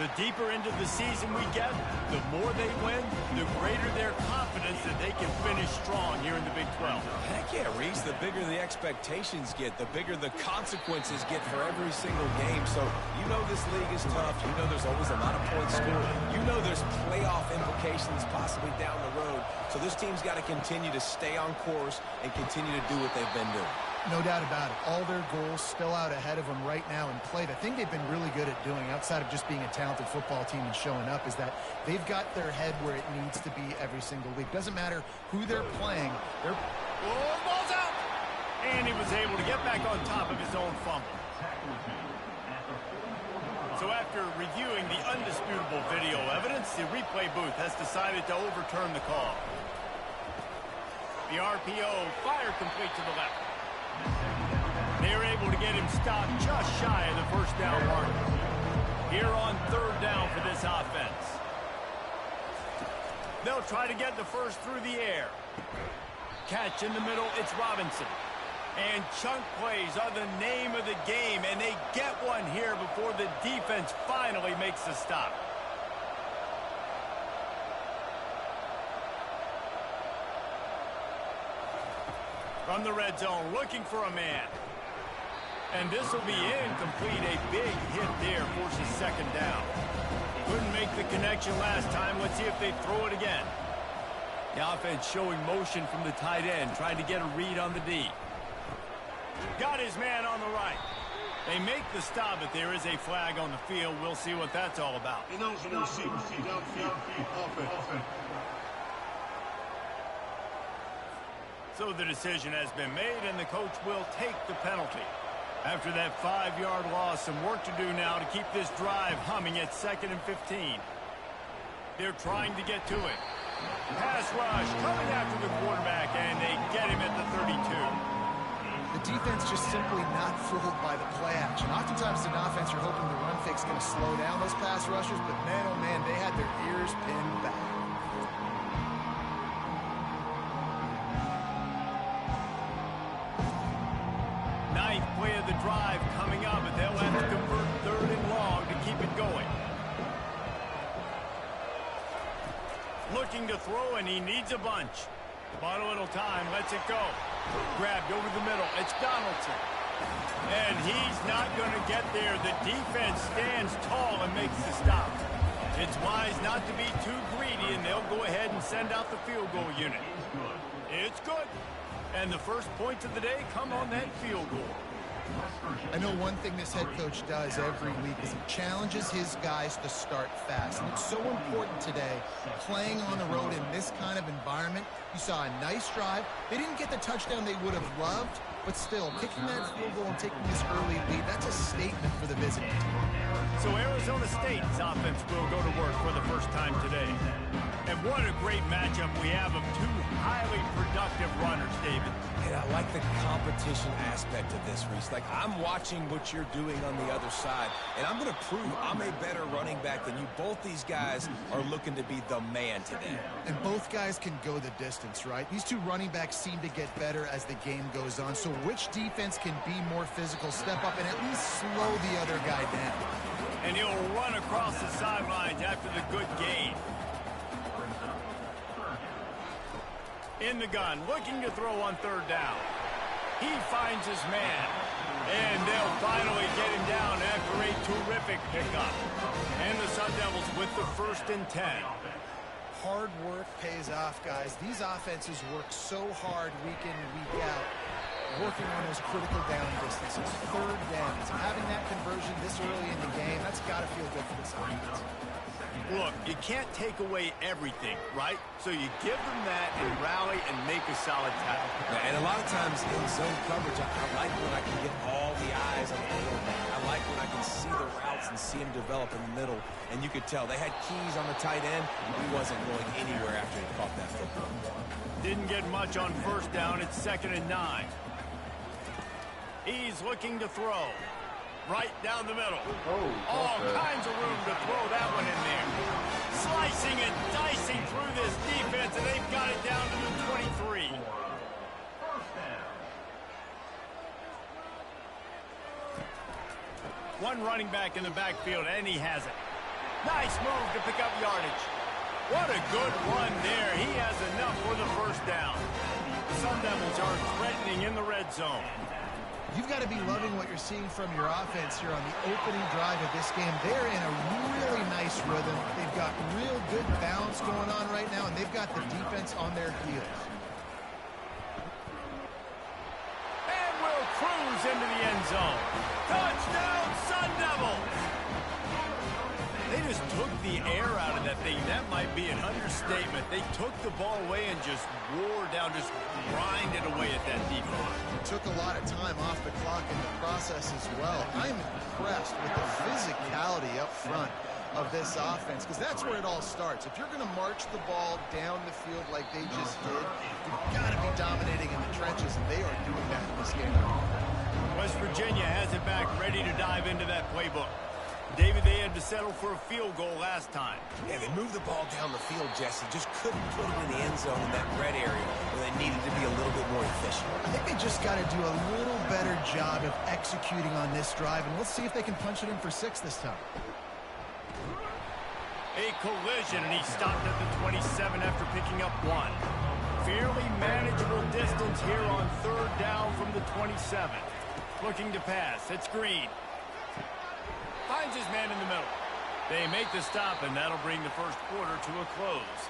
The deeper into the season we get, the more they win, the greater their confidence that they can finish strong here in the Big 12. Heck yeah, Reese. The bigger the expectations get, the bigger the consequences get for every single game. So you know this league is tough. You know there's always a lot of points scored. You know there's playoff implications possibly down the road. So this team's got to continue to stay on course and continue to do what they've been doing. No doubt about it. All their goals still out ahead of them right now in play. The thing they've been really good at doing, outside of just being a talented football team and showing up, is that they've got their head where it needs to be every single week. Doesn't matter who they're playing. Ball's out! And he was able to get back on top of his own fumble. So after reviewing the undisputable video evidence, the replay booth has decided to overturn the call. The RPO fired complete to the left. They are able to get him stopped just shy of the first down mark. Here on third down for this offense. They'll try to get the first through the air. Catch in the middle, it's Robinson. And chunk plays are the name of the game, and they get one here before the defense finally makes the stop. From the red zone, looking for a man. And this will be incomplete. A big hit there, forces second down. Couldn't make the connection last time. Let's see if they throw it again. The offense showing motion from the tight end, trying to get a read on the D. Got his man on the right. They make the stop, but there is a flag on the field. We'll see what that's all about. So the decision has been made, and the coach will take the penalty. After that 5-yard loss, some work to do now to keep this drive humming at 2nd and 15. They're trying to get to it. Pass rush coming after the quarterback, and they get him at the 32. The defense just simply not fooled by the play action. Oftentimes, an offense, you're hoping the run fix is going to slow down those pass rushers, but man, oh man, they had their ears pinned back. Ninth play of the drive coming up, but they'll have to convert 3rd and long to keep it going. Looking to throw, and he needs a bunch. Bought a little time, lets it go. Grabbed over the middle, it's Donaldson. And he's not going to get there. The defense stands tall and makes the stop. It's wise not to be too greedy, and they'll go ahead and send out the field goal unit. It's good. And the first points of the day come on that field goal. I know one thing this head coach does every week is he challenges his guys to start fast. And it's so important today, playing on the road in this kind of environment. You saw a nice drive. They didn't get the touchdown they would have loved, but still, kicking that field goal and taking this early lead, that's a statement for the visiting team. So Arizona State's offense will go to work for the first time today. And what a great matchup we have of two highly productive runners, David. And I like the competition aspect of this, Reese. Like, I'm watching what you're doing on the other side, and I'm going to prove I'm a better running back than you. Both these guys are looking to be the man today. And both guys can go the distance, right? These two running backs seem to get better as the game goes on. So which defense can be more physical, step up, and at least slow the other guy down? And he'll run across the sidelines after the good gain. In the gun, looking to throw on 3rd down. He finds his man. And they'll finally get him down after a terrific pickup. And the Sun Devils with the 1st and 10. Hard work pays off, guys. These offenses work so hard week in and week out, working on those critical down distances, 3rd downs. Having that conversion this early in the game, that's got to feel good for this offense. Look, you can't take away everything, right? So you give them that and rally and make a solid tackle. And a lot of times in zone coverage, I like when I can get all the eyes on the quarterback. I like when I can see the routes and see him develop in the middle. And you could tell they had keys on the tight end. He wasn't going anywhere after he caught that football. Didn't get much on 1st down. It's 2nd and 9. He's looking to throw. Right down the middle. All kinds of room to throw that one in there. Slicing and dicing through this defense, and they've got it down to the 23. One running back in the backfield, and he has it. Nice move to pick up yardage. What a good run there. He has enough for the first down. The Sun Devils are threatening in the red zone. You've got to be loving what you're seeing from your offense here on the opening drive of this game. They're in a really nice rhythm. They've got real good balance going on right now, and they've got the defense on their heels. And will cruise into the end zone. Touchdown, Sun Devils! They just took the air out of that thing. That might be an understatement. They took the ball away and just wore down, just grinded away at that defense. Took a lot of time off the clock in the process as well. I'm impressed with the physicality up front of this offense, because that's where it all starts. If you're going to march the ball down the field like they just did, you've got to be dominating in the trenches, and they are doing that in this game. West Virginia has it back, ready to dive into that playbook. David, they had to settle for a field goal last time. Yeah, they moved the ball down the field, Jesse. Just couldn't put it in the end zone in that red area where they needed to be a little bit more efficient. I think they just got to do a little better job of executing on this drive, and let's see if they can punch it in for 6 this time. A collision, and he stopped at the 27 after picking up 1. Fairly manageable distance here on 3rd down from the 27. Looking to pass. It's Green. Finds his man in the middle. They make the stop, and that'll bring the first quarter to a close.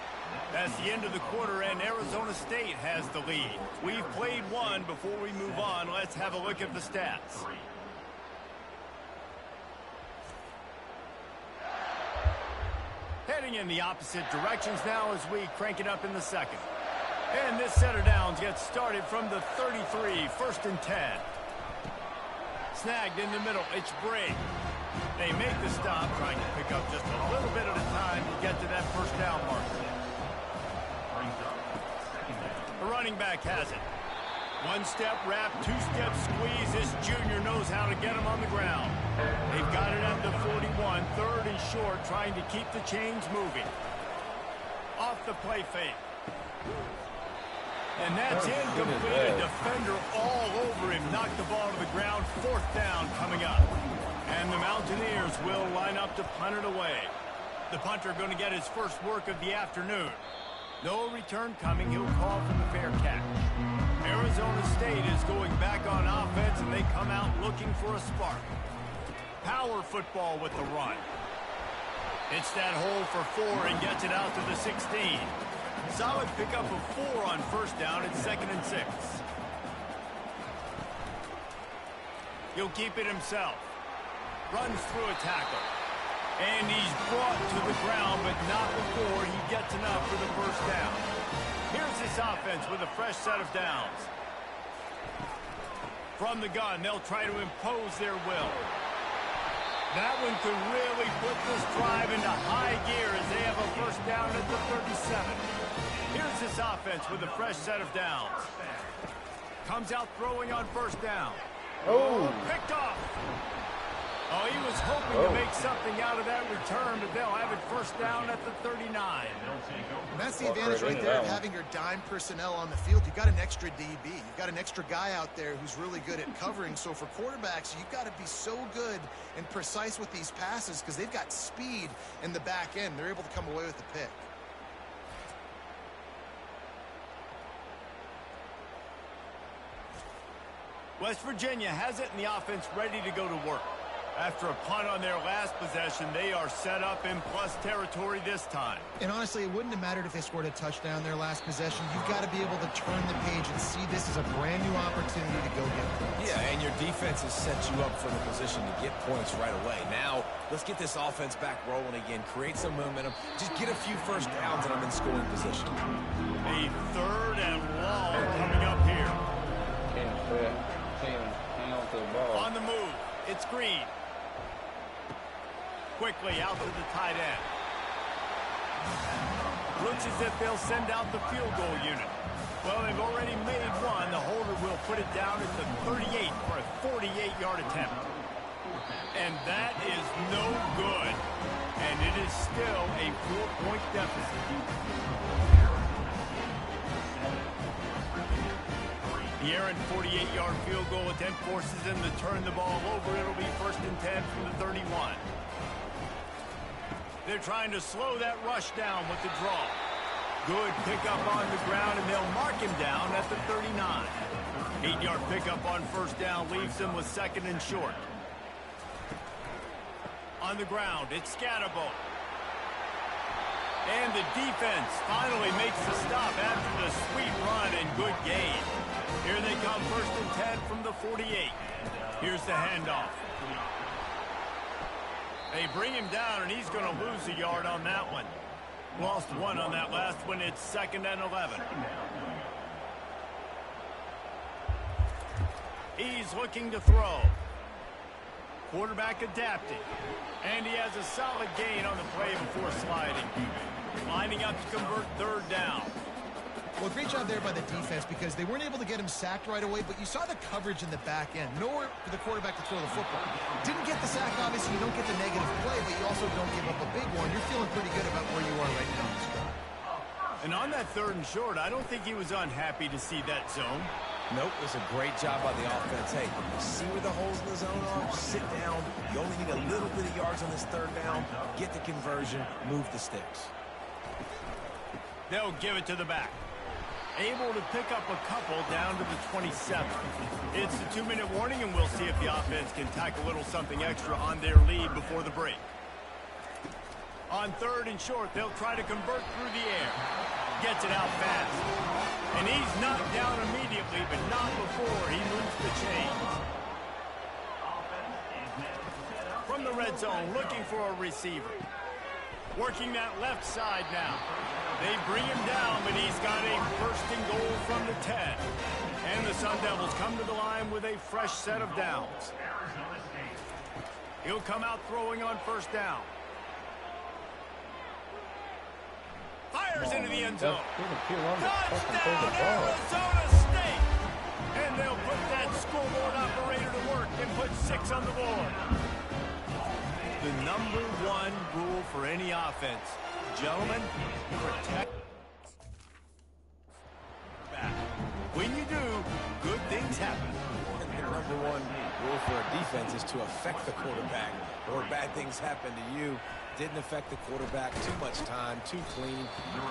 That's the end of the quarter, and Arizona State has the lead. We've played one. Before we move on, let's have a look at the stats. Heading in the opposite directions now as we crank it up in the second. And this set of downs gets started from the 33, 1st and 10. Snagged in the middle, it's Bray. They make the stop, trying to pick up just a little bit at a time to get to that first down marker. The running back has it. 1-step wrap, 2-step squeeze. This junior knows how to get him on the ground. They've got it at the 41, 3rd and short, trying to keep the chains moving. Off the play fake. And that's incomplete. A defender all over him. Knocked the ball to the ground. 4th down coming up. And the Mountaineers will line up to punt it away. The punter going to get his first work of the afternoon. No return coming. He'll call for the fair catch. Arizona State is going back on offense, and they come out looking for a spark. Power football with the run. It's that hole for 4 and gets it out to the 16. Solid pickup of 4 on 1st down. It's 2nd and 6. He'll keep it himself. Runs through a tackle. And he's brought to the ground, but not before he gets enough for the first down. Here's this offense with a fresh set of downs. From the gun, they'll try to impose their will. That one could really put this drive into high gear as they have a first down at the 37. Here's this offense with a fresh set of downs. Comes out throwing on 1st down. Oh, picked off. Oh, he was hoping to make something out of that return, but they'll have it first down at the 39. And that's the advantage right there of having your dime personnel on the field. You've got an extra DB. You've got an extra guy out there who's really good at covering. So for quarterbacks, you've got to be so good and precise with these passes because they've got speed in the back end. They're able to come away with the pick. West Virginia has it, and the offense ready to go to work. After a punt on their last possession, they are set up in plus territory this time. And honestly, it wouldn't have mattered if they scored a touchdown their last possession. You've got to be able to turn the page and see this as a brand new opportunity to go get points. Yeah, and your defense has set you up for the position to get points right away. Now, let's get this offense back rolling again, create some momentum, just get a few first downs, and I'm in scoring position. A 3rd and long coming up here. Hang on to the ball. On the move, it's Green. Quickly out to the tight end. Looks as if they'll send out the field goal unit. Well, they've already made one. The holder will put it down at the 38 for a 48-yard attempt. And that is no good. And it is still a 4-point deficit. The errant 48-yard field goal attempt forces them to turn the ball over. It'll be 1st and 10 from the 31. They're trying to slow that rush down with the draw. Good pickup on the ground, and they'll mark him down at the 39. 8-yard pickup on first down leaves them with 2nd and short. On the ground, it's Scatterbo. And the defense finally makes the stop after the sweet run and good gain. Here they come, 1st and 10 from the 48. Here's the handoff. They bring him down, and he's going to lose a yard on that one. Lost 1 on that last one. It's 2nd and 11. He's looking to throw. Quarterback adapting. And he has a solid gain on the play before sliding. Lining up to convert 3rd down. Well, great job there by the defense because they weren't able to get him sacked right away, but you saw the coverage in the back end. Nowhere for the quarterback to throw the football. Didn't get the sack, obviously. You don't get the negative play, but you also don't give up a big one. You're feeling pretty good about where you are right now in this drive. And on that 3rd and short, I don't think he was unhappy to see that zone. Nope, it was a great job by the offense. Hey, see where the holes in the zone are? Sit down. You only need a little bit of yards on this 3rd down. Get the conversion. Move the sticks. They'll give it to the back. Able to pick up a couple down to the 27. It's the 2-minute warning, and we'll see if the offense can tack a little something extra on their lead before the break. On 3rd and short, they'll try to convert through the air. Gets it out fast. And he's knocked down immediately, but not before he moves the chains. From the red zone, looking for a receiver. Working that left side now. They bring him down, but he's got a 1st and goal from the 10. And the Sun Devils come to the line with a fresh set of downs. He'll come out throwing on 1st down. Fires into the end zone. Touchdown, Arizona State! And they'll put that scoreboard operator to work and put 6 on the board. The number 1 rule for any offense. Gentlemen, protect back. When you do, good things happen. And the number 1 rule for a defense is to affect the quarterback, or bad things happen to you. Didn't affect the quarterback. Too much time, too clean.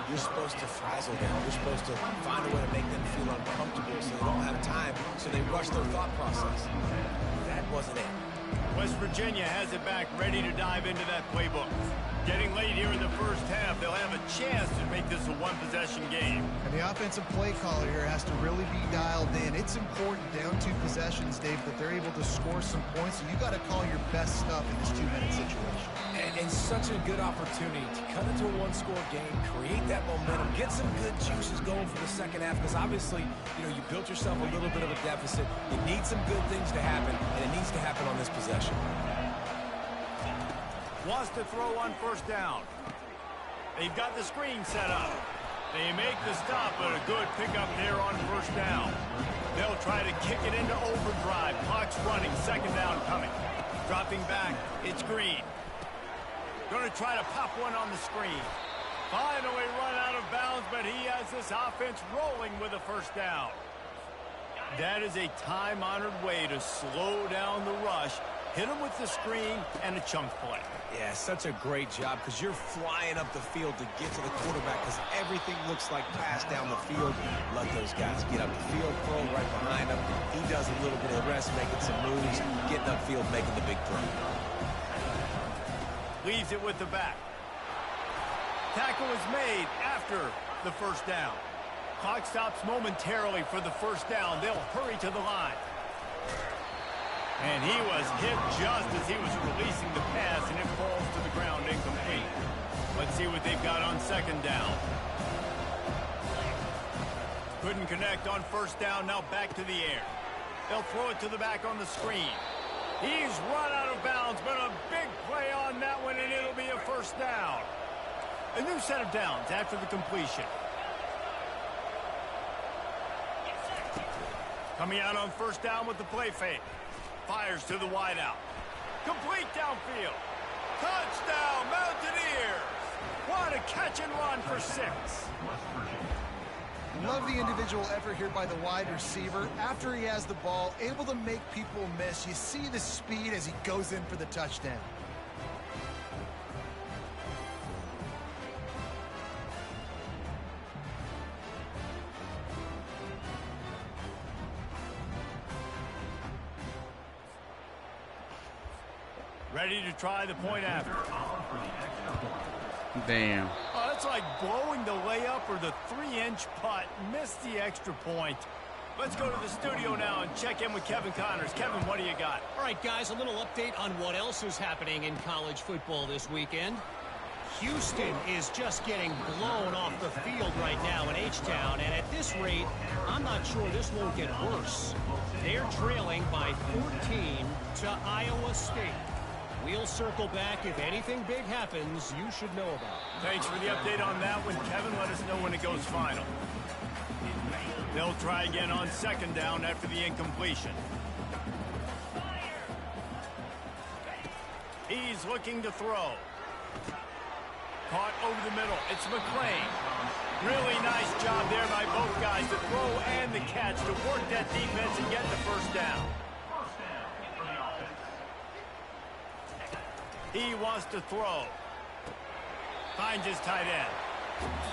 You're supposed to frazzle them. You're supposed to find a way to make them feel uncomfortable so they don't have time, so they rush their thought process. That wasn't it. West Virginia has it back, ready to dive into that playbook. Getting late here in the 1st half, they'll have a chance to make this a 1-possession game. And the offensive play caller here has to really be dialed in. It's important down 2 possessions, Dave, that they're able to score some points. So you got to call your best stuff in this 2-minute situation. And such a good opportunity to cut into a 1-score game, create that momentum, get some good juices going for the 2nd half, because obviously, you know, you built yourself a little bit of a deficit. You need some good things to happen, and it needs to happen on this possession. Wants to throw on 1st down. They've got the screen set up. They make the stop, but a good pickup there on 1st down. They'll try to kick it into overdrive. Clock's running, 2nd down coming. Dropping back, it's Green. Going to try to pop one on the screen. Finally run out of bounds, but he has this offense rolling with a 1st down. That is a time-honored way to slow down the rush, hit him with the screen, and a chunk play. Yeah, such a great job, because you're flying up the field to get to the quarterback, because everything looks like pass down the field. Let those guys get up the field, throw right behind him. He does a little bit of the rest, making some moves, getting upfield, making the big throw. Leaves it with the back. Tackle is made after the 1st down. Clock stops momentarily for the 1st down. They'll hurry to the line. And he was hit just as he was releasing the pass, and it falls to the ground incomplete. Let's see what they've got on 2nd down. Couldn't connect on 1st down, now back to the air. They'll throw it to the back on the screen. He's run out of bounds, but a big play on that one, and it'll be a 1st down. A new set of downs after the completion. Coming out on 1st down with the play fake. Fires to the wideout. Complete downfield. Touchdown, Mountaineers! What a catch and run for 6. Love the individual effort here by the wide receiver. After he has the ball, able to make people miss. You see the speed as he goes in for the touchdown. Ready to try the point after. Damn. Oh, that's like blowing the layup or the 3-inch putt. Missed the extra point. Let's go to the studio now and check in with Kevin Connors. Kevin, what do you got? All right, guys, a little update on what else is happening in college football this weekend. Houston is just getting blown off the field right now in H-Town, and at this rate, I'm not sure this won't get worse. They're trailing by 14 to Iowa State. We'll circle back. If anything big happens, you should know about it. Thanks for the update on that one, Kevin. Let us know when it goes final. They'll try again on second down after the incompletion. He's looking to throw. Caught over the middle. It's McClain. Really nice job there by both guys, the throw and the catch, to work that defense and get the first down. He wants to throw. Finds his tight end.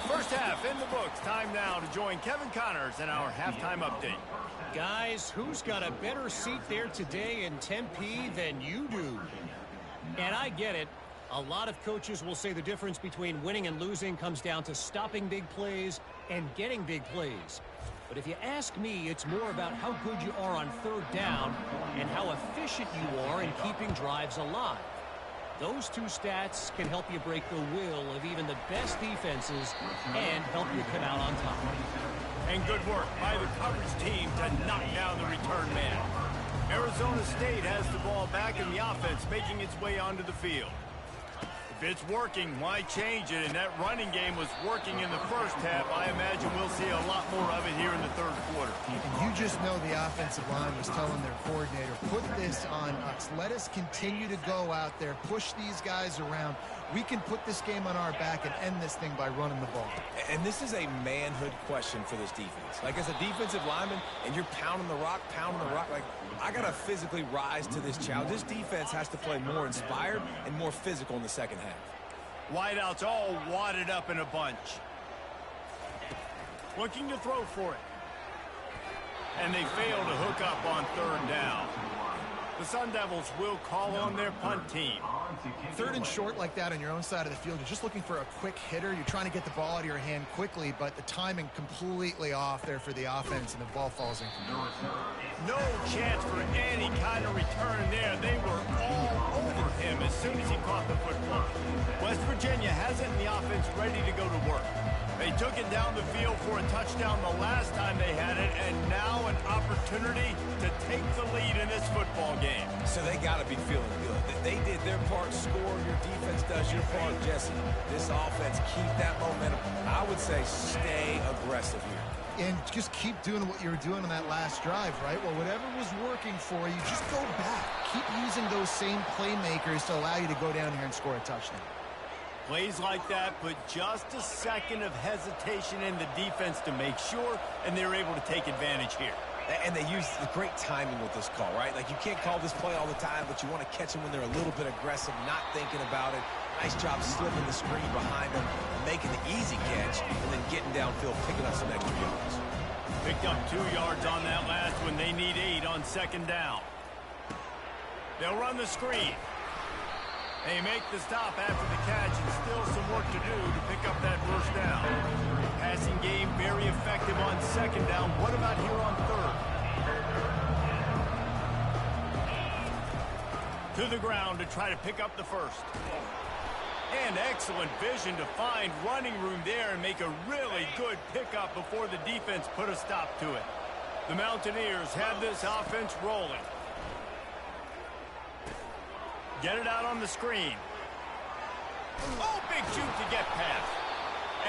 First half in the books. Time now to join Kevin Connors in our halftime update. Guys, who's got a better seat there today in Tempe than you do? And I get it. A lot of coaches will say the difference between winning and losing comes down to stopping big plays and getting big plays. But if you ask me, it's more about how good you are on third down and how efficient you are in keeping drives alive. Those two stats can help you break the will of even the best defenses and help you come out on top. And good work by the coverage team to knock down the return man. Arizona State has the ball back in the offense, making its way onto the field. If it's working, why change it? And that running game was working in the first half. I imagine we'll see a lot more of it here in the third quarter. And you just know the offensive line was telling their coordinator, put this on us. Let us continue to go out there, push these guys around. We can put this game on our back and end this thing by running the ball. And this is a manhood question for this defense. Like, as a defensive lineman, and you're pounding the rock, like, I got to physically rise to this challenge. This defense has to play more inspired and more physical in the second half. Wideouts all wadded up in a bunch. Looking to throw for it. And they fail to hook up on third down. The Sun Devils will call on their punt team. Third and short like that on your own side of the field, you're just looking for a quick hitter. You're trying to get the ball out of your hand quickly, but the timing completely off there for the offense, and the ball falls in. No chance for any kind of return there. They were all over him as soon as he caught the football. West Virginia has it in the offense ready to go to work. They took it down the field for a touchdown the last time they had it, and now an opportunity to take the lead in this football game. So they got to be feeling good. They did their part, score. Your defense does your part, Jesse. This offense, keep that momentum. I would say stay aggressive here. And just keep doing what you were doing on that last drive, right? Well, whatever was working for you, just go back. Keep using those same playmakers to allow you to go down here and score a touchdown. Plays like that put just a second of hesitation in the defense to make sure, and they're able to take advantage here. And they use the great timing with this call, right? Like, you can't call this play all the time, but you want to catch them when they're a little bit aggressive, not thinking about it. Nice job slipping the screen behind them, making the easy catch, and then getting downfield, picking up some extra yards. Picked up 2 yards on that last one. They need 8 on second down. They'll run the screen. They make the stop after the catch, and still some work to do to pick up that first down. Passing game very effective on second down. What about here on third? To the ground to try to pick up the first. And excellent vision to find running room there and make a really good pickup before the defense put a stop to it. The Mountaineers have this offense rolling. Get it out on the screen. Oh, big juke to get past.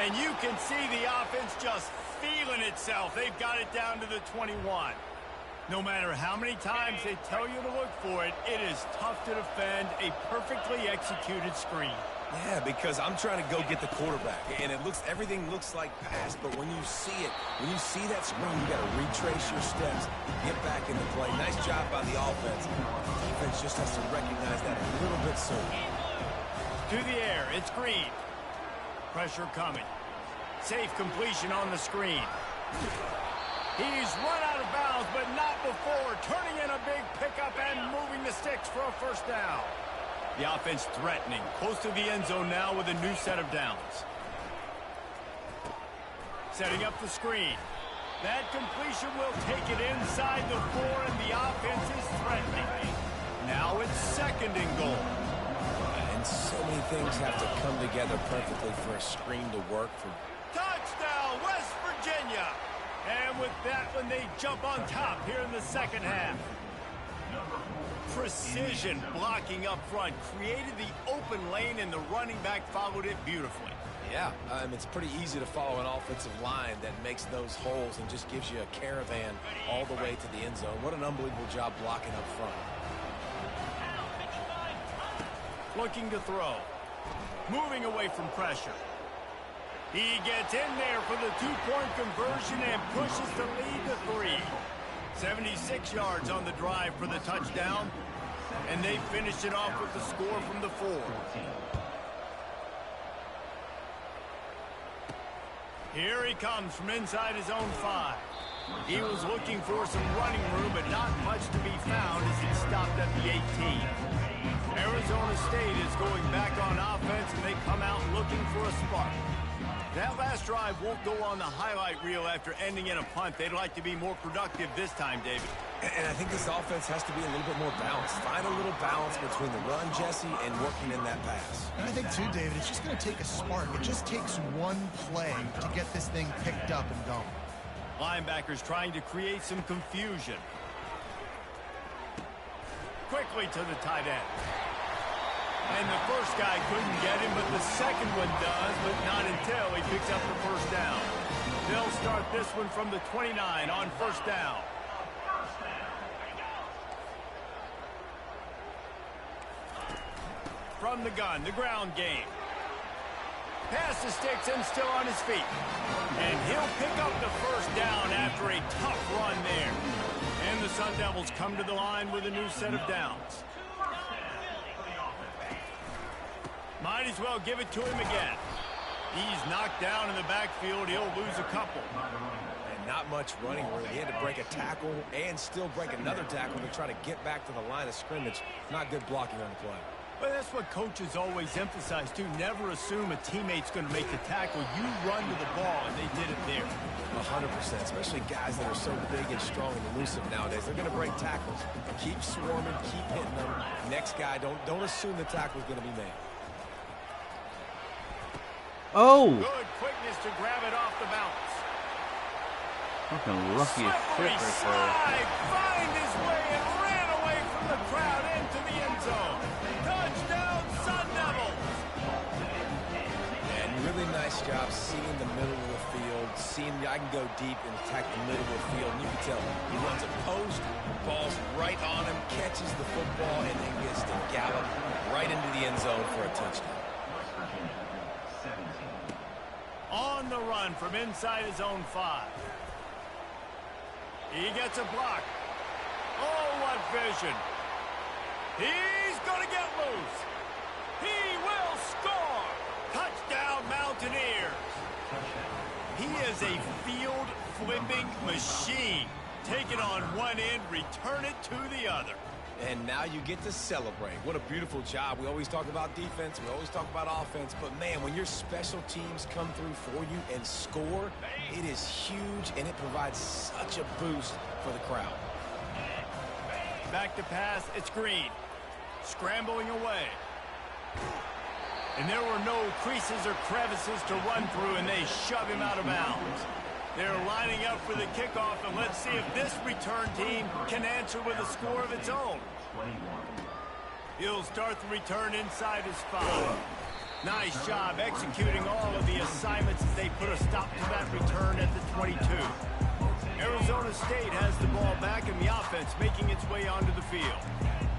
And you can see the offense just feeling itself. They've got it down to the 21. No matter how many times they tell you to look for it, it is tough to defend a perfectly executed screen. Yeah, because I'm trying to go get the quarterback, and everything looks like pass, but when you see it, when you see that screen, you got to retrace your steps, get back into play. Nice job by the offense. The defense just has to recognize that a little bit sooner. To the air, it's Green. Pressure coming. Safe completion on the screen. He's run out of bounds, but not before. Turning in a big pickup and moving the sticks for a first down. The offense threatening, close to the end zone now with a new set of downs. Setting up the screen. That completion will take it inside the 4, and the offense is threatening. Now it's 2nd and goal. And so many things have to come together perfectly for a screen to work. Touchdown, West Virginia! And with that one, they jump on top here in the second half. Precision blocking up front created the open lane, and the running back followed it beautifully. Yeah, it's pretty easy to follow an offensive line that makes those holes and just gives you a caravan all the way to the end zone. What an unbelievable job blocking up front. Looking to throw. Moving away from pressure. He gets in there for the 2-point conversion and pushes to lead to 3. 76 yards on the drive for the touchdown. And they finished it off with the score from the 4. Here he comes from inside his own 5. He was looking for some running room, but not much to be found as he stopped at the 18. Arizona State is going back on offense, and they come out looking for a spark. That last drive won't go on the highlight reel after ending in a punt. They'd like to be more productive this time, David. And I think this offense has to be a little bit more balanced. Find a little balance between the run, Jesse, and working in that pass. And I think, too, David, it's just going to take a spark. It just takes one play to get this thing picked up and going. Linebackers trying to create some confusion. Quickly to the tight end. And the first guy couldn't get him, but the second one does, but not until he picks up the first down. They'll start this one from the 29 on first down. From the gun, the ground game. Pass to sticks and still on his feet. And he'll pick up the first down after a tough run there. And the Sun Devils come to the line with a new set of downs. Might as well give it to him again. He's knocked down in the backfield. He'll lose a couple. And not much running room. He had to break a tackle and still break another tackle to try to get back to the line of scrimmage. Not good blocking on the play. Well, that's what coaches always emphasize, too. Never assume a teammate's going to make the tackle. You run to the ball, and they did it there. 100%, especially guys that are so big and strong and elusive nowadays. They're going to break tackles. Keep swarming, keep hitting them. Next guy, don't assume the tackle's going to be made. Oh! Good quickness to grab it off the bounce. Fucking lucky as shit right slide, find his way and ran away from the crowd into the end zone. Touchdown, Sun Devils! And really nice job seeing the middle of the field, seeing I can go deep and attack the middle of the field. And you can tell he runs a post, ball's right on him, catches the football, and then gets to gallop right into the end zone for a touchdown. On the run from inside his own 5. He gets a block. Oh, what vision. He's going to get loose. He will score. Touchdown, Mountaineers. He is a field-flipping machine. Take it on one end, return it to the other. And now you get to celebrate. What a beautiful job. We always talk about defense. We always talk about offense. But, man, when your special teams come through for you and score, it is huge, and it provides such a boost for the crowd. Back to pass. It's Green. Scrambling away. And there were no creases or crevices to run through, and they shove him out of bounds. They're lining up for the kickoff, and let's see if this return team can answer with a score of its own. He'll start the return inside his 5. Nice job executing all of the assignments as they put a stop to that return at the 22. Arizona State has the ball back and the offense making its way onto the field.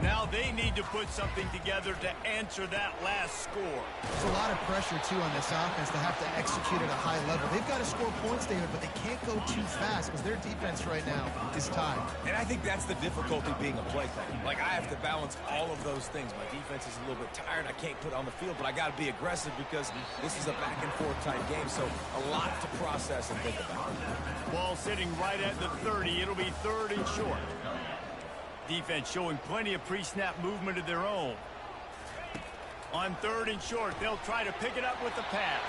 Now they need to put something together to answer that last score. There's a lot of pressure, too, on this offense to have to execute at a high level. They've got to score points, David, but they can't go too fast because their defense right now is tied. And I think that's the difficulty being a play caller. Like, I have to balance all of those things. My defense is a little bit tired. I can't put it on the field, but I got to be aggressive because this is a back-and-forth type game, so a lot to process and think about. Ball sitting right at the 30. It'll be 3rd and short. Defense showing plenty of pre-snap movement of their own. On 3rd and short, they'll try to pick it up with the pass.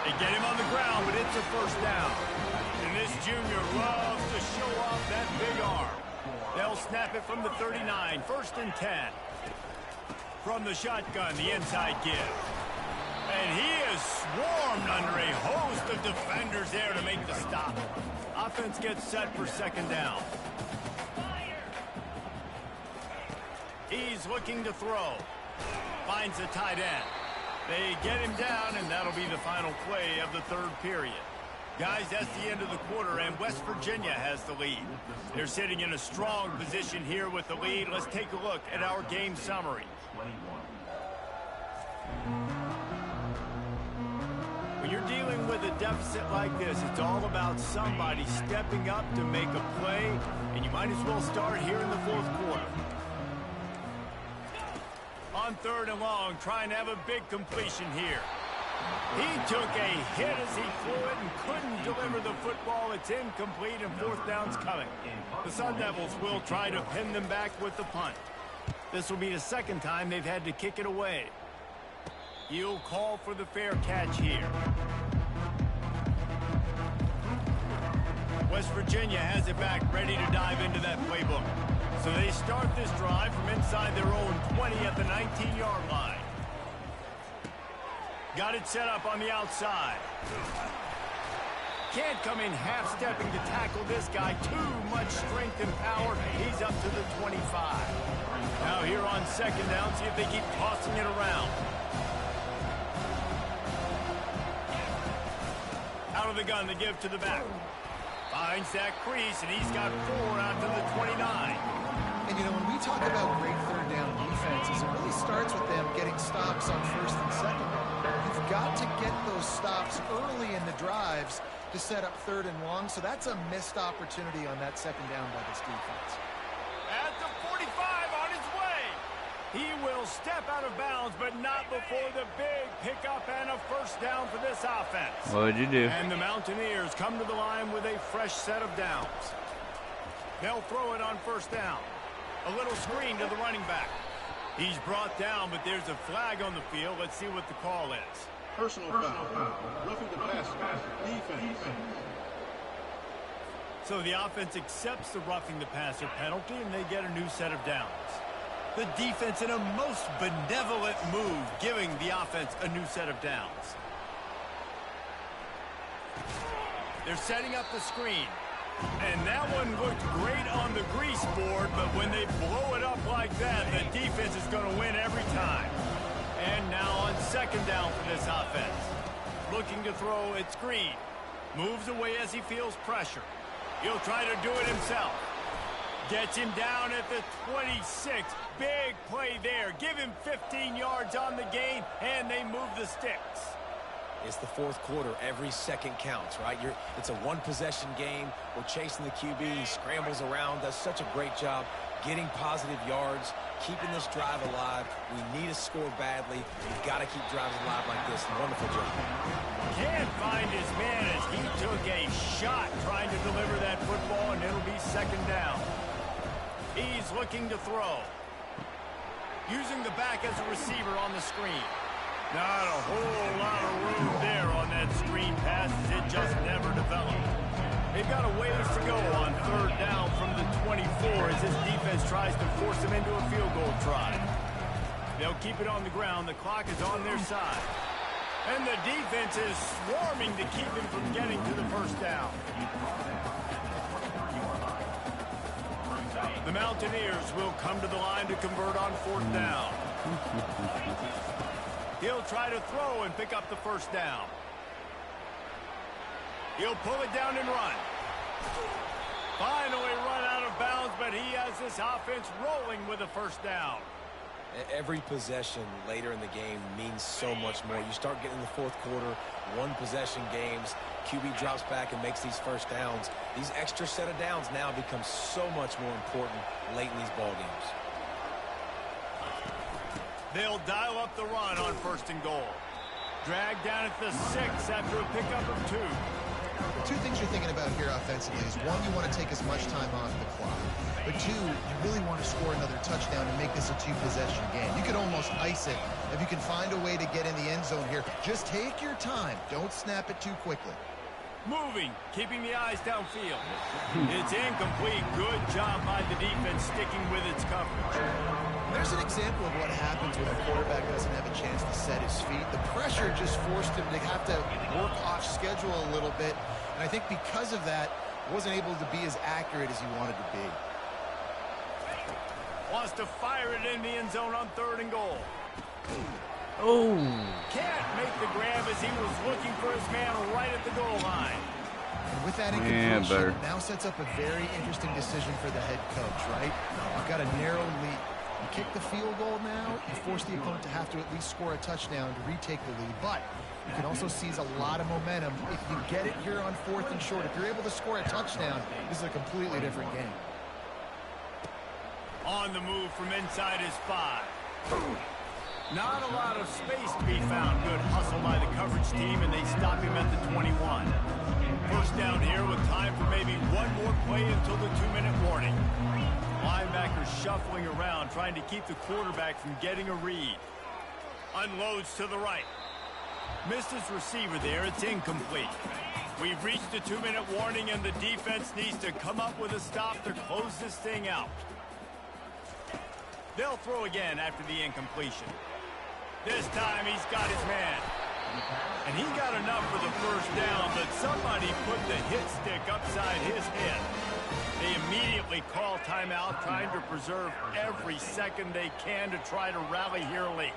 They get him on the ground, but it's a first down. And this junior loves to show off that big arm. They'll snap it from the 39, 1st and 10. From the shotgun, the inside give. And he is swarmed under a host of defenders there to make the stop. Offense gets set for 2nd down. He's looking to throw. Finds the tight end. They get him down, and that'll be the final play of the 3rd period. Guys, that's the end of the quarter, and West Virginia has the lead. They're sitting in a strong position here with the lead. Let's take a look at our game summary. When you're dealing with a deficit like this, it's all about somebody stepping up to make a play, and you might as well start here in the 4th quarter. On 3rd and long, trying to have a big completion here. He took a hit as he threw it and couldn't deliver the football. It's incomplete, and 4th down's coming. The Sun Devils will try to pin them back with the punt. This will be the 2nd time they've had to kick it away. He'll call for the fair catch here. West Virginia has it back, ready to dive into that playbook. So they start this drive from inside their own 20 at the 19-yard line. Got it set up on the outside. Can't come in half-stepping to tackle this guy. Too much strength and power. He's up to the 25. Now here on 2nd down, see if they keep tossing it around. Out of the gun, they give to the back. Finds that crease, and he's got 4 out to the 29. And, you know, when we talk about great 3rd down defenses, it really starts with them getting stops on 1st and 2nd. You've got to get those stops early in the drives to set up 3rd and long, so that's a missed opportunity on that 2nd down by this defense. At the 45, on his way. He will step out of bounds, but not before the big pickup and a 1st down for this offense. What'd you do? And the Mountaineers come to the line with a fresh set of downs. They'll throw it on 1st down. A little screen to the running back. He's brought down, but there's a flag on the field. Let's see what the call is. Personal foul. Roughing the passer. Defense. So the offense accepts the roughing the passer penalty, and they get a new set of downs. The defense in a most benevolent move, giving the offense a new set of downs. They're setting up the screen. And that one looked great on the grease board, but when they blow it up like that, the defense is going to win every time. And now on 2nd down for this offense. Looking to throw, it's Green. Moves away as he feels pressure. He'll try to do it himself. Gets him down at the 26. Big play there. Give him 15 yards on the gain, and they move the sticks. It's the 4th quarter. Every second counts, right? It's a one-possession game. We're chasing the QB. He scrambles around, does such a great job getting positive yards, keeping this drive alive. We need to score badly. We've got to keep drives alive like this. Wonderful job. Can't find his man as he took a shot trying to deliver that football, and it'll be 2nd down. He's looking to throw. Using the back as a receiver on the screen. Not a whole lot of room there on that screen pass as it just never developed. They've got a ways to go on 3rd down from the 24 as this defense tries to force them into a field goal try. They'll keep it on the ground. The clock is on their side. And the defense is swarming to keep him from getting to the 1st down. The Mountaineers will come to the line to convert on 4th down. He'll try to throw and pick up the 1st down. He'll pull it down and run. Finally run out of bounds, but he has this offense rolling with a 1st down. Every possession later in the game means so much more. You start getting the 4th quarter, one-possession games. QB drops back and makes these 1st downs. These extra set of downs now become so much more important late in these ball games. They'll dial up the run on 1st and goal. Dragged down at the 6 after a pickup of 2. The 2 things you're thinking about here offensively is, 1, you want to take as much time off the clock. But 2, you really want to score another touchdown and make this a two-possession game. You could almost ice it if you can find a way to get in the end zone here. Just take your time. Don't snap it too quickly. Moving, keeping the eyes downfield. It's incomplete. Good job by the defense sticking with its coverage. There's an example of what happens when a quarterback doesn't have a chance to set his feet. The pressure just forced him to have to work off schedule a little bit. And I think because of that, wasn't able to be as accurate as he wanted to be. Wants to fire it in the end zone on 3rd and goal. Oh. Can't make the grab as he was looking for his man right at the goal line. And with that incompletion, now sets up a very interesting decision for the head coach, right? You've got a narrow lead. You kick the field goal now, you force the opponent to have to at least score a touchdown to retake the lead. But you can also seize a lot of momentum if you get it here on 4th and short. If you're able to score a touchdown, this is a completely different game. On the move from inside his 5. Not a lot of space to be found. Good hustle by the coverage team, and they stop him at the 21. First down here with time for maybe one more play until the 2-minute warning. Linebacker shuffling around, trying to keep the quarterback from getting a read. Unloads to the right. Missed his receiver there. It's incomplete. We've reached the 2-minute warning, and the defense needs to come up with a stop to close this thing out. They'll throw again after the incompletion. This time he's got his man. And he got enough for the first down, but somebody put the hit stick upside his head. They immediately call timeout, trying to preserve every second they can to try to rally here late.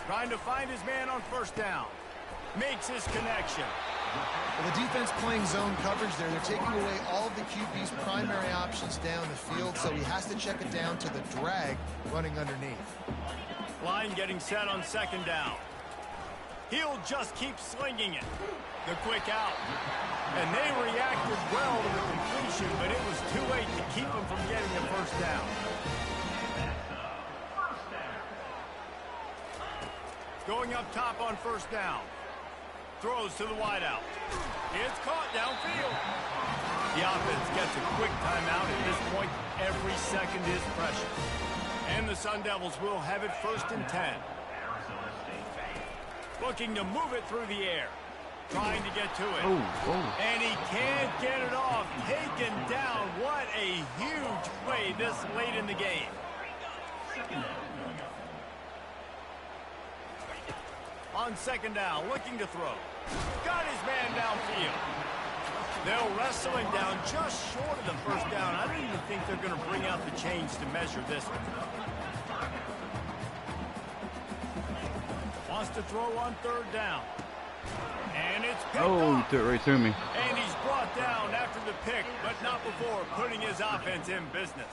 Trying to find his man on 1st down. Makes his connection. Well, the defense playing zone coverage there. They're taking away all of the QB's primary options down the field, so he has to check it down to the drag running underneath. Line getting set on 2nd down. He'll just keep slinging it. The quick out. And they reacted well to the completion, but it was too late to keep him from getting the 1st down. Going up top on 1st down. Throws to the wideout. It's caught downfield. The offense gets a quick timeout. At this point, every second is precious. And the Sun Devils will have it 1st and 10. Looking to move it through the air. Trying to get to it. And he can't get it off. Taken down. What a huge play this late in the game. On 2nd down, looking to throw. Got his man downfield. They'll wrestle him down just short of the 1st down. I don't even think they're going to bring out the chains to measure this one. Wants to throw on 3rd down. And it's picked up. He threw it right to me. And he's brought down after the pick, but not before putting his offense in business.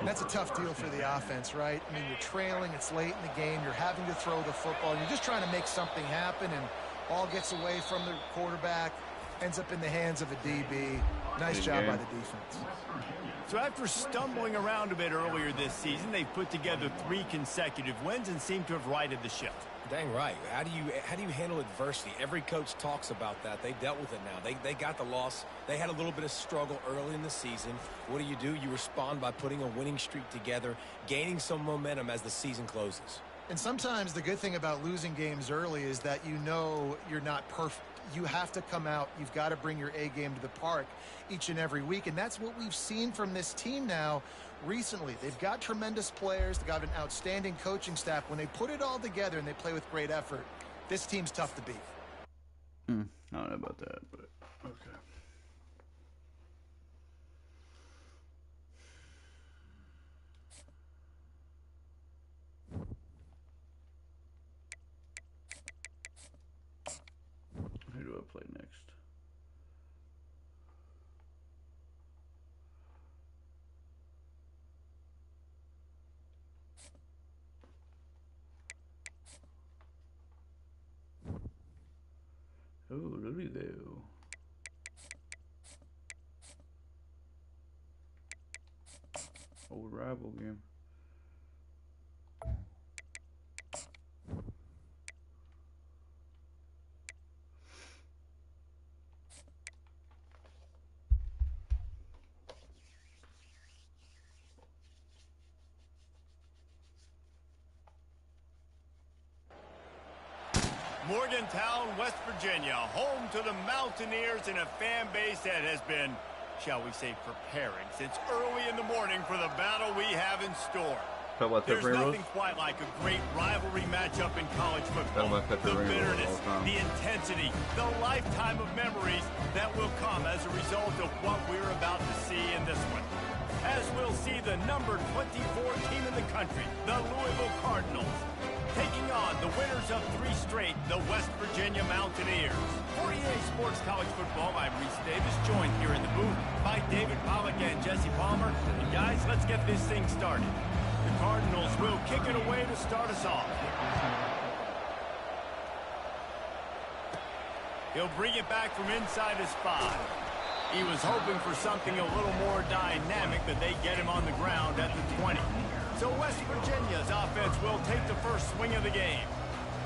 That's a tough deal for the offense, right? I mean, you're trailing, it's late in the game, you're having to throw the football, you're just trying to make something happen, and ball gets away from the quarterback, ends up in the hands of a DB. Nice job by the defense. So after stumbling around a bit earlier this season, they've put together 3 consecutive wins and seem to have righted the ship. Dang right. How do you handle adversity? Every coach talks about that. They dealt with it now. They got the loss. They had a little bit of struggle early in the season. What do? You respond by putting a winning streak together, gaining some momentum as the season closes. And sometimes the good thing about losing games early is that you know you're not perfect. You have to come out. You've got to bring your A game to the park each and every week. And that's what we've seen from this team now recently. They've got tremendous players. They've got an outstanding coaching staff. When they put it all together and they play with great effort, this team's tough to beat. I don't know about that, but okay. Who do I play next? Oh, Louisville. Old rival game. Morgantown, West Virginia, home to the Mountaineers and a fan base that has been, shall we say, preparing since early in the morning for the battle we have in store. There's nothing quite like a great rivalry matchup in college football. The bitterness, the intensity, the lifetime of memories that will come as a result of what we're about to see in this one. As we'll see the number 24 team in the country, the Louisville Cardinals, taking on the winners of 3 straight, the West Virginia Mountaineers. For EA Sports College Football, I'm Reese Davis, joined here in the booth by David Pollack and Jesse Palmer. And guys, let's get this thing started. The Cardinals will kick it away to start us off. He'll bring it back from inside his 5. He was hoping for something a little more dynamic, but they get him on the ground at the 20. So West Virginia's offense will take the first swing of the game.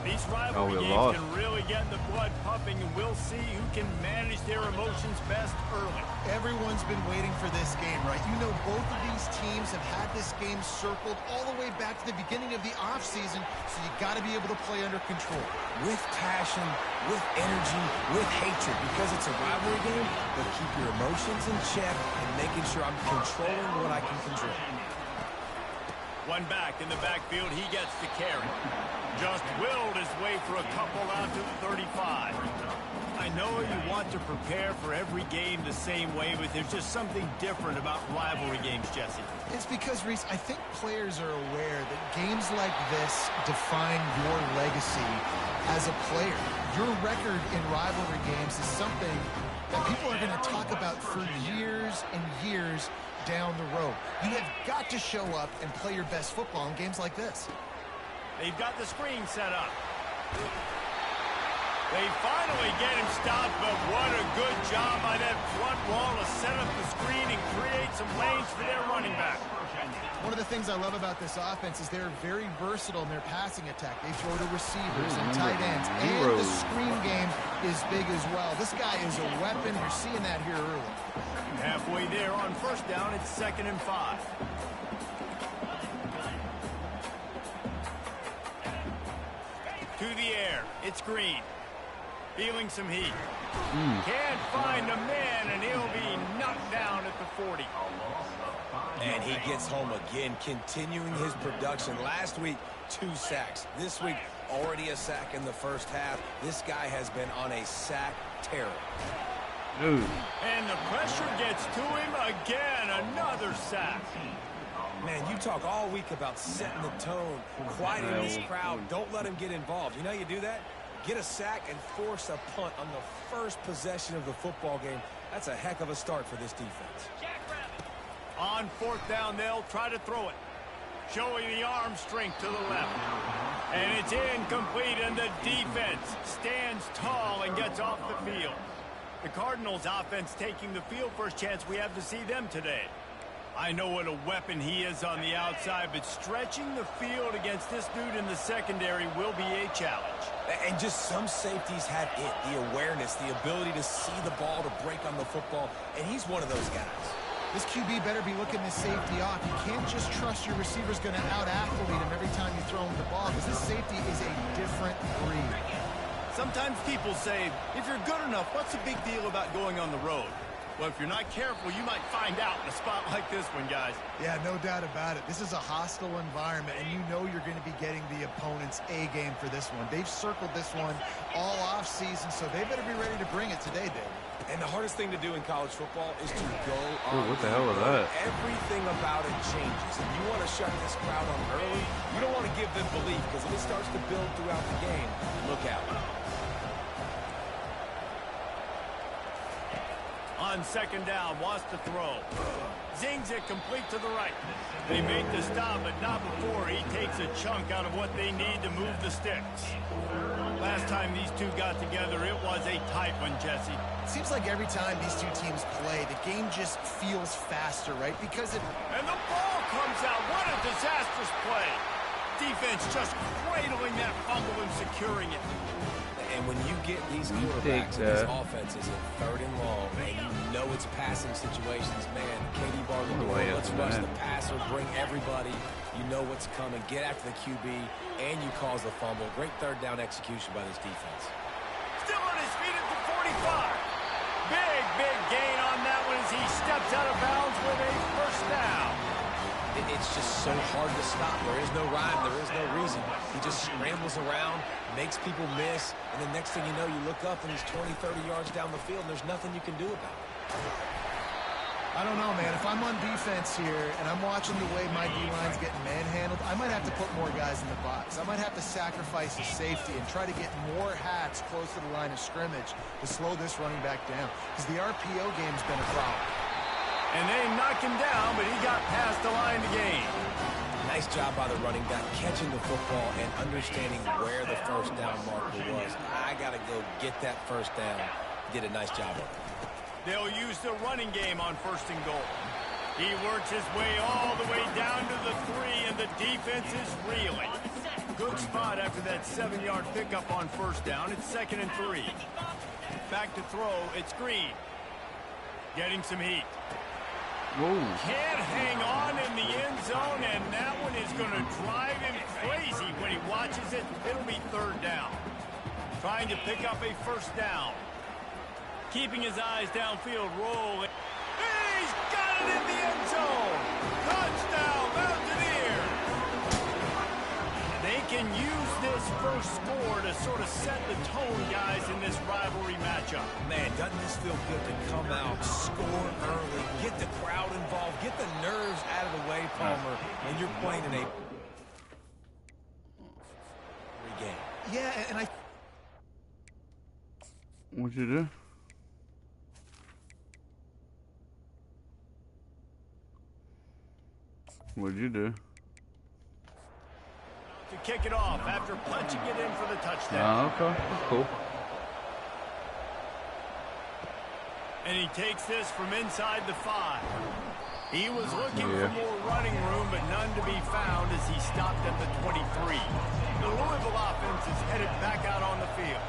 These rivalry games can really get the blood pumping, and we'll see who can manage their emotions best early. Everyone's been waiting for this game, right? You know, both of these teams have had this game circled all the way back to the beginning of the offseason, so you got to be able to play under control. With passion, with energy, with hatred, because it's a rivalry game, but keep your emotions in check and making sure I'm controlling what I can control. One back in the backfield, he gets the carry. Just willed his way for a couple out to the 35. I know you want to prepare for every game the same way, but there's just something different about rivalry games, Jesse. It's because, Reese, I think players are aware that games like this define your legacy as a player. Your record in rivalry games is something that people are going to talk about for years and years down the road. You have got to show up and play your best football in games like this. They've got the screen set up. They finally get him stopped, but what a good job by that front wall to set up the screen and create some lanes for their running back. One of the things I love about this offense is they're very versatile in their passing attack. They throw to receivers and tight ends, and the screen game is big as well. This guy is a weapon. You're seeing that here early. Halfway there on first down, it's 2nd and 5. To the air, it's Green. Feeling some heat. Can't find a man, and he'll be knocked down at the 40. And he gets home again, continuing his production. Last week, 2 sacks. This week, already a sack in the first half. This guy has been on a sack terror. And the pressure gets to him again. Another sack. Man, you talk all week about setting the tone, quieting this crowd. Don't let him get involved. You know how you do that? Get a sack and force a punt on the first possession of the football game. That's a heck of a start for this defense. On 4th down, they'll try to throw it. Showing the arm strength to the left. And it's incomplete, and the defense stands tall and gets off the field. The Cardinals offense taking the field. First chance we have to see them today. I know what a weapon he is on the outside, but stretching the field against this dude in the secondary will be a challenge. And just some safeties have it, the awareness, the ability to see the ball, to break on the football, and he's one of those guys. This QB better be looking this safety off. You can't just trust your receiver's going to out-athlete him every time you throw him the ball, because this safety is a different breed. Sometimes people say, if you're good enough, what's the big deal about going on the road? Well, if you're not careful, you might find out in a spot like this one, guys. Yeah, no doubt about it. This is a hostile environment, and you know you're going to be getting the opponent's A-game for this one. They've circled this one all off-season, so they better be ready to bring it today, Dave. And the hardest thing to do in college football is to go on. What the hell was that? Everything about it changes. If you want to shut this crowd on early, you don't want to give them belief, because if it starts to build throughout the game, look out. On 2nd down, wants to throw. Zings it complete to the right. They make the stop, but not before he takes a chunk out of what they need to move the sticks. Last time these two got together, it was a tight one, Jesse. It seems like every time these two teams play, the game just feels faster, right? Because it... And the ball comes out. What a disastrous play. Defense just cradling that fumble and securing it. And when you get these quarterbacks and these offenses in 3rd and long, and you know it's passing situations, man, Katie Barlow, let's rush the passer, bring everybody. You know what's coming. Get after the QB, and you cause the fumble. Great 3rd down execution by this defense. Still on his feet at the 45. Big gain on that one as he steps out of bounds with a first down. It's just so hard to stop. There is no rhyme. There is no reason. He just scrambles around, makes people miss, and the next thing you know, you look up and he's 20, 30 yards down the field, and there's nothing you can do about it. I don't know, man. If I'm on defense here and I'm watching the way my D-line's getting manhandled, I might have to put more guys in the box. I might have to sacrifice the safety and try to get more hats close to the line of scrimmage to slow this running back down, because the RPO game's been a problem. And they knocked him down, but he got past the line to gain. Nice job by the running back, catching the football and understanding where the first down marker was. I got to go get that first down. Did a nice job of it. They'll use the running game on 1st and goal. He works his way all the way down to the 3, and the defense is reeling. Good spot after that 7-yard pickup on 1st down. It's 2nd and 3. Back to throw. It's Green. Getting some heat. Whoa. Can't hang on in the end zone, and that one is going to drive him crazy when he watches it. It'll be 3rd down. Trying to pick up a first down. Keeping his eyes downfield, rolling. He's got it in the end zone. Touchdown, Mountaineers. They can use this first score to sort of set the tone, guys, in this rivalry matchup. Man, doesn't this feel good to come out, score early, get the crowd involved, get the nerves out of the way, Palmer, when you're playing in a game. Yeah, and I... What'd you do? What'd you do? To kick it off after punching it in for the touchdown. Okay. That's cool. And he takes this from inside the 5. He was looking for more running room, but none to be found as he stopped at the 23. The Louisville offense is headed back out on the field.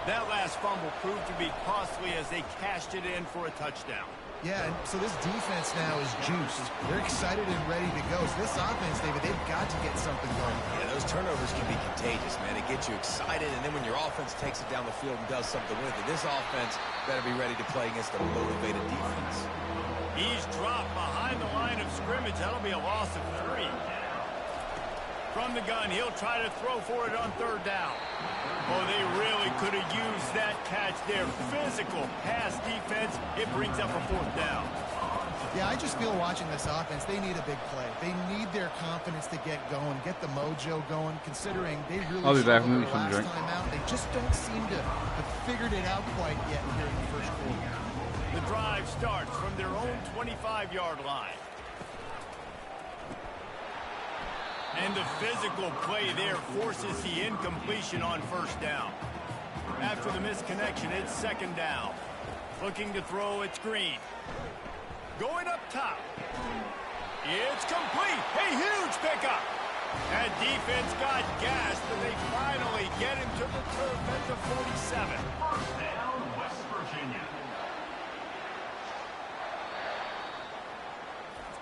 That last fumble proved to be costly as they cashed it in for a touchdown. Yeah, and so this defense now is juiced. They're excited and ready to go. So this offense, David, they've got to get something going. Yeah, those turnovers can be contagious, man. It gets you excited, and then when your offense takes it down the field and does something with it, this offense better be ready to play against a motivated defense. He's dropped behind the line of scrimmage. That'll be a loss of 3. From the gun, he'll try to throw for it on 3rd down. Oh, they really could have used that catch there. Physical pass defense. It brings up a 4th down. Yeah, I just feel watching this offense, they need a big play. They need their confidence to get going, get the mojo going, considering they really I'll be back struggled with last some drink. time out. They just don't seem to have figured it out quite yet here in the first quarter. The drive starts from their own 25-yard line. And the physical play there forces the incompletion on 1st down. After the misconnection, it's 2nd down. Looking to throw, it's Green. Going up top. It's complete. A huge pickup. That defense got gassed, but they finally get him to the turf at the 47. First down, West Virginia.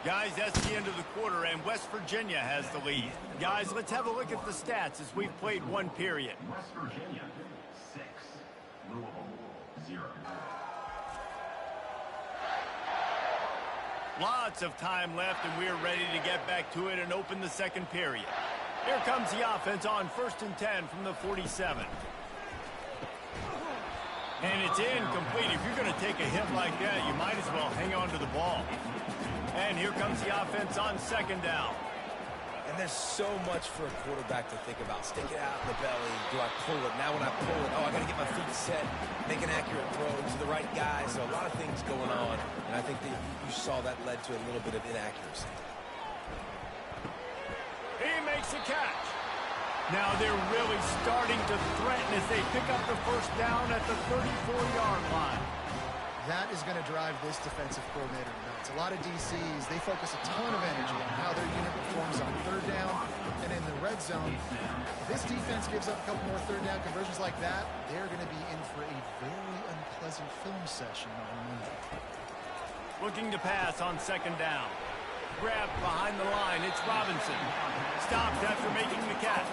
Guys, that's the end of the quarter, and West Virginia has the lead. Guys, let's have a look at the stats as we've played 1 period. West Virginia, 6. Louisville, 0. Lots of time left, and we're ready to get back to it and open the 2nd period. Here comes the offense on 1st and 10 from the 47. And it's incomplete. If you're going to take a hit like that, you might as well hang on to the ball. And here comes the offense on 2nd down. And there's so much for a quarterback to think about. Stick it out in the belly. Do I pull it? Now when I pull it, I got to get my feet set, make an accurate throw to the right guy. So a lot of things going on. And I think that you saw that led to a little bit of inaccuracy. He makes a catch. Now they're really starting to threaten as they pick up the first down at the 34-yard line. That is going to drive this defensive coordinator nuts. A lot of DCs, they focus a ton of energy on how their unit performs on 3rd down, and in the red zone. If this defense gives up a couple more third down conversions like that, they're going to be in for a very unpleasant film session on Monday. Looking to pass on second down. Grabbed behind the line. It's Robinson. Stopped after making the catch.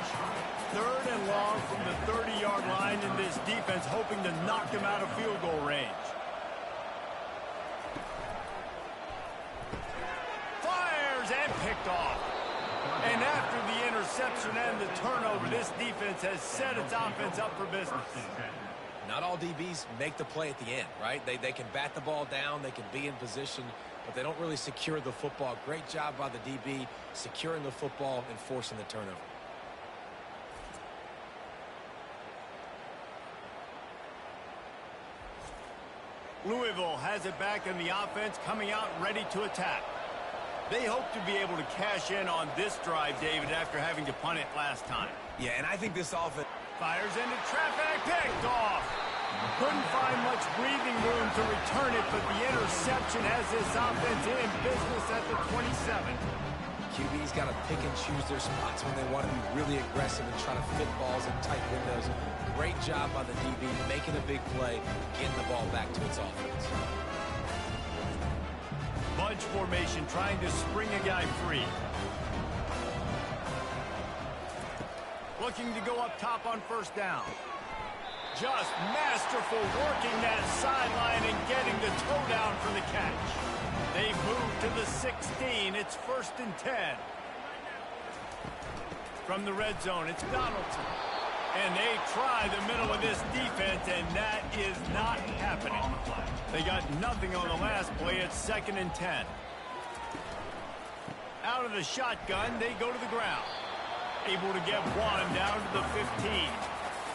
Third and long from the 30-yard line, in this defense hoping to knock them out of field goal range. Fires and picked off. And after the interception and the turnover, this defense has set its offense up for business. Not all DBs make the play at the end, right? They can bat the ball down, they can be in position, but they don't really secure the football. Great job by the DB securing the football and forcing the turnover. Louisville has it back in the offense, coming out ready to attack. They hope to be able to cash in on this drive, David, after having to punt it last time. Yeah, and I think this offense... Fires into traffic, picked off. Couldn't find much breathing room to return it, but the interception has this offense in business at the 27. QB's got to pick and choose their spots when they want to be really aggressive and try to fit balls in tight windows. Great job by the DB making a big play, getting the ball back to its offense. Bunch formation trying to spring a guy free. Looking to go up top on first down. Just masterful working that sideline and getting the toe down for the catch. They move to the 16. It's 1st and 10. From the red zone, it's Donaldson. And they try the middle of this defense, and that is not happening. They got nothing on the last play. It's 2nd and 10. Out of the shotgun, they go to the ground. Able to get one down to the 15.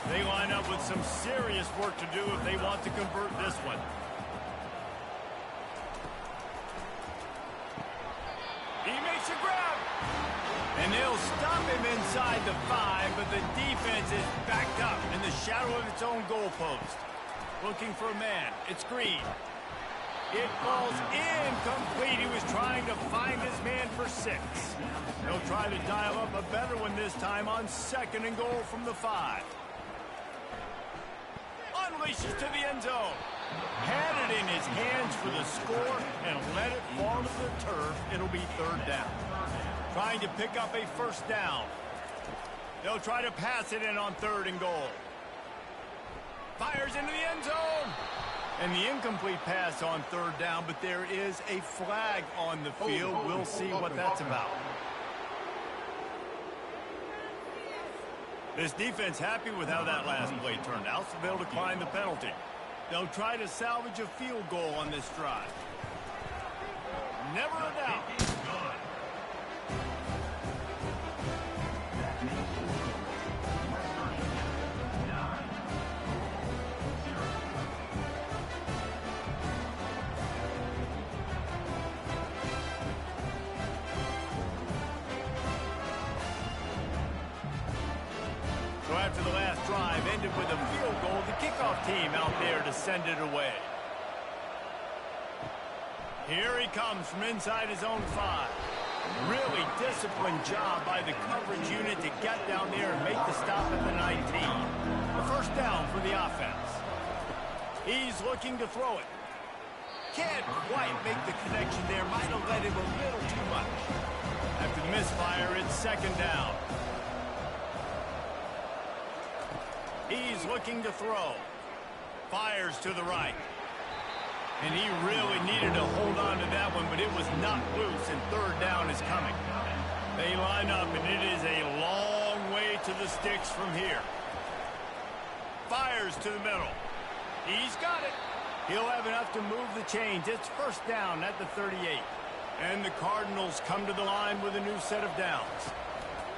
They line up with some serious work to do if they want to convert this one. He makes a grab. And they'll stop him inside the 5, but the defense is backed up in the shadow of its own goalpost. Looking for a man. It's Green. It falls incomplete. He was trying to find his man for 6. They'll try to dial up a better one this time on 2nd and goal from the 5. Unleashes to the end zone. Had it in his hands for the score and let it fall to the turf. It'll be 3rd down. Trying to pick up a 1st down. They'll try to pass it in on 3rd and goal. Fires into the end zone. And the incomplete pass on 3rd down, but there is a flag on the field. We'll see what that's about. This defense happy with how that last play turned out, so they'll decline the penalty. They'll try to salvage a field goal on this drive. Never a doubt. So after the last drive ended with a field goal, the kickoff team out there to send it away. Here he comes from inside his own 5. Really disciplined job by the coverage unit to get down there and make the stop at the 19. The 1st down for the offense. He's looking to throw it. Can't quite make the connection there. Might have led him a little too much. After the misfire, it's 2nd down. He's looking to throw. Fires to the right. And he really needed to hold on to that one, but it was knocked loose, and 3rd down is coming. They line up, and it is a long way to the sticks from here. Fires to the middle. He's got it. He'll have enough to move the chains. It's 1st down at the 38. And the Cardinals come to the line with a new set of downs.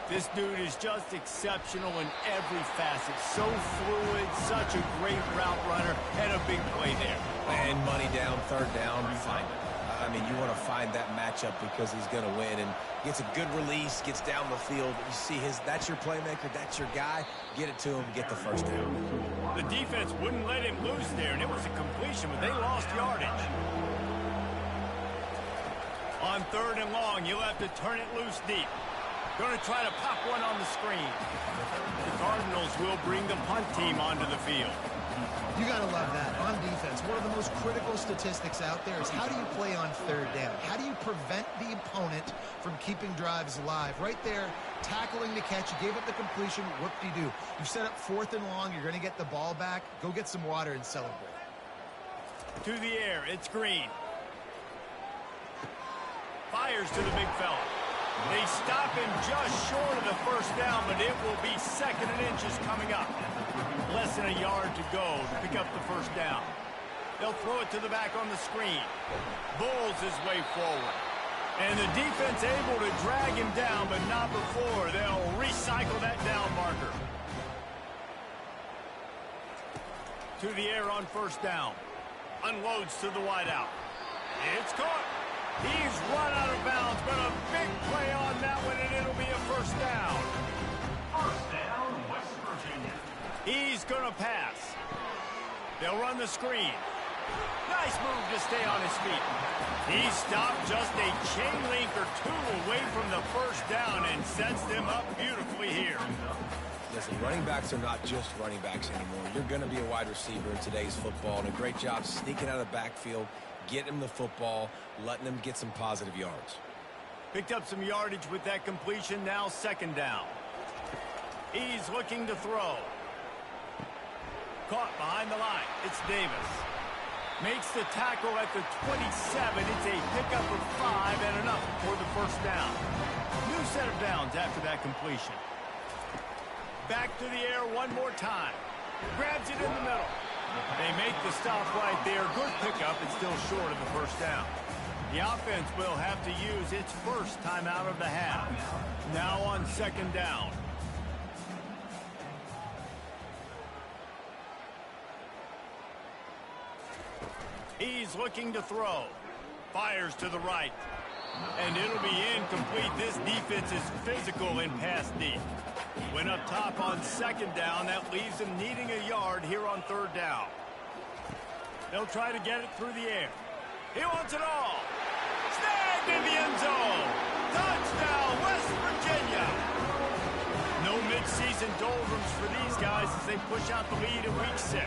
This dude is just exceptional in every facet. So fluid, such a great route runner, and a big play there. And money down, 3rd down, find it. I mean, you want to find that matchup because he's going to win. And gets a good release, gets down the field. You see that's your playmaker, that's your guy. Get it to him, get the 1st down. The defense wouldn't let him loose there, and it was a completion, but they lost yardage. On 3rd and long, you'll have to turn it loose deep. Going to try to pop one on the screen. The Cardinals will bring the punt team onto the field. You got to love that. On defense, one of the most critical statistics out there is how do you play on third down? How do you prevent the opponent from keeping drives alive? Right there, tackling the catch. You gave up the completion. Whoop-de-doo. You set up 4th and long. You're going to get the ball back. Go get some water and celebrate. To the air, it's Green. Fires to the big fella. They stop him just short of the first down, but it will be 2nd and inches coming up. Less than a yard to go to pick up the first down. They'll throw it to the back on the screen. Bulls his way forward. And the defense able to drag him down, but not before they'll recycle that down marker. To the air on first down. Unloads to the wideout. It's caught. He's run out of bounds, but a big play on that one, and it'll be a first down. First down, West Virginia. He's going to pass. They'll run the screen. Nice move to stay on his feet. He stopped just a chain link or two away from the first down and sets them up beautifully here. Listen, running backs are not just running backs anymore. You're going to be a wide receiver in today's football, and a great job sneaking out of the backfield, getting him the football, letting him get some positive yards. Picked up some yardage with that completion, now 2nd down. He's looking to throw. Caught behind the line. It's Davis. Makes the tackle at the 27. It's a pickup of 5 and enough for the first down. New set of downs after that completion. Back to the air one more time. Grabs it in the middle. They make the stop right there. Good pickup. It's still short of the first down. The offense will have to use its first timeout of the half. Now on 2nd down. He's looking to throw. Fires to the right. And it'll be incomplete. This defense is physical in pass deep. Went up top on 2nd down. That leaves him needing a yard here on 3rd down. They'll try to get it through the air. He wants it all. Snagged in the end zone. Touchdown, West Virginia. No midseason doldrums for these guys as they push out the lead in week 6.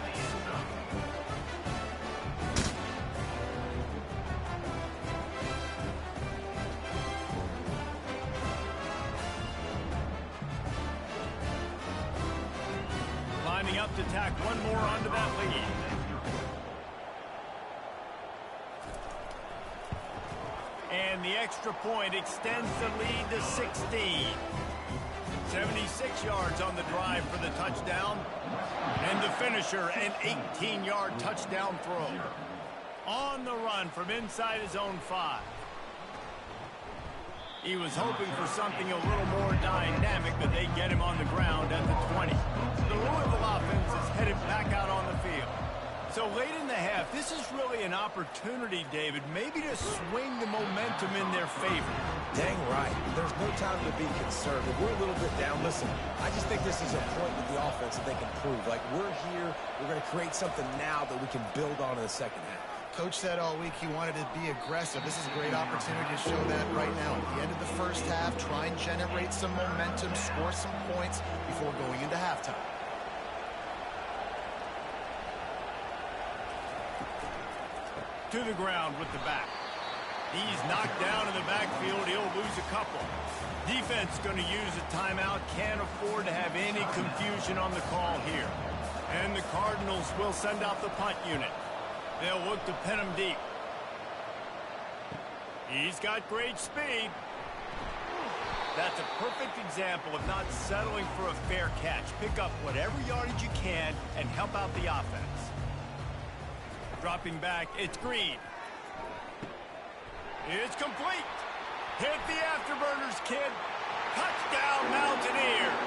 Lining up to tack one more onto that lead. And the extra point extends the lead to 16. 76 yards on the drive for the touchdown. And the finisher, an 18-yard touchdown throw. On the run from inside his own 5. He was hoping for something a little more dynamic, but they get him on the ground at the 20. The Louisville offense is headed back out on the field. So late in the half, this is really an opportunity, David, maybe to swing the momentum in their favor. Dang right. There's no time to be conservative. We're a little bit down. Listen, I just think this is a point with the offense that they can prove. Like, we're here. We're going to create something now that we can build on in the second half. Coach said all week he wanted to be aggressive. This is a great opportunity to show that right now. At the end of the first half, try and generate some momentum, score some points before going into halftime. To the ground with the back. He's knocked down in the backfield. He'll lose a couple. Defense going to use a timeout. Can't afford to have any confusion on the call here. And the Cardinals will send out the punt unit. They'll look to pin him deep. He's got great speed. That's a perfect example of not settling for a fair catch. Pick up whatever yardage you can and help out the offense. Dropping back, it's Green. It's complete. Hit the afterburners, kid. Touchdown, Mountaineers.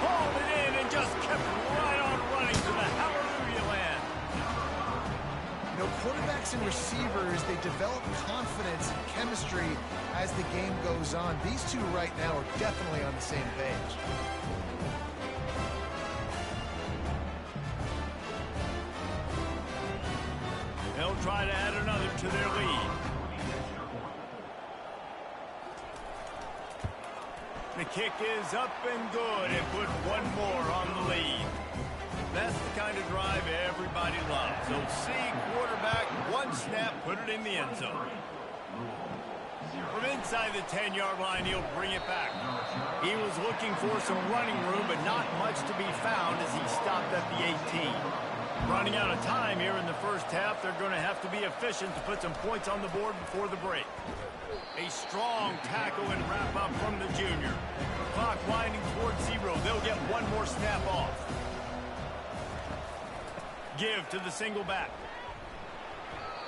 Hauled it in and just kept right on running to the hallelujah land. You know, quarterbacks and receivers, they develop confidence and chemistry as the game goes on. These two right now are definitely on the same page. They'll try to add another to their lead. The kick is up and good and put one more on the lead. That's the kind of drive everybody loves. So see quarterback, one snap, put it in the end zone. From inside the 10-yard line, he'll bring it back. He was looking for some running room, but not much to be found as he stopped at the 18. Running out of time here in the first half, they're going to have to be efficient to put some points on the board before the break. A strong tackle and wrap up from the junior. Clock winding towards 0. They'll get one more snap off. Give to the single back.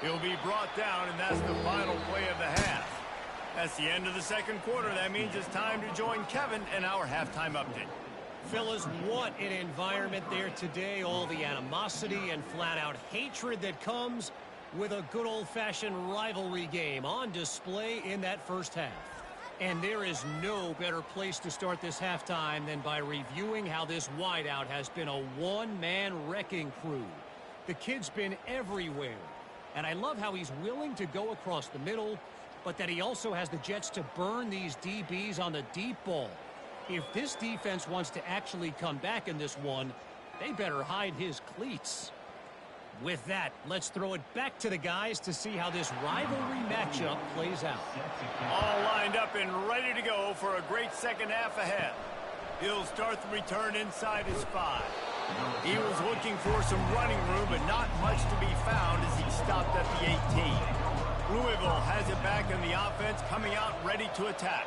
He'll be brought down, and that's the final play of the half. That's the end of the second quarter. That means it's time to join Kevin and our halftime update. Fellas, what an environment there today. All the animosity and flat-out hatred that comes with a good old-fashioned rivalry game on display in that first half. And there is no better place to start this halftime than by reviewing how this wideout has been a one-man wrecking crew. The kid's been everywhere. And I love how he's willing to go across the middle, but that he also has the Jets to burn these DBs on the deep ball. If this defense wants to actually come back in this one, they better hide his cleats. With that, let's throw it back to the guys to see how this rivalry matchup plays out. All lined up and ready to go for a great second half ahead. He'll start the return inside his 5. He was looking for some running room, but not much to be found as he stopped at the 18. Louisville has it back in the offense, coming out ready to attack.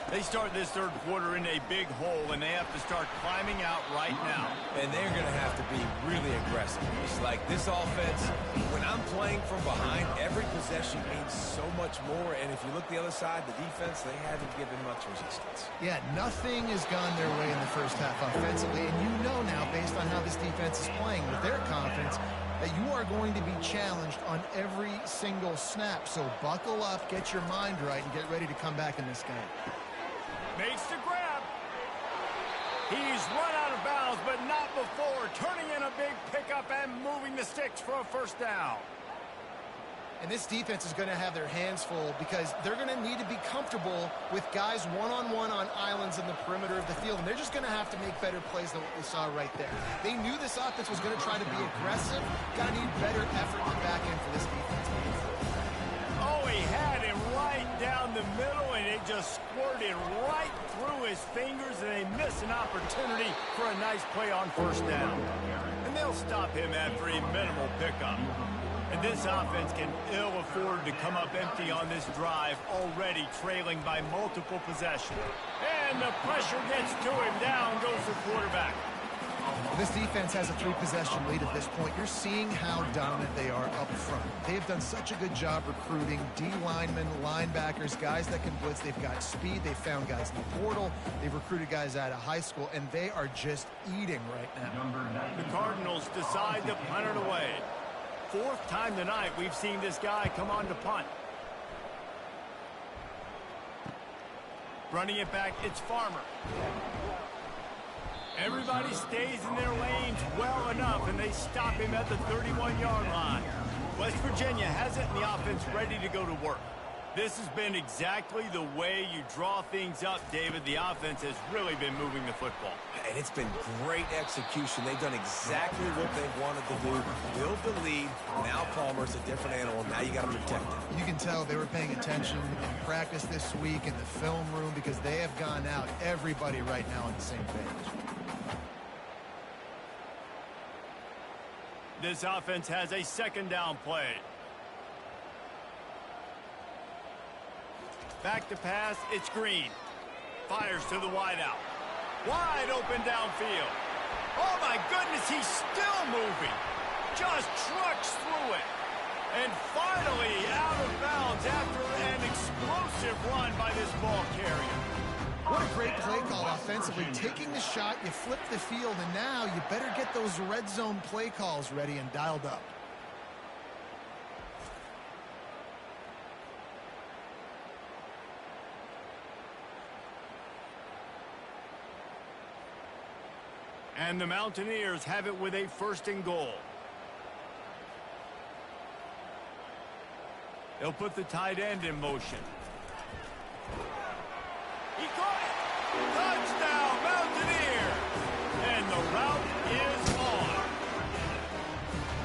They start this third quarter in a big hole, and they have to start climbing out right now. And they're going to have to be really aggressive. It's like this offense, when I'm playing from behind, every possession means so much more. And if you look the other side, the defense, they haven't given much resistance. Yeah, nothing has gone their way in the first half offensively. And you know now, based on how this defense is playing with their confidence, that you are going to be challenged on every single snap. So buckle up, get your mind right, and get ready to come back in this game. Makes the grab. He's run out of bounds, but not before. Turning in a big pickup and moving the sticks for a first down. And this defense is going to have their hands full because they're going to need to be comfortable with guys one-on-one on islands in the perimeter of the field. And they're just going to have to make better plays than what we saw right there. They knew this offense was going to try to be aggressive. Got to need better effort in the back end for this defense. Oh, he had him right down the middle, and it just squirted right through his fingers, and they miss an opportunity for a nice play on first down. And they'll stop him after a minimal pickup. And this offense can ill afford to come up empty on this drive, already trailing by multiple possessions. And the pressure gets to him. Down goes the quarterback. This defense has a 3-possession lead at this point. You're seeing how dominant they are up front. They've done such a good job recruiting D-linemen, linebackers, guys that can blitz. They've got speed. They've found guys in the portal. They've recruited guys out of high school, and they are just eating right now. The Cardinals decide to punt it away. 4th time tonight we've seen this guy come on to punt. Running it back, it's Farmer. Everybody stays in their lanes well enough, and they stop him at the 31-yard line. West Virginia has it, and the offense ready to go to work. This has been exactly the way you draw things up, David. The offense has really been moving the football. And it's been great execution. They've done exactly what they've wanted to do. Build the lead. Now Palmer's a different animal. Now you got to protect him. You can tell they were paying attention in practice this week in the film room because they have gone out, everybody right now on the same page. This offense has a second down play. Back to pass, it's Green. Fires to the wideout. Wide open downfield. Oh my goodness, he's still moving. Just trucks through it. And finally out of bounds after an explosive run by this ball carrier. What a great play call offensively. Taking the shot, you flip the field, and now you better get those red zone play calls ready and dialed up. And the Mountaineers have it with a 1st and goal. They'll put the tight end in motion. He caught it! route is on.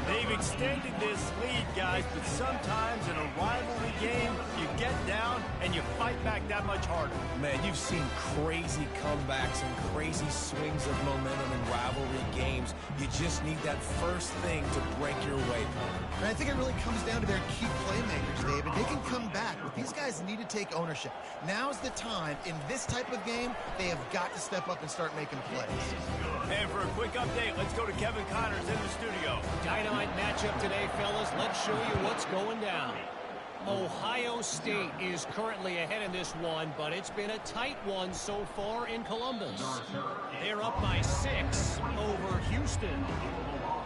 They've extended this lead, guys, but sometimes in a rivalry game, you get down and you fight back that much harder. Man, you've seen crazy comebacks and crazy swings of momentum in rivalry games. You just need that first thing to break your way, Connor. And I think it really comes down to their key playmakers, David. They can come back, but these guys need to take ownership. Now's the time. In this type of game, they have got to step up and start making plays. And for a quick update, let's go to Kevin Connors in the studio. Dynamite matchup today, fellas. Let's show you what's going down. Ohio State is currently ahead in this one, but it's been a tight one so far in Columbus. They're up by 6 over Houston.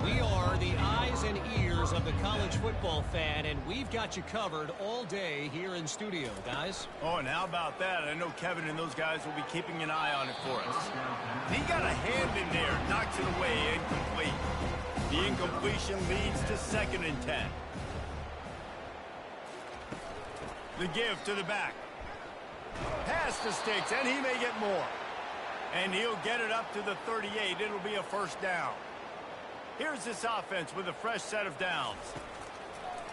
We are the eyes and ears of the college football fan, and we've got you covered all day here in studio, guys. Oh, and how about that? I know Kevin and those guys will be keeping an eye on it for us. He got a hand in there, knocks it away, incomplete. The incompletion leads to 2nd and 10. The give to the back. Pass to Sticks, and he may get more. And he'll get it up to the 38. It'll be a first down. Here's this offense with a fresh set of downs.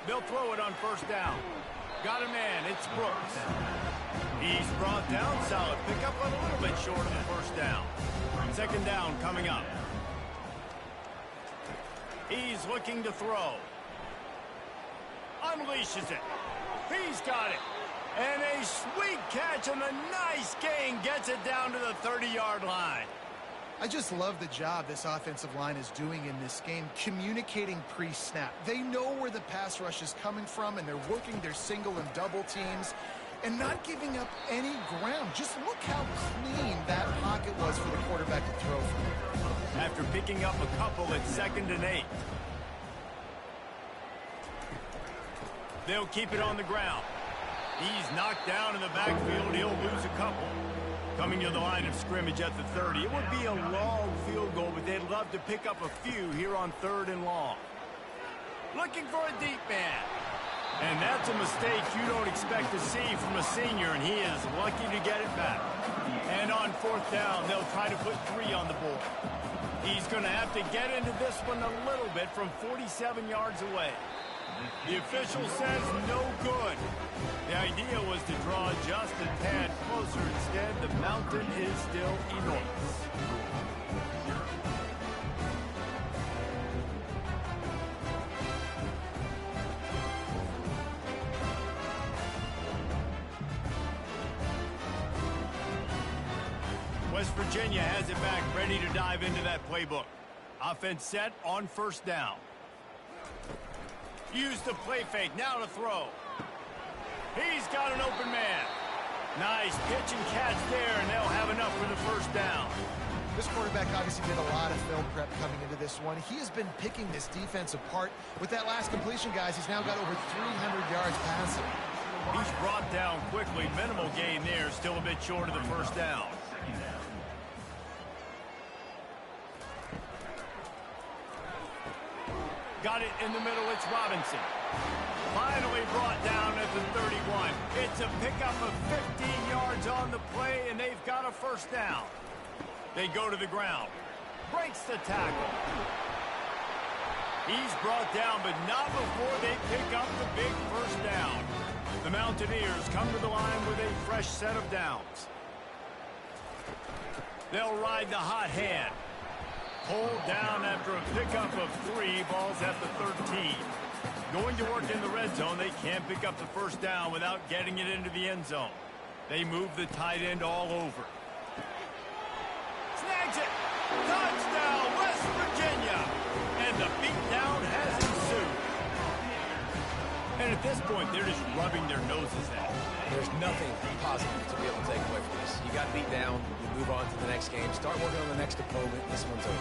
They'll throw it on first down. Got a man, it's Brooks. He's brought down, solid pickup, but a little bit short of the first down. 2nd down coming up. He's looking to throw. Unleashes it. He's got it. And a sweet catch and a nice gain gets it down to the 30-yard line. I just love the job this offensive line is doing in this game, communicating pre-snap. They know where the pass rush is coming from, and they're working their single and double teams and not giving up any ground. Just look how clean that pocket was for the quarterback to throw from. After picking up a couple at 2nd and 8. They'll keep it on the ground. He's knocked down in the backfield. He'll lose a couple. Coming to the line of scrimmage at the 30. It would be a long field goal, but they'd love to pick up a few here on 3rd and long. Looking for a deep man. And that's a mistake you don't expect to see from a senior, and he is lucky to get it back. And on 4th down, they'll try to put 3 on the board. He's going to have to get into this one a little bit from 47 yards away. The official says no good. The idea was to draw just a tad closer. Instead, the mountain is still enormous. West Virginia has it back, ready to dive into that playbook. Offense set on 1st down. Use the play fake, now to throw. He's got an open man. Nice pitch and catch there, and they'll have enough for the first down. This quarterback obviously did a lot of film prep coming into this one. He has been picking this defense apart. With that last completion, guys, he's now got over 300 yards passing. He's brought down quickly. Minimal gain there, still a bit short of the first down. Got it in the middle, it's Robinson. Finally brought down at the 31. It's a pickup of 15 yards on the play, and they've got a first down. They go to the ground. Breaks the tackle. He's brought down, but not before they pick up the big first down. The Mountaineers come to the line with a fresh set of downs. They'll ride the hot hand. Pulled down after a pickup of 3, balls at the 13. Going to work in the red zone, they can't pick up the first down without getting it into the end zone. They move the tight end all over. Snags it! Touchdown, West Virginia! And the beatdown has ensued. And at this point, they're just rubbing their noses at it. There's nothing positive to be able to take away from this. You got beat down, you move on to the next game, start working on the next opponent. This one's over.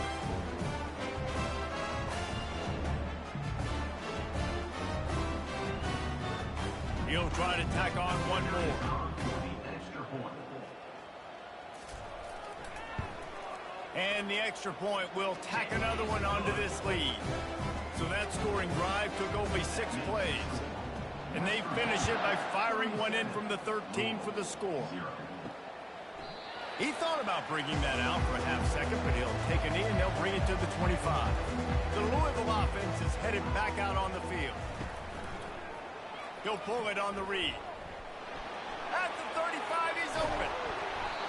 He'll try to tack on one more. And the extra point will tack another one onto this lead. So that scoring drive took only 6 plays. And they finish it by firing one in from the 13 for the score. He thought about bringing that out for a half second, but he'll take a knee and they'll bring it to the 25. The Louisville offense is headed back out on the field. He'll pull it on the read. At the 35, he's open.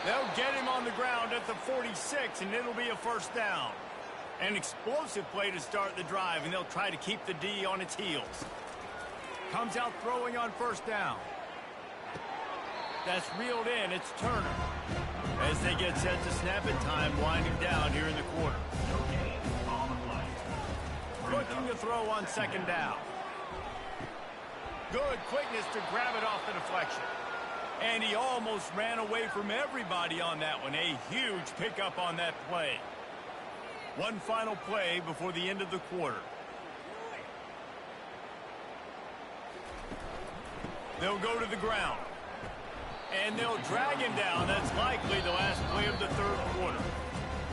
They'll get him on the ground at the 46, and it'll be a first down. An explosive play to start the drive, and they'll try to keep the D on its heels. Comes out throwing on first down. That's reeled in. It's Turner. As they get set to snap it, time winding down here in the quarter. Looking to throw on second down. Good quickness to grab it off the deflection. And he almost ran away from everybody on that one. A huge pickup on that play. One final play before the end of the quarter. They'll go to the ground. And they'll drag him down. That's likely the last play of the third quarter.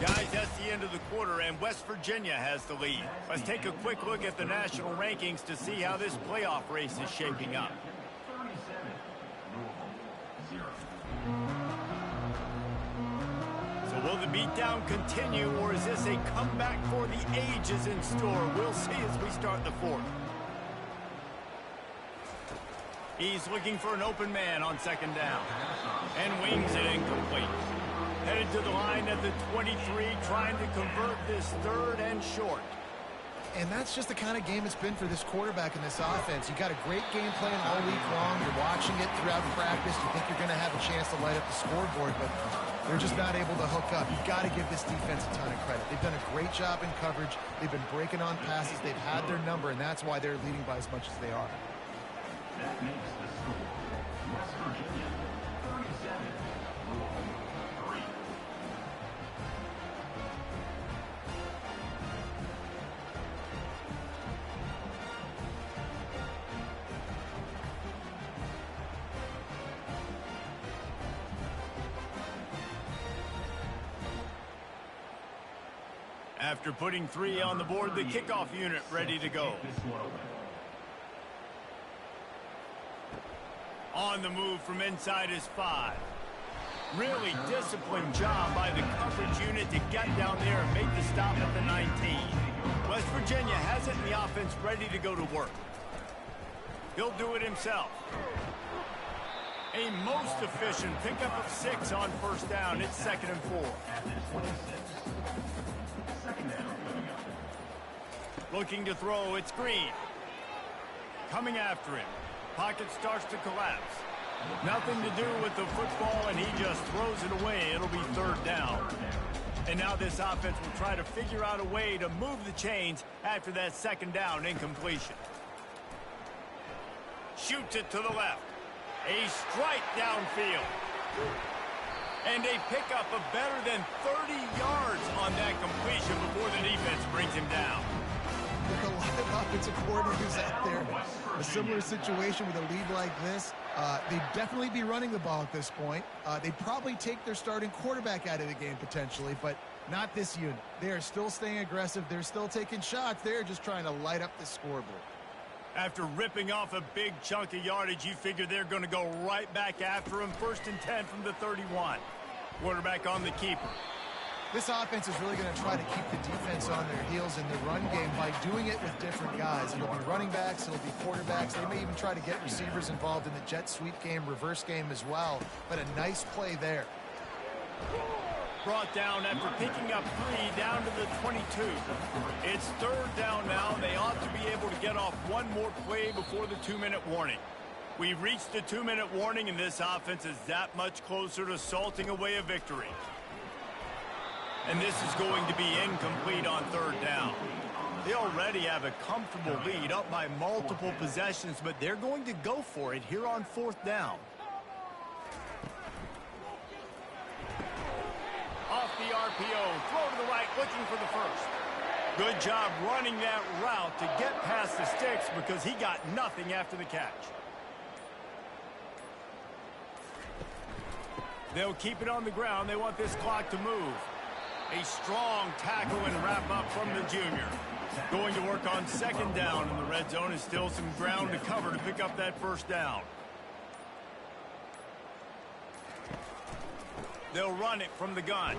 Guys, that's the end of the quarter, and West Virginia has the lead. Let's take a quick look at the national rankings to see how this playoff race is shaping up. So will the beatdown continue, or is this a comeback for the ages in store? We'll see as we start the fourth. He's looking for an open man on second down. And wings it incomplete. Headed to the line at the 23, trying to convert this third and short. And that's just the kind of game it's been for this quarterback in this offense. You got a great game plan all week long. You're watching it throughout practice. You think you're going to have a chance to light up the scoreboard, but they're just not able to hook up. You've got to give this defense a ton of credit. They've done a great job in coverage. They've been breaking on passes. They've had their number, and that's why they're leading by as much as they are. That makes the score West Virginia 37, Louisville 3. After putting 3 on the board, the kickoff unit ready to go. On the move from inside his 5. Really disciplined job by the coverage unit to get down there and make the stop at the 19. West Virginia has it in the offense ready to go to work. He'll do it himself. A most efficient pickup of 6 on first down. It's 2nd and 4. Looking to throw, it's Green. Coming after him. Pocket starts to collapse. Nothing to do with the football, and he just throws it away. It'll be 3rd down. And now this offense will try to figure out a way to move the chains after that 2nd down incompletion. Shoots it to the left. A strike downfield. And a pickup of better than 30 yards on that completion before the defense brings him down. There's a lot of offensive coordinators out there. A similar situation with a lead like this. They'd definitely be running the ball at this point. They'd probably take their starting quarterback out of the game potentially, but not this unit. They are still staying aggressive. They're still taking shots. They're just trying to light up the scoreboard. After ripping off a big chunk of yardage, you figure they're going to go right back after him. 1st and 10 from the 31. Quarterback on the keeper. This offense is really going to try to keep the defense on their heels in the run game by doing it with different guys. It'll be running backs, it'll be quarterbacks. They may even try to get receivers involved in the jet sweep game, reverse game as well. But a nice play there. Brought down after picking up 3 down to the 22. It's 3rd down now. They ought to be able to get off one more play before the 2-minute warning. We've reached the 2-minute warning, and this offense is that much closer to salting away a victory. And this is going to be incomplete on 3rd down. They already have a comfortable lead up by multiple possessions, but they're going to go for it here on 4th down. Off the RPO, throw to the right, looking for the first. Good job running that route to get past the sticks because he got nothing after the catch. They'll keep it on the ground. They want this clock to move. A strong tackle and wrap up from the junior. Going to work on 2nd down, and the red zone is still some ground to cover to pick up that 1st down. They'll run it from the gun.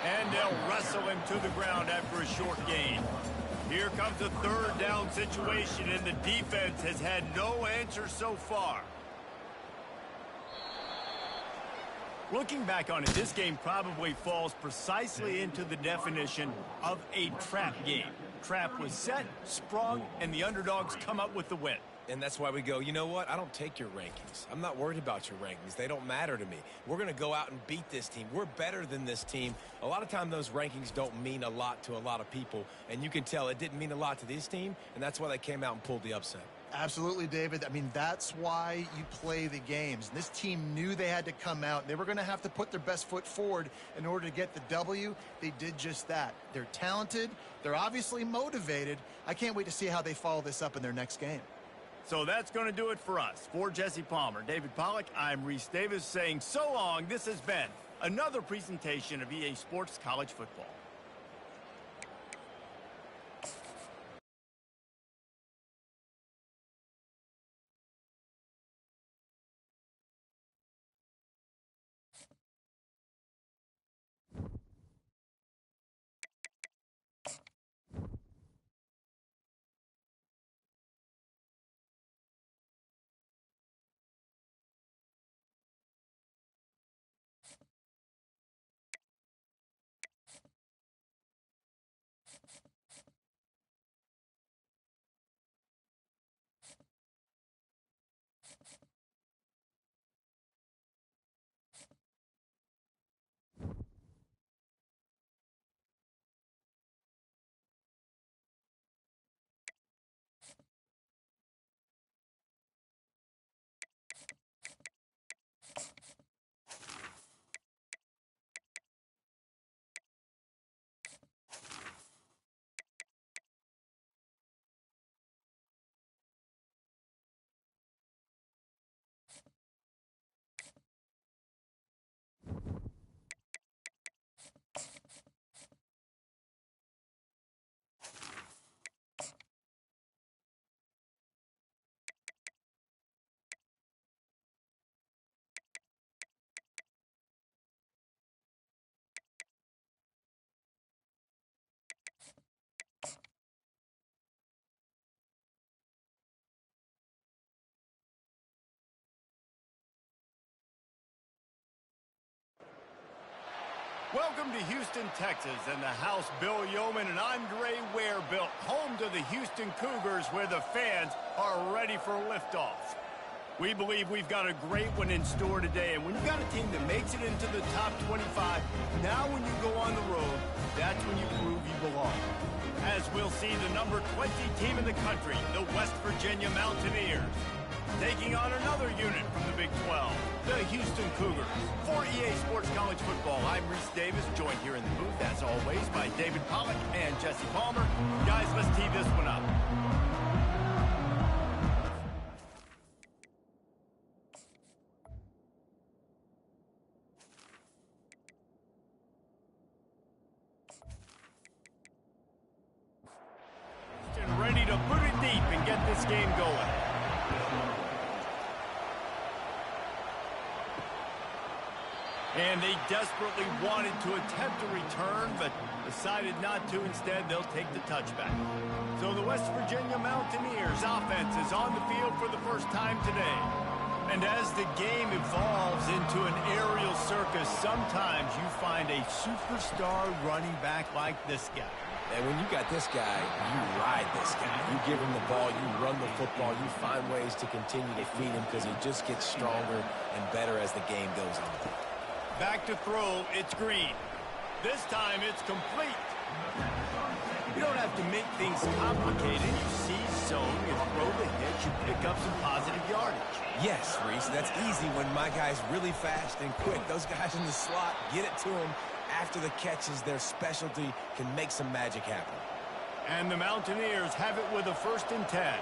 And they'll wrestle him to the ground after a short gain. Here comes a third down situation, and the defense has had no answer so far. Looking back on it, this game probably falls precisely into the definition of a trap game. Trap was set, sprung, and the underdogs come up with the win. And that's why we go, you know what? I don't take your rankings. I'm not worried about your rankings. They don't matter to me. We're going to go out and beat this team. We're better than this team. A lot of time those rankings don't mean a lot to a lot of people. And you can tell it didn't mean a lot to this team, and that's why they came out and pulled the upset. Absolutely, David. I mean, that's why you play the games. This team knew they had to come out. They were going to have to put their best foot forward in order to get the W. They did just that. They're talented. They're obviously motivated. I can't wait to see how they follow this up in their next game. So that's going to do it for us. For Jesse Palmer, David Pollack, I'm Reese Davis saying so long. This has been another presentation of EA Sports College Football. Welcome to Houston, Texas, and the house Bill Yeoman and Andre Ware built, home to the Houston Cougars, where the fans are ready for liftoff. We believe we've got a great one in store today, and when you've got a team that makes it into the top 25, now when you go on the road, that's when you prove you belong. As we'll see the number 20 team in the country, the West Virginia Mountaineers, taking on another unit from the Big 12, the Houston Cougars. For EA Sports College Football, I'm Reese Davis, joined here in the booth, as always, by David Pollack and Jesse Palmer. Guys, let's tee this one up. Ready to put it deep and get this game going. And they desperately wanted to attempt a return, but decided not to. Instead, they'll take the touchback. So the West Virginia Mountaineers offense is on the field for the first time today. And as the game evolves into an aerial circus, sometimes you find a superstar running back like this guy. And when you got this guy, you ride this guy. You give him the ball, you run the football, you find ways to continue to feed him because he just gets stronger and better as the game goes on. Back to throw, it's Green. This time it's complete. You don't have to make things complicated. You see zone, you throw the hitch, you pick up some positive yardage. Yes, Reese, that's easy when my guy's really fast and quick. Those guys in the slot, get it to him after the catch is their specialty, can make some magic happen. And the Mountaineers have it with a 1st and 10.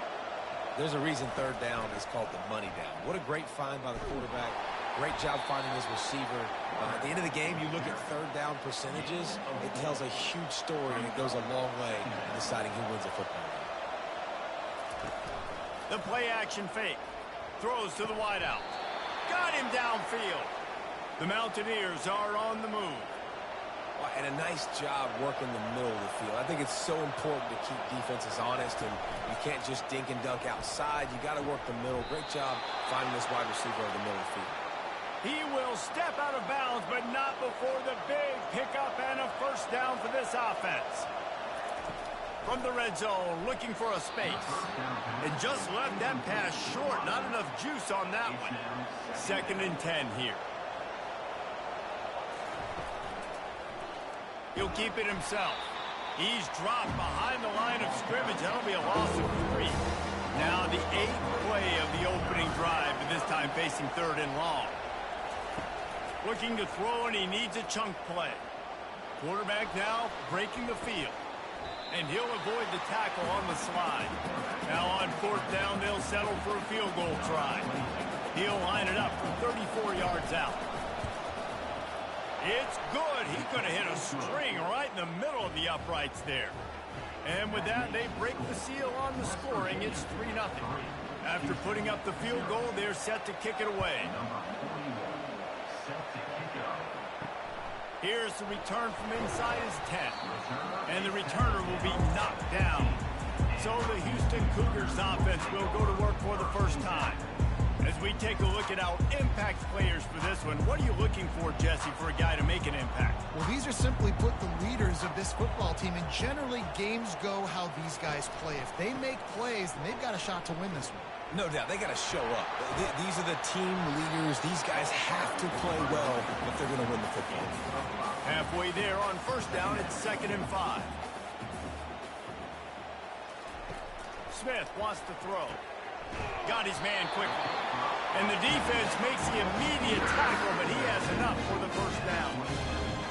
There's a reason third down is called the money down. What a great find by the quarterback. Great job finding his receiver. At the end of the game, you look at third down percentages. It tells a huge story, and it goes a long way in deciding who wins a football game. The play-action fake. Throws to the wideout. Got him downfield. The Mountaineers are on the move. And a nice job working the middle of the field. I think it's so important to keep defenses honest, and you can't just dink and dunk outside. You got to work the middle. Great job finding this wide receiver over the middle of the field. He will step out of bounds, but not before the big pickup and a first down for this offense. From the red zone, looking for a space. And just left that pass short. Not enough juice on that one. 2nd and 10 here. He'll keep it himself. He's dropped behind the line of scrimmage. That'll be a loss of 3. Now the 8th play of the opening drive, but this time facing 3rd and long. Looking to throw, and he needs a chunk play. Quarterback now breaking the field. And he'll avoid the tackle on the slide. Now on 4th down, they'll settle for a field goal try. He'll line it up from 34 yards out. It's good. He could have hit a string right in the middle of the uprights there. And with that, they break the seal on the scoring. It's 3-0. After putting up the field goal, they're set to kick it away. Here's the return from inside his 10. And the returner will be knocked down. So the Houston Cougars offense will go to work for the first time. As we take a look at our impact players for this one, what are you looking for, Jesse, for a guy to make an impact? Well, these are simply put the leaders of this football team, and generally games go how these guys play. If they make plays, then they've got a shot to win this one. No doubt, they got to show up. These are the team leaders. These guys have to play well if they're going to win the football. Halfway there on 1st down, it's 2nd and 5. Smith wants to throw. Got his man quickly. And the defense makes the immediate tackle, but he has enough for the first down.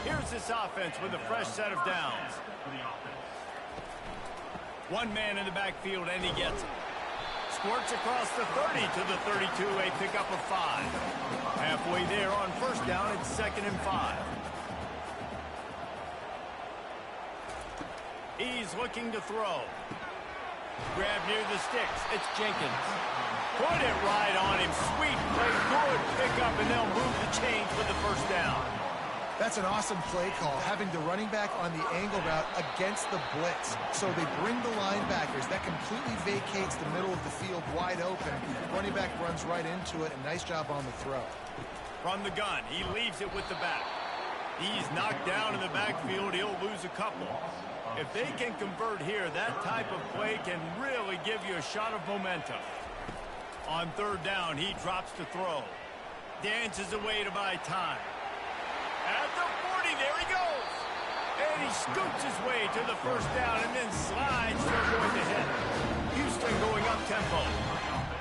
Here's this offense with a fresh set of downs. One man in the backfield, and he gets it. Squirts across the 30 to the 32, a pickup of 5. Halfway there on 1st down, it's 2nd and 5. He's looking to throw. Grab near the sticks. It's Jenkins. Put it right on him. Sweet play. Good pickup, and they'll move the chains with the first down. That's an awesome play call, having the running back on the angle route against the blitz. So they bring the linebackers. That completely vacates the middle of the field wide open. Running back runs right into it, and nice job on the throw. From the gun, he leaves it with the back. He's knocked down in the backfield. He'll lose a couple. If they can convert here, that type of play can really give you a shot of momentum. On 3rd down, he drops to throw. Dances away to buy time. At the 40, there he goes. And he scoots his way to the first down and then slides to avoid the hit. Houston going up tempo.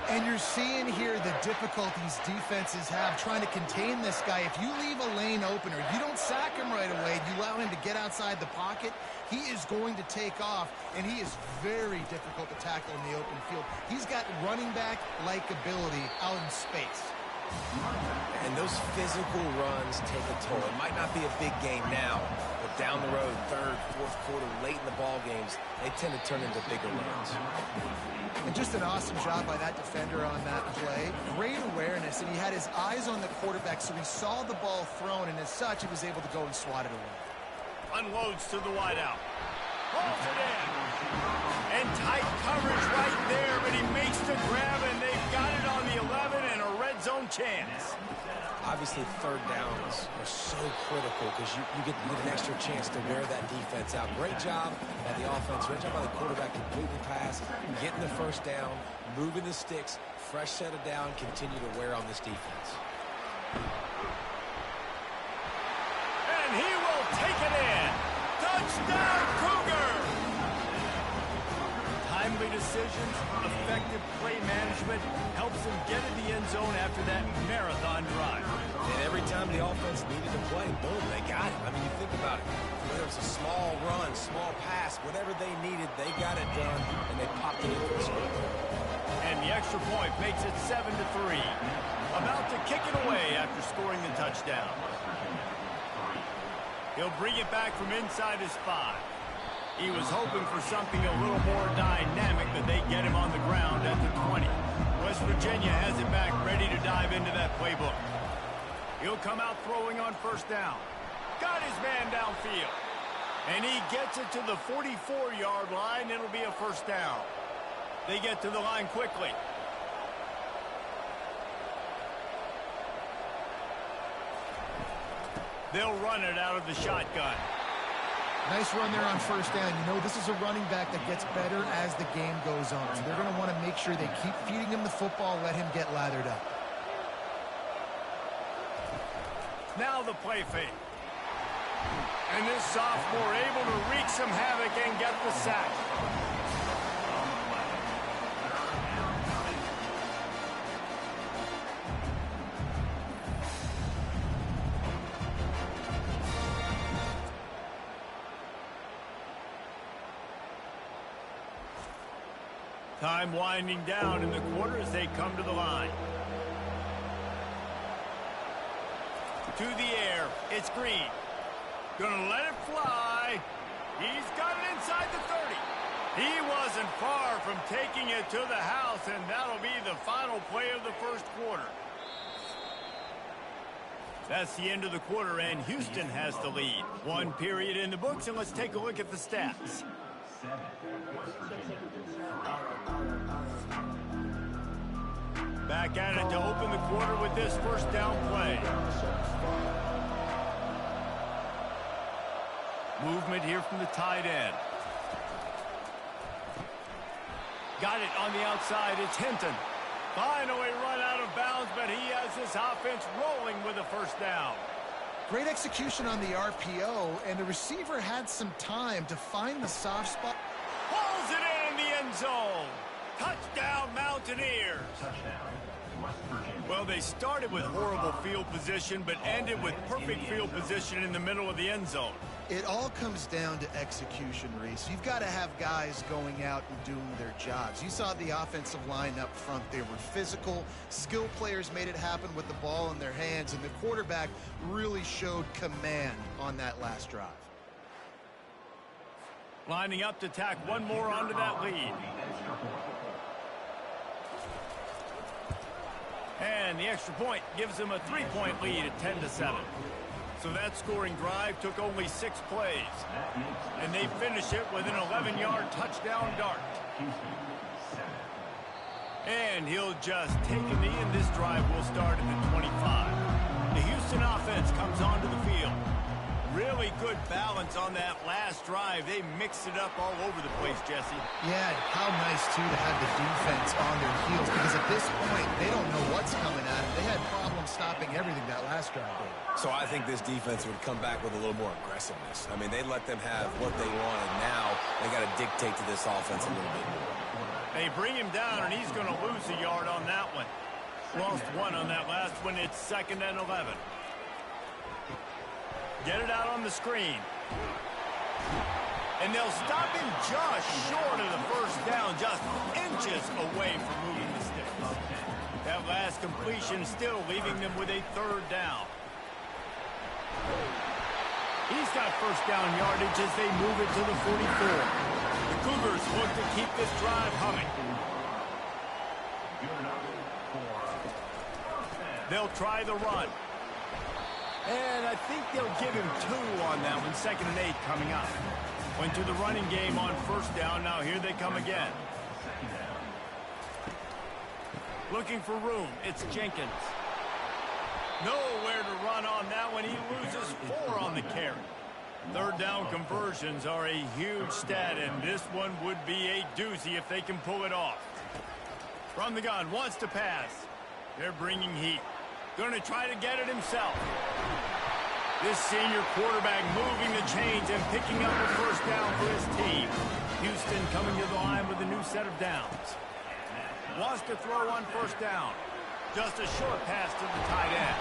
And you're seeing here the difficulties defenses have trying to contain this guy. If you leave a lane open or you don't sack him right away, you allow him to get outside the pocket, he is going to take off, and he is very difficult to tackle in the open field. He's got running back-like ability out in space. And those physical runs take a toll. It might not be a big game now, but down the road, 3rd, 4th quarter, late in the ball games, they tend to turn into bigger runs. And just an awesome job by that defender on that play. Great awareness, and he had his eyes on the quarterback, so he saw the ball thrown, and as such, he was able to go and swat it away. Unloads to the wideout. Pulls it in. And tight coverage right there, but he makes the grab, and they've got it on the 11 and a red zone chance. Obviously, 3rd downs are so critical because you get an extra chance to wear that defense out. Great job by the offense. Great job by the quarterback completely pass, getting the first down, moving the sticks, fresh set of down, continue to wear on this defense. And he will take it in. Touchdown, Cougar! Timely decisions, effective play management helps them get in the end zone after that marathon drive. And every time the offense needed to play, boom, they got it. I mean, you think about it. Whether it's a small run, small pass, whatever they needed, they got it done, and they popped it in for the score. And the extra point makes it 7-3. About to kick it away after scoring the touchdown. He'll bring it back from inside his 5. He was hoping for something a little more dynamic, but they get him on the ground at the 20. West Virginia has it back, ready to dive into that playbook. He'll come out throwing on first down. Got his man downfield. And he gets it to the 44-yard line. It'll be a first down. They get to the line quickly. They'll run it out of the shotgun. Nice run there on first down. You know, this is a running back that gets better as the game goes on. So they're going to want to make sure they keep feeding him the football, let him get lathered up. Now the play fake. And this sophomore able to wreak some havoc and get the sack. Time winding down in the quarter as they come to the line. To the air, it's Green. Gonna let it fly. He's got it inside the 30. He wasn't far from taking it to the house, and that'll be the final play of the first quarter. That's the end of the quarter, and Houston has the lead. One period in the books, and let's take a look at the stats. Back at it to open the quarter with this first down play. Movement here from the tight end. Got it on the outside. It's Hinton. Finally run out of bounds, but he has this offense rolling with a first down. Great execution on the RPO, and the receiver had some time to find the soft spot. Pulls it in the end zone. Touchdown, Mountaineers. Well, they started with horrible field position, but ended with perfect field position in the middle of the end zone. It all comes down to execution, Reese. You've got to have guys going out and doing their jobs. You saw the offensive line up front. They were physical. Skill players made it happen with the ball in their hands, and the quarterback really showed command on that last drive. Lining up to tack one more onto that lead. And the extra point gives them a 3-point lead at 10-7. So that scoring drive took only 6 plays. And they finish it with an 11-yard touchdown dart. And he'll just take a knee, and this drive will start at the 25. The Houston offense comes onto the field. Really good balance on that last drive. They mixed it up all over the place, Jesse. Yeah, how nice, too, to have the defense on their heels, because at this point, they don't know what's coming at them. They had problems stopping everything that last drive did. So I think this defense would come back with a little more aggressiveness. I mean, they let them have what they want, and now they got to dictate to this offense a little bit more. They bring him down, and he's going to lose a yard on that one. Lost 1 on that last one. It's 2nd and 11. Get it out on the screen. And they'll stop him just short of the first down, just inches away from moving the sticks. That last completion still leaving them with a 3rd down. He's got first down yardage as they move it to the 44. The Cougars look to keep this drive humming. They'll try the run. And I think they'll give him 2 on that one. 2nd and 8 coming up. Went to the running game on first down. Now here they come again. Looking for room. It's Jenkins. Nowhere to run on that one. He loses 4 on the carry. 3rd down conversions are a huge stat, and this one would be a doozy if they can pull it off. From the gun, wants to pass. They're bringing heat. Going to try to get it himself. This senior quarterback moving the chains and picking up a first down for his team. Houston coming to the line with a new set of downs. Wants to throw on first down. Just a short pass to the tight end.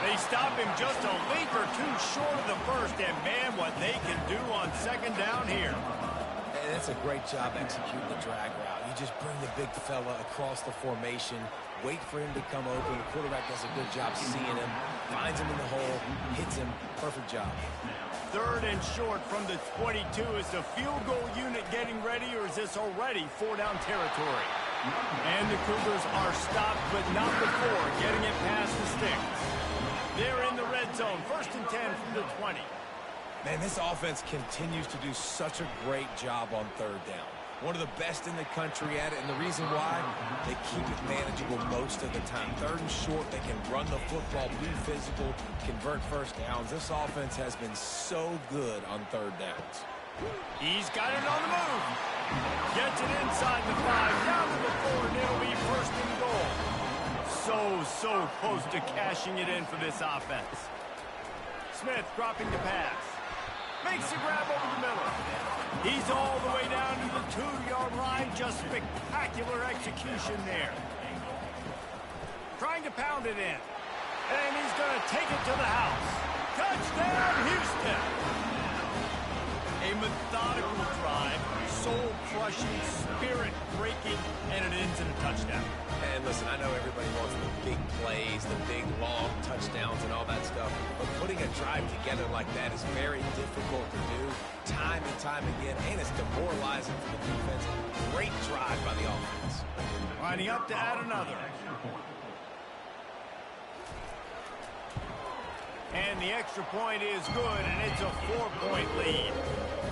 They stop him just a leap or 2 short of the first, and man, what they can do on 2nd down here. And that's a great job executing the drag route. You just bring the big fella across the formation, wait for him to come open. The quarterback does a good job seeing him, finds him in the hole, hits him. Perfect job. 3rd and short from the 22. Is the field goal unit getting ready, or is this already 4-down territory? And the Cougars are stopped, but not before getting it past the sticks. They're in the red zone. 1st and 10 from the 20. Man, this offense continues to do such a great job on 3rd down. One of the best in the country at it, and the reason why, they keep it manageable most of the time. 3rd and short, they can run the football, be physical, convert 1st downs. This offense has been so good on 3rd downs. He's got it on the move. Gets it inside the 5, down to the 4, and it'll be 1st and goal. So close to cashing it in for this offense. Smith dropping the pass. Makes the grab over the middle. He's all the way down to the 2-yard line. Just spectacular execution there. Trying to pound it in. And he's going to take it to the house. Touchdown, Houston. A methodical drive, soul-crushing, spirit-breaking, and it ends in a touchdown. And listen, I know everybody wants the big plays, the big, long touchdowns and all that stuff, but putting a drive together like that is very difficult to do time and time again, and it's demoralizing for the defense. Great drive by the offense. Lining up to add another. And the extra point is good, and it's a 4-point lead.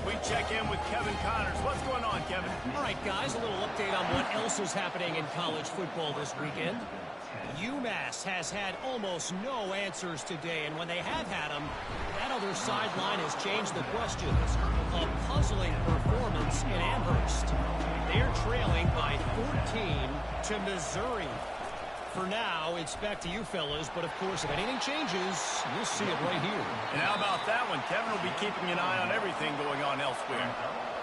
We check in with Kevin Connors. What's going on, Kevin? All right, guys, a little update on what else is happening in college football this weekend. UMass has had almost no answers today, and when they have had them, that other sideline has changed the questions. A puzzling performance in Amherst. They're trailing by 14 to Missouri. For now, it's back to you fellas, but of course, if anything changes, you'll see it right here. And how about that one? Kevin will be keeping an eye on everything going on elsewhere.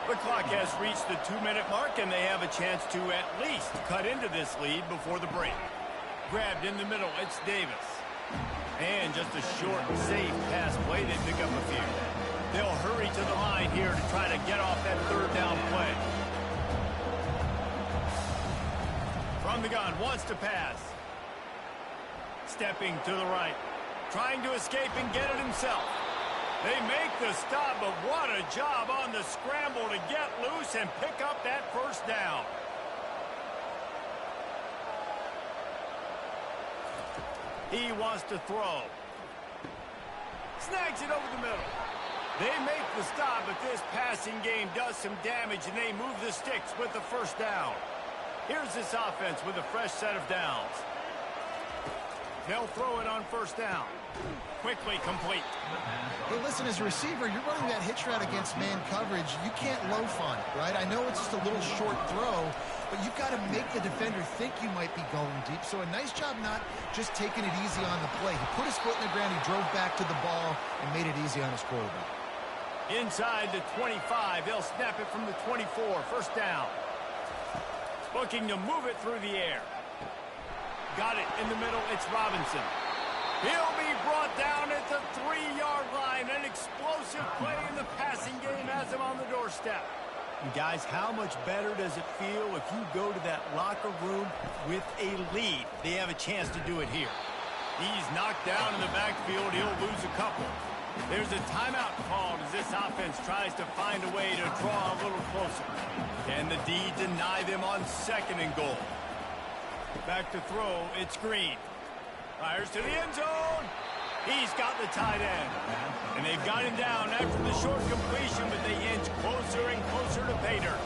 The clock has reached the 2-minute mark, and they have a chance to at least cut into this lead before the break. Grabbed in the middle, it's Davis. And just a short, safe pass play, they pick up a few. They'll hurry to the line here to try to get off that 3rd down play. From the gun, wants to pass. Stepping to the right. Trying to escape and get it himself. They make the stop, but what a job on the scramble to get loose and pick up that 1st down. He wants to throw. Snags it over the middle. They make the stop, but this passing game does some damage, and they move the sticks with the 1st down. Here's this offense with a fresh set of downs. They'll throw it on 1st down. Quickly complete. Hey, listen, as a receiver, you're running that hitch route against man coverage. You can't loaf on it, right? I know it's just a little short throw, but you've got to make the defender think you might be going deep. So a nice job not just taking it easy on the play. He put his foot in the ground, he drove back to the ball, and made it easy on his quarterback. Inside the 25, they'll snap it from the 24. 1st down. Looking to move it through the air. Got it in the middle. It's Robinson. He'll be brought down at the 3-yard line. An explosive play in the passing game has him on the doorstep. And guys, how much better does it feel if you go to that locker room with a lead? They have a chance to do it here. He's knocked down in the backfield. He'll lose a couple. There's a timeout called as this offense tries to find a way to draw a little closer. Can the D deny them on 2nd and goal? Back to throw, it's Green. Fires to the end zone. He's got the tight end. And they've got him down after the short completion, but they inch closer and closer to pay dirt.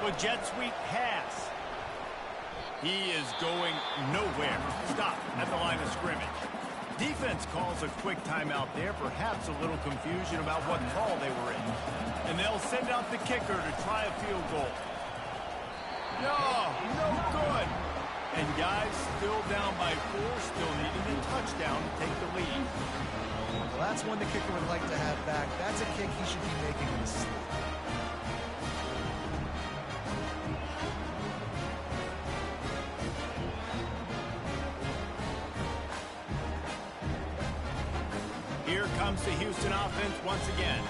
With jet sweep pass. He is going nowhere. Stop at the line of scrimmage. Defense calls a quick timeout there, perhaps a little confusion about what call they were in. And they'll send out the kicker to try a field goal. No good. And guys, still down by 4, still needing a touchdown to take the lead. Well, that's one the kicker would like to have back. That's a kick he should be making in his sleep. Here comes the Houston offense once again.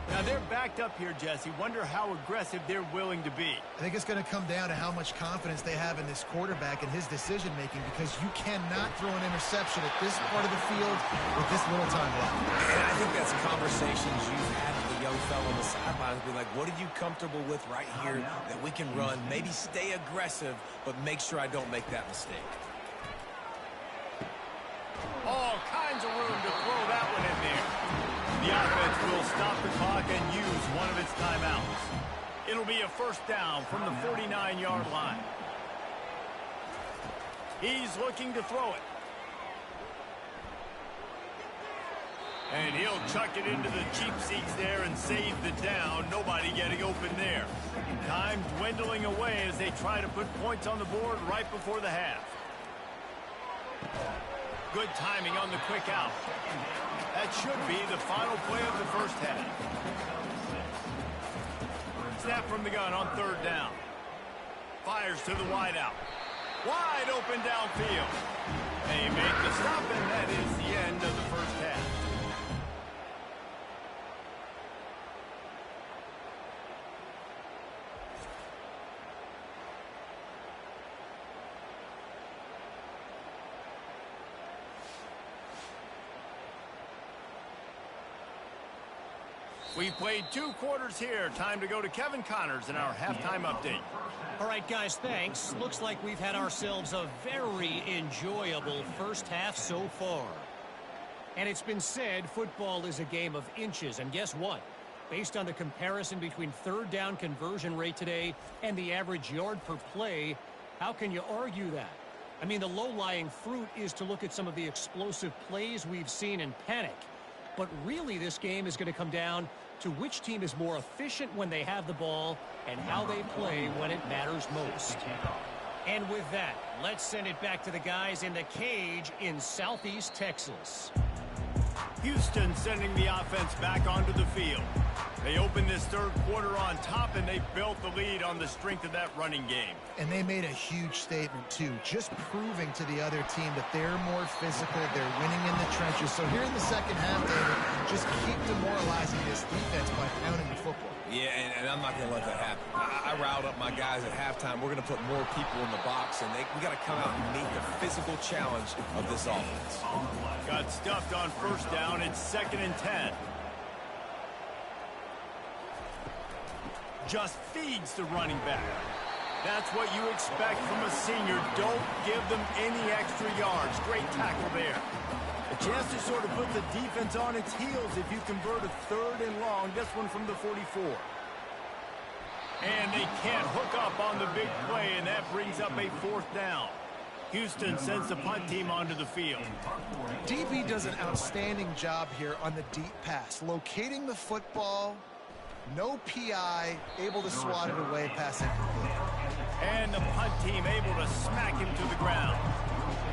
Now they're backed up here, Jesse. Wonder how aggressive they're willing to be. I think it's going to come down to how much confidence they have in this quarterback and his decision-making, because you cannot throw an interception at this part of the field with this little time left. And I think that's conversations you've had with the young fellow on the sidelines. Be like, what are you comfortable with right here that we can run? Maybe stay aggressive, but make sure I don't make that mistake. The offense will stop the clock and use one of its timeouts. It'll be a first down from the 49-yard line. He's looking to throw it. And he'll chuck it into the cheap seats there and save the down. Nobody getting open there. Time dwindling away as they try to put points on the board right before the half. Good timing on the quick out. That should be the final play of the first half. Snap from the gun on third down. Fires to the wideout. Wide open downfield. They make the stop, and that is the end of the first half. We've played 2 quarters here. Time to go to Kevin Connors in our halftime update. All right, guys, thanks. Looks like we've had ourselves a very enjoyable first half so far. And it's been said football is a game of inches. And guess what? Based on the comparison between third down conversion rate today and the average yard per play, how can you argue that? I mean, the low-lying fruit is to look at some of the explosive plays we've seen in panic. But really, this game is going to come down to which team is more efficient when they have the ball and how they play when it matters most. And with that, let's send it back to the guys in the cage in Southeast Texas. Houston sending the offense back onto the field. They opened this third quarter on top, and they built the lead on the strength of that running game. And they made a huge statement, too, just proving to the other team that they're more physical, they're winning in the trenches. So here in the second half, David, just keep demoralizing this defense by pounding the football. Yeah, and I'm not going to let that happen. I riled up my guys at halftime. We're going to put more people in the box, and we got to come out and meet the physical challenge of this offense. Got stuffed on first down. It's 2nd and 10. Just feeds the running back. That's what you expect from a senior. Don't give them any extra yards. Great tackle there. A chance to sort of put the defense on its heels if you convert a 3rd and long. This one from the 44. And they can't hook up on the big play, and that brings up a 4th down. Houston sends the punt team onto the field. DB does an outstanding job here on the deep pass, locating the football. No PI, able to swat it away, pass it. And the punt team able to smack him to the ground.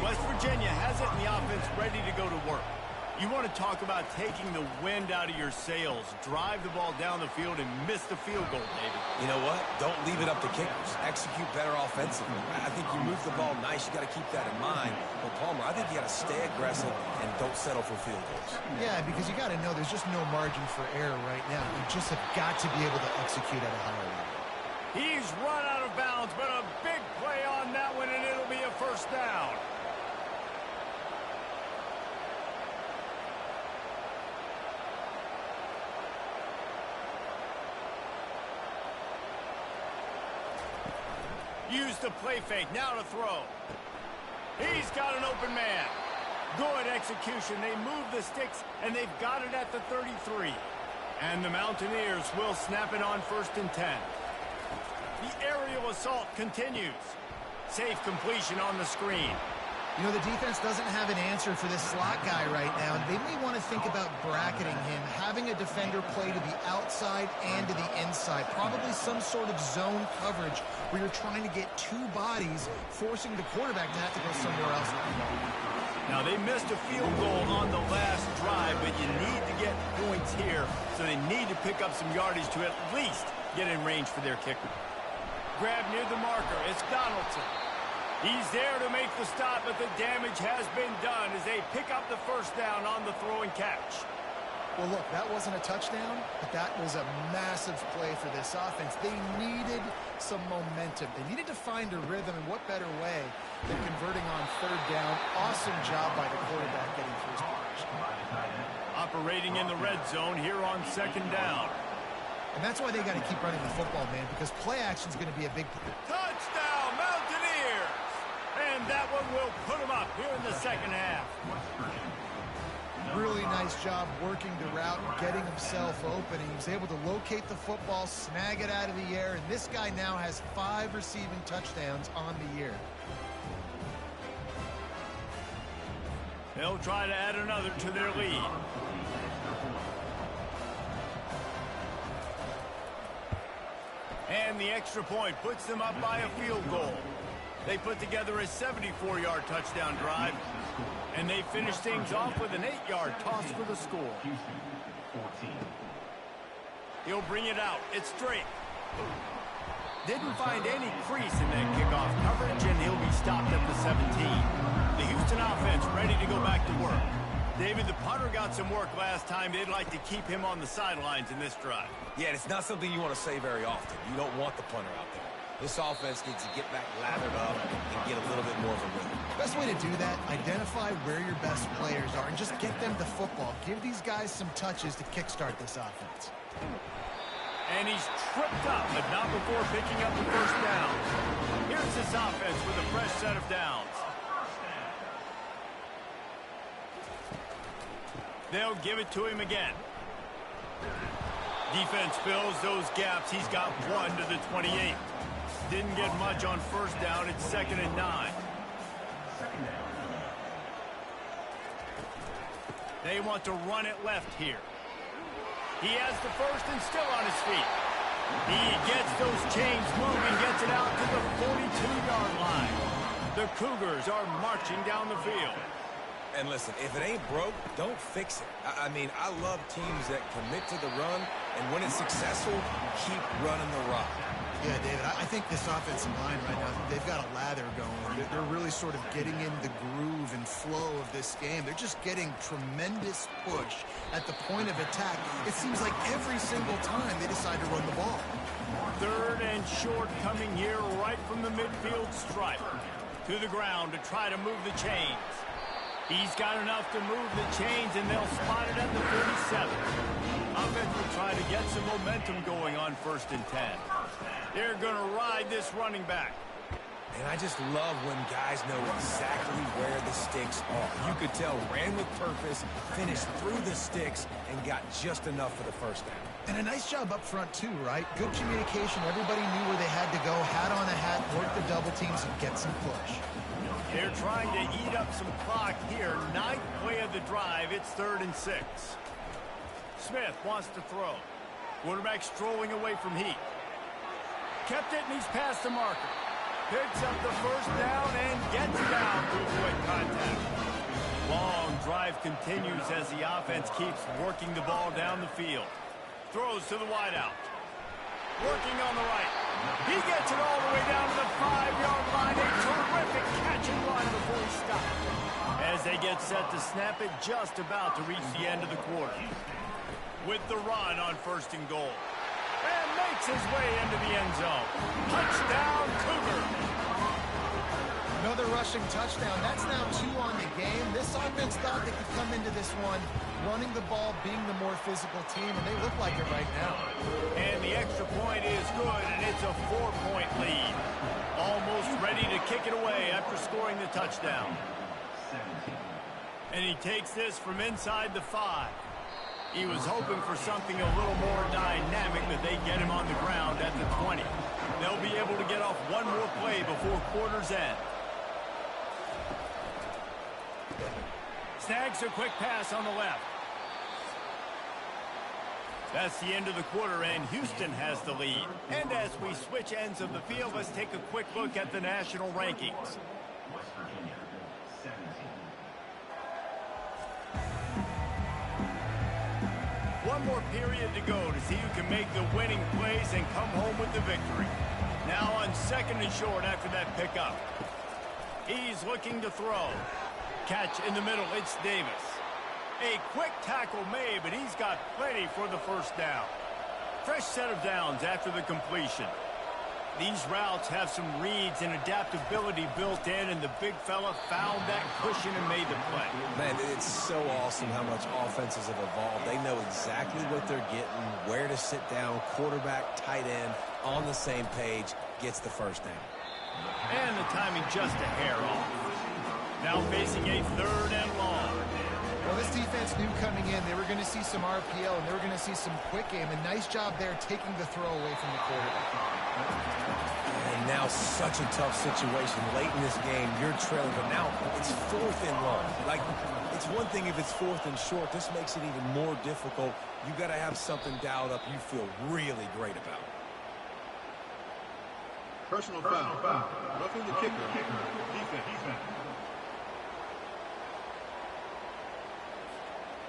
West Virginia has it, and the offense ready to go to work. You want to talk about taking the wind out of your sails. Drive the ball down the field and miss the field goal, David. You know what? Don't leave it up to kickers. Execute better offensively. I think you move the ball nice. You got to keep that in mind. But Palmer, I think you got to stay aggressive and don't settle for field goals. Yeah, because you got to know there's just no margin for error right now. You just have got to be able to execute at a higher level. He's run out of bounds, but a big play on that one, and it'll be a first down. Use the play fake, now to throw. He's got an open man. Good execution. They move the sticks, and they've got it at the 33. And the Mountaineers will snap it on 1st and 10. The aerial assault continues. Safe completion on the screen. You know, the defense doesn't have an answer for this slot guy right now. They may want to think about bracketing him, having a defender play to the outside and to the inside. Probably some sort of zone coverage where you're trying to get 2 bodies, forcing the quarterback to have to go somewhere else. Now, they missed a field goal on the last drive, but you need to get points here, so they need to pick up some yardage to at least get in range for their kicker. Grab near the marker. It's Donaldson. He's there to make the stop, but the damage has been done as they pick up the first down on the throw and catch. Well, look, that wasn't a touchdown, but that was a massive play for this offense. They needed some momentum. They needed to find a rhythm, and what better way than converting on 3rd down. Awesome job by the quarterback getting through his position. Operating in the red zone here on 2nd down. And that's why they got to keep running the football, man, because play action is going to be a big Touchdown, Mountaineers! And that one will put them up here in the second half. Really nice job working the route and getting himself open. He was able to locate the football, snag it out of the air, and this guy now has 5 receiving touchdowns on the year. They'll try to add another to their lead. And the extra point puts them up by a field goal. They put together a 74-yard touchdown drive, and they finish things off with an 8-yard toss for the score. He'll bring it out. It's straight. Didn't find any crease in that kickoff coverage, and he'll be stopped at the 17. The Houston offense ready to go back to work. David, the punter got some work last time. They'd like to keep him on the sidelines in this drive. Yeah, it's not something you want to say very often. You don't want the punter out there. This offense needs to get back lathered up and get a little bit more of a rhythm. Best way to do that, identify where your best players are and just get them the football. Give these guys some touches to kickstart this offense. And he's tripped up, but not before picking up the first down. Here's this offense with a fresh set of downs. They'll give it to him again. Defense fills those gaps. He's got 1 to the 28. Didn't get much on first down. It's 2nd and 9. They want to run it left here. He has the first and still on his feet. He gets those chains moving, gets it out to the 42-yard line. The Cougars are marching down the field. And listen, if it ain't broke, don't fix it. I mean, I love teams that commit to the run, and when it's successful, keep running the rock. Yeah, David, I think this offensive line right now, they've got a lather going. They're really sort of getting in the groove and flow of this game. They're just getting tremendous push at the point of attack. It seems like every single time they decide to run the ball. 3rd and short coming here right from the midfield stripe. To the ground to try to move the chains. He's got enough to move the chains, and they'll spot it at the 47. Offense will try to get some momentum going on 1st and 10. They're going to ride this running back. And I just love when guys know exactly where the sticks are. You could tell ran with purpose, finished through the sticks, and got just enough for the first down. And a nice job up front, too, right? Good communication. Everybody knew where they had to go, hat on a hat, work the double teams, and get some push. They're trying to eat up some clock here. 9th play of the drive. It's 3rd and 6. Smith wants to throw. Quarterback strolling away from Heat. Kept it, and he's past the marker. Picks up the first down and gets down to avoid contact. Long drive continues as the offense keeps working the ball down the field. Throws to the wideout. Working on the right. He gets it all the way down to the 5-yard line. A terrific catch and run before he stops. As they get set to snap it, just about to reach the end of the quarter. With the run on 1st and goal. And makes his way into the end zone. Touchdown, Cougar. Another rushing touchdown. That's now 2 on the game. This offense thought they could come into this one running the ball, being the more physical team, and they look like it right now. And the extra point is good, and it's a 4-point lead. Almost ready to kick it away after scoring the touchdown. And he takes this from inside the 5. He was hoping for something a little more dynamic, but they get him on the ground at the 20. They'll be able to get off one more play before quarter's end. Snags a quick pass on the left. That's the end of the quarter, and Houston has the lead. And as we switch ends of the field, let's take a quick look at the national rankings. West Virginia, 17. One more period to go to see who can make the winning plays and come home with the victory. Now on 2nd and short after that pickup. He's looking to throw. Catch in the middle, it's Davis. A quick tackle made, but he's got plenty for the first down. Fresh set of downs after the completion. These routes have some reads and adaptability built in, and the big fella found that cushion and made the play. Man, it's so awesome how much offenses have evolved. They know exactly what they're getting, where to sit down, quarterback, tight end, on the same page, gets the first down. And the timing just a hair off. Now facing a 3rd and long. Well, this defense knew coming in they were going to see some RPO and they were going to see some quick game. A nice job there taking the throw away from the quarterback. And now such a tough situation. Late in this game, you're trailing, but now it's 4th and long. Like, it's one thing if it's 4th and short. This makes it even more difficult. You got to have something dialed up you feel really great about. Personal foul. Roughing the kicker. Defense.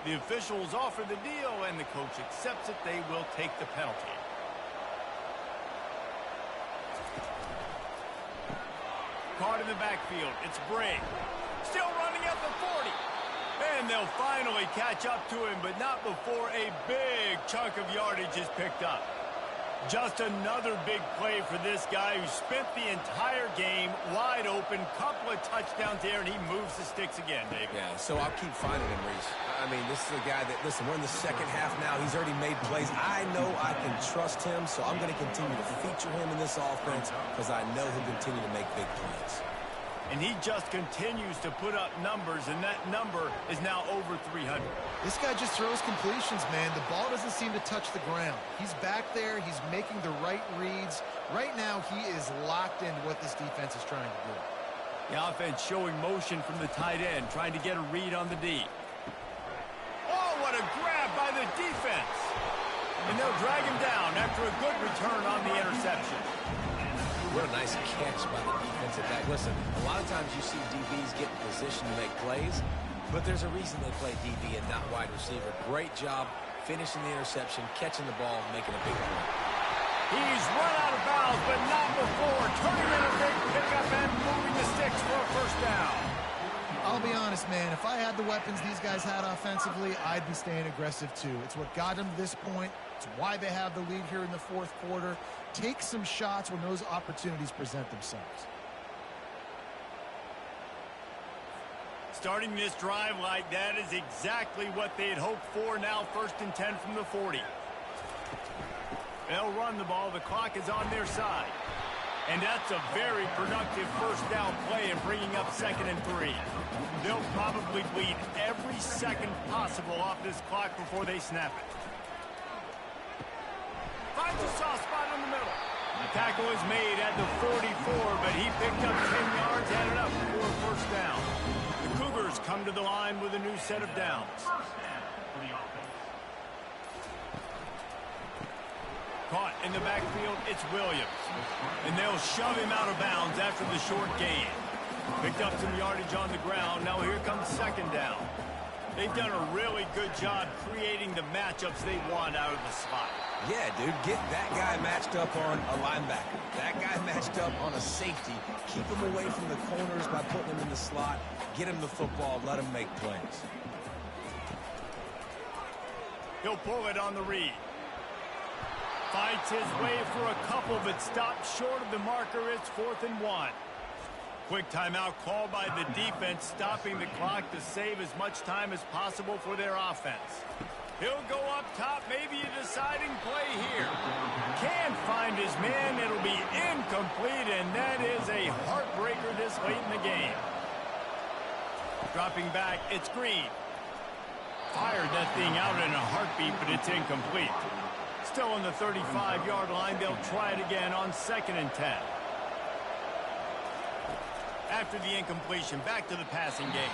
The officials offer the deal, and the coach accepts it. They will take the penalty. Caught in the backfield. It's Bray. Still running at the 40. And they'll finally catch up to him, but not before a big chunk of yardage is picked up. Just another big play for this guy who spent the entire game wide open, couple of touchdowns there, and he moves the sticks again, David. Yeah, so I'll keep finding him, Reese. I mean, this is a guy that, listen, we're in the second half now. He's already made plays. I know I can trust him, so I'm going to continue to feature him in this offense because I know he'll continue to make big plays. And he just continues to put up numbers, and that number is now over 300. This guy just throws completions, man. The ball doesn't seem to touch the ground. He's back there. He's making the right reads. Right now, he is locked into what this defense is trying to do. The offense showing motion from the tight end, trying to get a read on the D. Oh, what a grab by the defense. And they'll drag him down after a good return on the interception. What a nice catch by the defensive back. Listen, a lot of times you see DBs get in position to make plays, but there's a reason they play DB and not wide receiver. Great job finishing the interception, catching the ball, making a big play. He's run out of bounds, but not before turning in a big pickup and moving the sticks for a first down. I'll be honest, man. If I had the weapons these guys had offensively, I'd be staying aggressive too. It's what got them to this point. It's why they have the lead here in the 4th quarter. Take some shots when those opportunities present themselves. Starting this drive like that is exactly what they had hoped for. Now 1st and 10 from the 40. They'll run the ball. The clock is on their side. And that's a very productive first down play in bringing up 2nd and 3. They'll probably bleed every second possible off this clock before they snap it. Finds a soft spot in the middle. The tackle is made at the 44, but he picked up 10 yards, had it up for a first down. The Cougars come to the line with a new set of downs. Caught in the backfield, it's Williams. And they'll shove him out of bounds after the short gain. Picked up some yardage on the ground. Now here comes 2nd down. They've done a really good job creating the matchups they want out of the spot. Yeah, dude, get that guy matched up on a linebacker. That guy matched up on a safety. Keep him away from the corners by putting him in the slot. Get him the football. Let him make plays. He'll pull it on the read. Fights his way for a couple, but stops short of the marker. It's 4th and 1. Quick timeout called by the defense, stopping the clock to save as much time as possible for their offense. He'll go up top, maybe a deciding play here. Can't find his man. It'll be incomplete, and that is a heartbreaker this late in the game. Dropping back, it's Green. Fired that thing out in a heartbeat, but it's incomplete. Still on the 35-yard line. They'll try it again on 2nd and 10. After the incompletion, back to the passing game.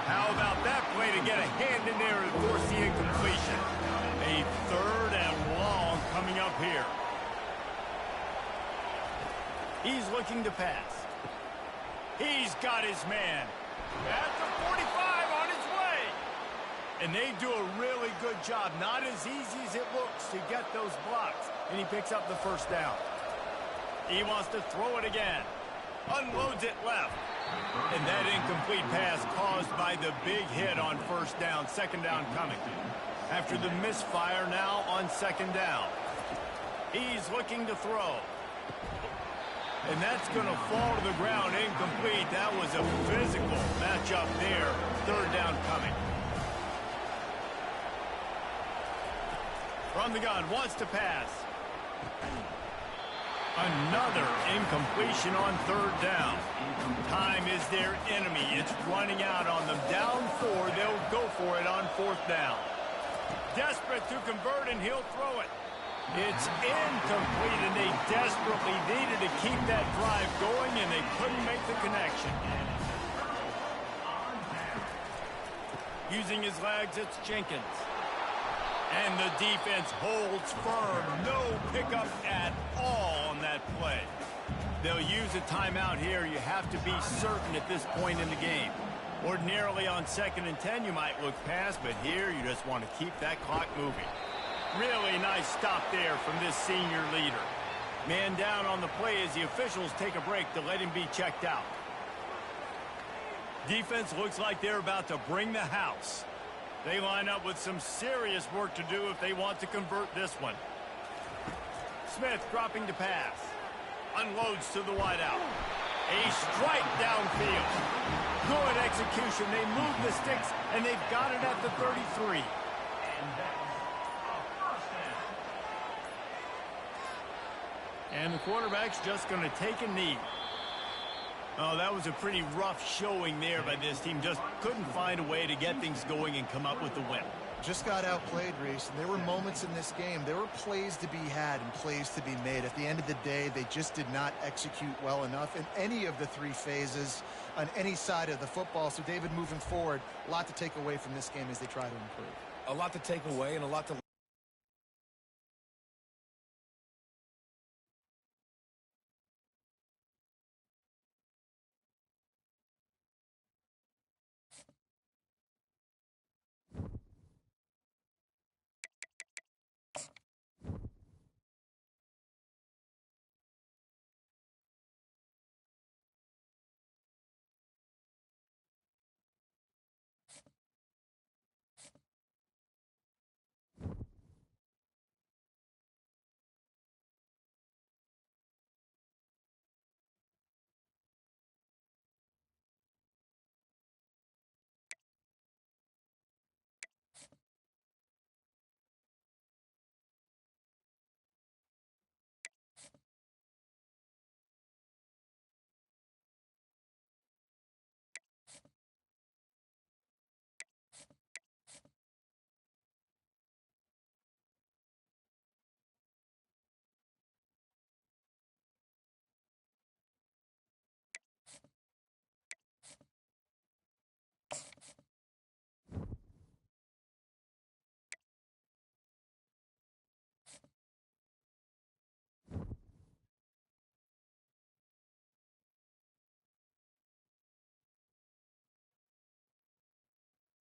How about that play to get a hand in there and force the incompletion? A 3rd and long coming up here. He's looking to pass. He's got his man. At the 45 on his way. And they do a really good job. Not as easy as it looks to get those blocks. And he picks up the first down. He wants to throw it again. Unloads it left. And that incomplete pass caused by the big hit on first down. 2nd down coming. After the misfire now on 2nd down. He's looking to throw. And that's going to fall to the ground incomplete. That was a physical matchup there. 3rd down coming. From the gun, wants to pass. Another incompletion on third down. Time is their enemy. It's running out on them. Down 4, they'll go for it on fourth down. Desperate to convert, and he'll throw it. It's incomplete, and they desperately needed to keep that drive going, and they couldn't make the connection. Using his legs, it's Jenkins. And the defense holds firm. No pickup at all on that play. They'll use a timeout here. You have to be certain at this point in the game. Ordinarily on 2nd and 10, you might look past, but here you just want to keep that clock moving. Really nice stop there from this senior leader. Man down on the play as the officials take a break to let him be checked out. Defense looks like they're about to bring the house. They line up with some serious work to do if they want to convert this one. Smith dropping to pass. Unloads to the wideout. A strike downfield. Good execution. They move the sticks, and they've got it at the 33. And the quarterback's just going to take a knee. Oh, that was a pretty rough showing there by this team. Just couldn't find a way to get things going and come up with the win. Just got outplayed, Reese, and there were moments in this game. There were plays to be had and plays to be made. At the end of the day, they just did not execute well enough in any of the 3 phases on any side of the football. So, David, moving forward, a lot to take away from this game as they try to improve. A lot to take away and a lot to